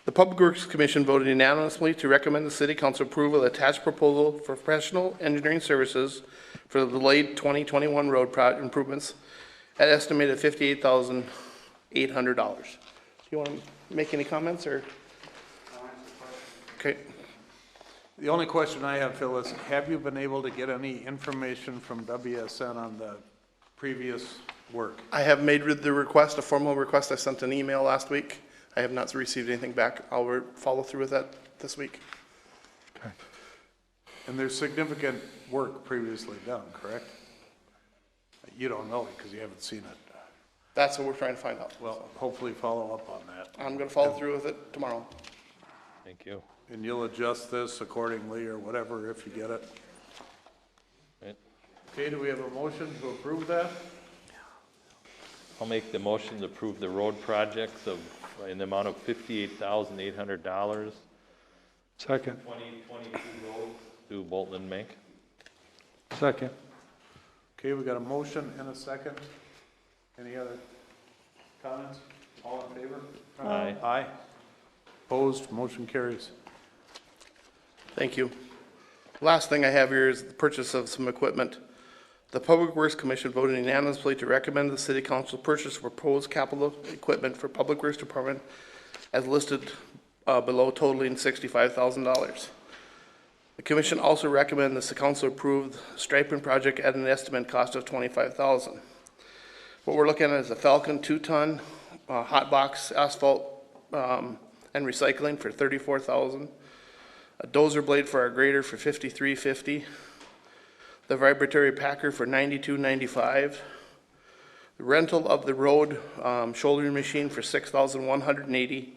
The Public Works Commission voted unanimously to recommend the City Council approve of the attached proposal for professional engineering services for the delayed 2021 road improvements at estimated $58,800. Do you want to make any comments or? Okay. The only question I have, Phil, is have you been able to get any information from WSN on the previous work? I have made the request, a formal request. I sent an email last week. I have not received anything back. I'll follow through with that this week. Okay. And there's significant work previously done, correct? You don't know it because you haven't seen it. That's what we're trying to find out. Well, hopefully follow up on that. I'm going to follow through with it tomorrow. Thank you. And you'll adjust this accordingly or whatever if you get it. Right. Okay, do we have a motion to approve that? I'll make the motion to approve the road projects in the amount of $58,800. Second. 2022 roads through Bolton and Mink. Second. Okay, we got a motion and a second. Any other comments? All in favor? Aye. Aye. Opposed, motion carries. Thank you. Last thing I have here is the purchase of some equipment. The Public Works Commission voted unanimously to recommend the City Council purchase proposed capital equipment for Public Works Department as listed below, totaling $65,000. The Commission also recommended the Council approve the striping project at an estimate cost of $25,000. What we're looking at is a Falcon 2-ton hot box asphalt and recycling for $34,000. A dozer blade for our grader for $53.50. The vibratory packer for $92.95. The rental of the road shouldering machine for $6,180.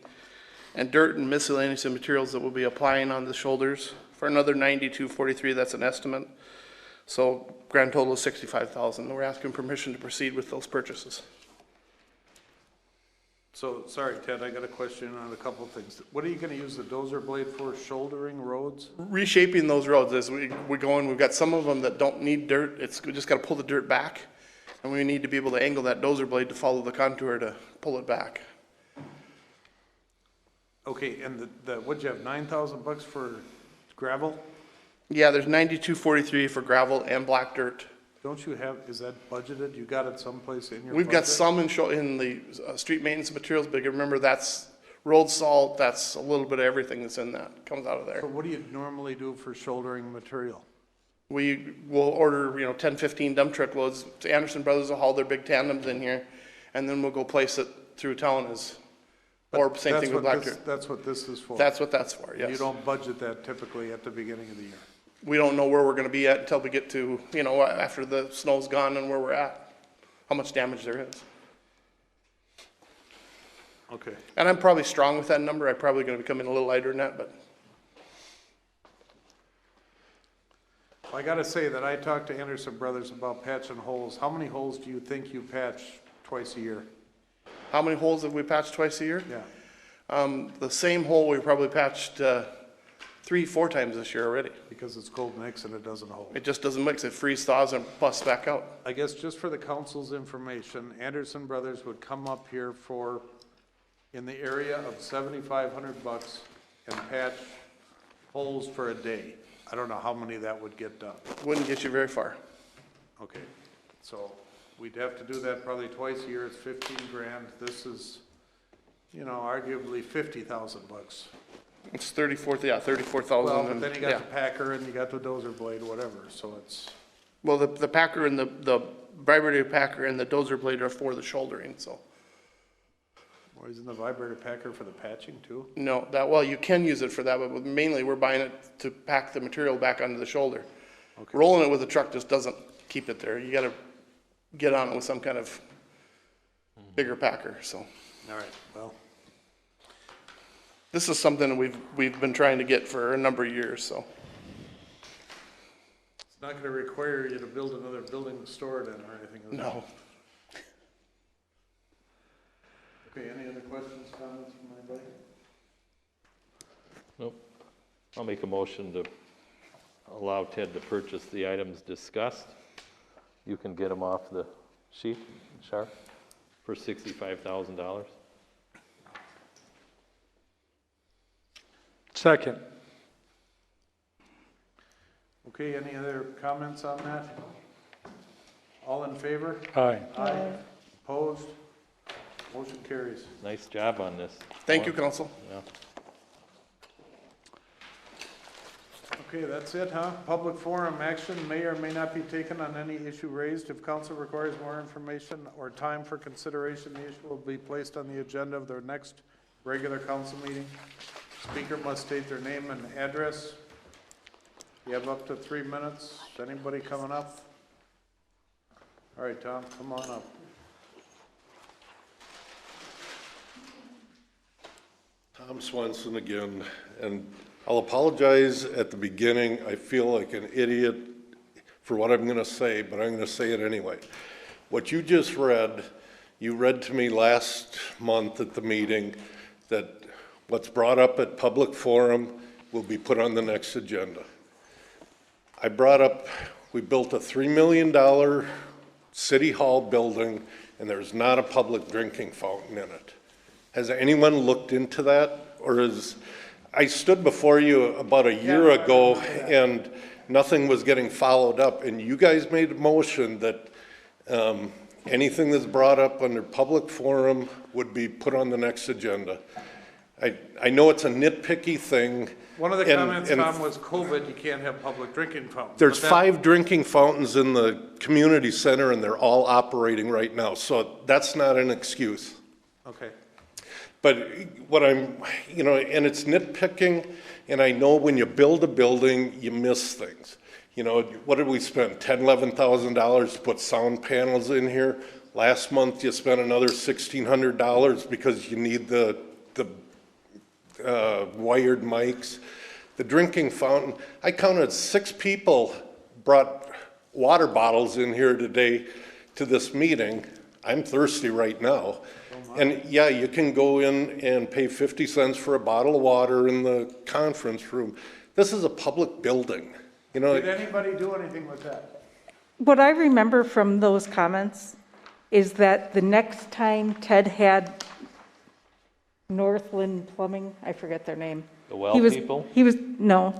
And dirt and miscellaneous materials that we'll be applying on the shoulders for another $92.43. That's an estimate. So grand total is $65,000. We're asking permission to proceed with those purchases. So, sorry, Ted, I got a question on a couple of things. What are you gonna use the dozer blade for, shouldering roads? Reshaping those roads as we go in. We've got some of them that don't need dirt. We just gotta pull the dirt back. And we need to be able to angle that dozer blade to follow the contour to pull it back. Okay, and what'd you have, $9,000 for gravel? Yeah, there's $92.43 for gravel and black dirt. Don't you have, is that budgeted? You got it someplace in your We've got budget? some in the street maintenance materials, but remember that's road salt, that's a little bit of everything that's in that, comes out of there. So what do you normally do for shouldering material? We will order, 10, 15 dump truck loads. Anderson Brothers will haul their big tandems in here, and then we'll go place it through town or same thing with black dirt. That's what this is for? That's what that's for, yes. You don't budget that typically at the beginning of the year? We don't know where we're gonna be at until we get to, after the snow's gone and where we're at, how much damage there is. Okay. And I'm probably strong with that number. I'm probably gonna be coming a little lighter than that, but I gotta say that I talked to Anderson Brothers about patching holes. How many holes do you think you patch twice a year? how many holes have we patched twice a year? Yeah, The same hole we probably patched, 3-4 times this year already. because it's cold mix and it doesn't hold. It just doesn't mix. It freeze thaws and busts back out. I guess just for the council's information, Anderson Brothers would come up here for, in the area of $7,500 and patch holes for a day. I don't know how many that would get done. Wouldn't get you very far. Okay, so we'd have to do that probably twice a year. It's 15 grand. This is, you know, arguably $50,000. It's 34,000. Well, but then you got yeah. the packer and you got the dozer blade, whatever, so it's, Well, the packer and the vibrator packer and the dozer blade are for the shouldering, so. or isn't the vibrator packer for the patching too? No, well, you can use it for that, but mainly we're buying it to pack the material back onto the shoulder. Okay. Rolling it with a truck just doesn't keep it there. You gotta get on it with some kind of bigger packer, so. All right, well, This is something we've been trying to get for a number of years, so. it's not gonna require you to build another building to store it in or anything, is it? No. Okay, any other questions, comments from anybody? Nope. I'll make a motion to allow Ted to purchase the items discussed. You can get them off the sheet, Shar, for $65,000. Second. Okay, any other comments on that? All in favor? Aye. Aye. Opposed? Motion carries. Nice job on this. Thank you, council. Yeah. Okay, that's it, huh? Public forum action may or may not be taken on any issue raised. If council requires more information or time for consideration, the issue will be placed on the agenda of their next regular council meeting. Speaker must state their name and address. You have up to 3 minutes. Anybody coming up? All right, Tom, come on up. Tom Swenson again, and I'll apologize at the beginning. I feel like an idiot for what I'm going to say, but I'm going to say it anyway. What you just read, you read to me last month at the meeting that what's brought up at public forum will be put on the next agenda. I brought up, we built a $3 million city hall building, and there's not a public drinking fountain in it. Has anyone looked into that? Or I stood before you about a year ago and nothing was getting followed up, and you guys made a motion that anything that's brought up under public forum would be put on the next agenda. I know it's a nitpicky thing. One of the comments, Tom, was COVID, you can't have public drinking fountains. There's 5 drinking fountains in the community center and they're all operating right now, so that's not an excuse. Okay. But what I'm, you know, and it's nitpicking, and I know when you build a building, you miss things. You know, what did we spend, $10,000, $11,000 to put sound panels in here? Last month, you spent another $1,600 because you need the wired mics. The drinking fountain, I counted 6 people brought water bottles in here today to this meeting. I'm thirsty right now. And yeah, you can go in and pay 50 cents for a bottle of water in the conference room. This is a public building, you know. Did anybody do anything with that? What I remember from those comments is that the next time Ted had Northland Plumbing, I forget their name. The well people? No,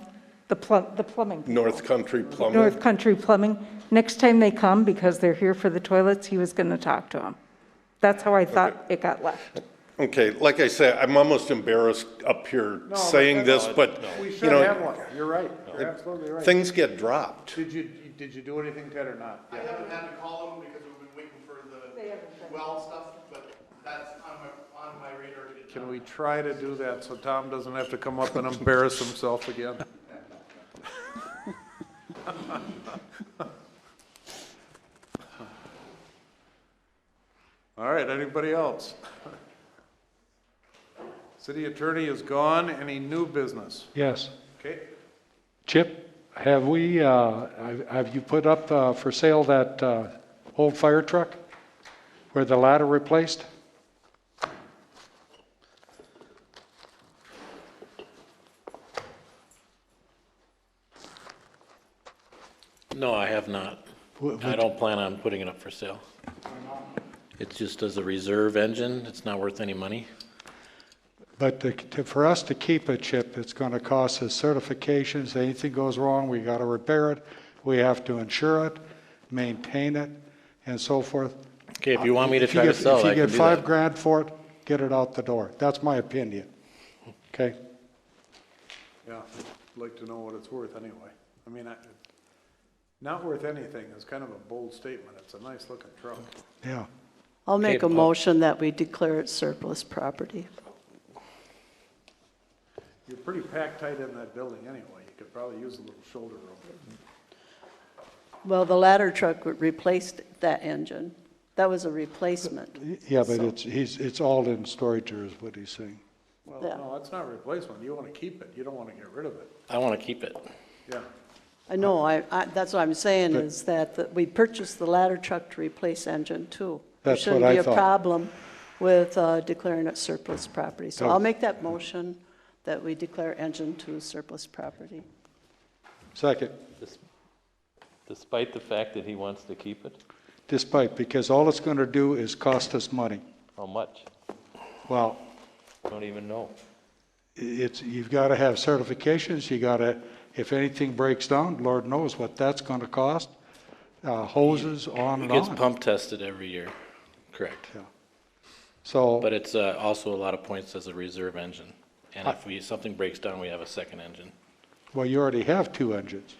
the plumbing people. North Country Plumbing. North Country Plumbing. Next time they come, because they're here for the toilets, he was going to talk to them. That's how I thought it got left. Okay, like I say, I'm almost embarrassed up here saying this, but, We you should know, have one. You're right. You're absolutely right. things get dropped. Did you do anything, Ted, or not? I haven't had to call them because we've been waiting for the well stuff, but that's on my radar to get done. Can we try to do that so Tom doesn't have to come up and embarrass himself again? All right, anybody else? City attorney is gone. Any new business? Yes. Okay. Chip, have you put up for sale that old fire truck where the ladder replaced? No, I have not. I don't plan on putting it up for sale. It's just as a reserve engine, it's not worth any money. But for us to keep a Chip, it's going to cost us certifications. Anything goes wrong, we got to repair it. We have to insure it, maintain it, and so forth. Okay, if you want me to try to sell it, I can do If you get that. $5,000 for it, get it out the door. That's my opinion. Okay? Yeah, I'd like to know what it's worth anyway. I mean, not worth anything is kind of a bold statement. It's a nice looking truck. Yeah. I'll make a Okay, motion that we declare it surplus property. You're pretty packed tight in that building anyway. You could probably use a little shoulder room. Well, the ladder truck replaced that engine. That was a replacement. Yeah, but it's all in storage, is what he's saying. Well, Yeah. no, it's not replacement. You want to keep it. You don't want to get rid of it. I want to keep it. Yeah. I know, that's what I'm saying, is that we purchased the ladder truck to replace engine too. That's There what I shouldn't be thought. a problem with declaring it surplus property. So I'll make that motion that we declare engine to surplus property. Second. Despite the fact that he wants to keep it? Despite, because all it's going to do is cost us money. How much? Well, Don't even know. you've got to have certifications, you got to, if anything breaks down, Lord knows what that's going to cost, hoses, on It and gets on. pump tested every year, correct. Yeah. So, But it's also a lot of points as a reserve engine. And if something breaks down, we have a second engine. well, you already have two engines.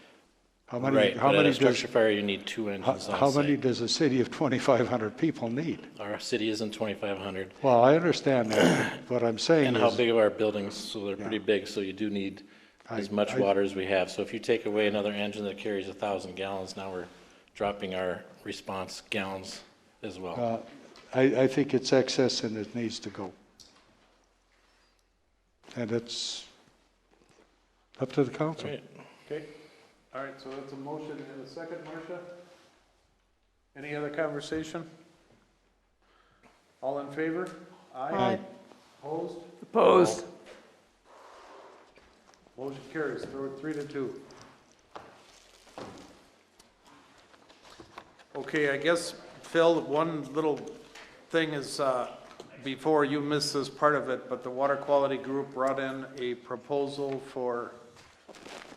How many? Right, How but at many a structure does? fire, you need two engines on How many site. does a city of 2,500 people need? Our city isn't 2,500. Well, I understand that. What I'm saying And is, how big are our buildings? So they're pretty big, so you do need as much water as we have. So if you take away another engine that carries 1,000 gallons, now we're dropping our response gallons as well. I think it's excess and it needs to go. And it's up to the council. Right. Okay. All right, so that's a motion and a second, Marcia. Any other conversation? All in favor? Aye. Opposed? Opposed? Motion carries, 3-2. Okay, I guess, Phil, one little thing is, before you miss this part of it, but the Water Quality Group brought in a proposal for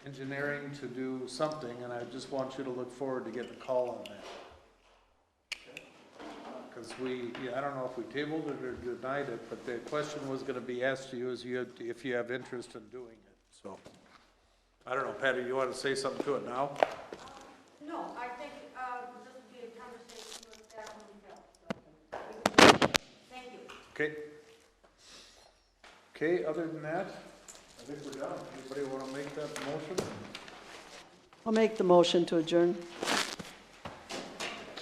engineering to do something, and I just want you to look forward to getting a call on that. Because I don't know if we tabled it or denied it, but the question was gonna be asked to you if you have interest in doing it, so. I don't know, Patty, you want to say something to it now? No, I think this would be a conversation with staff and Phil. Thank you. Okay. Okay, other than that, I think we're done. Anybody want to make that motion? I'll make the motion to adjourn.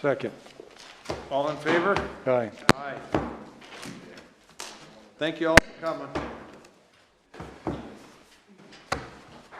Second. All in favor? Aye. Aye. Thank you all for coming.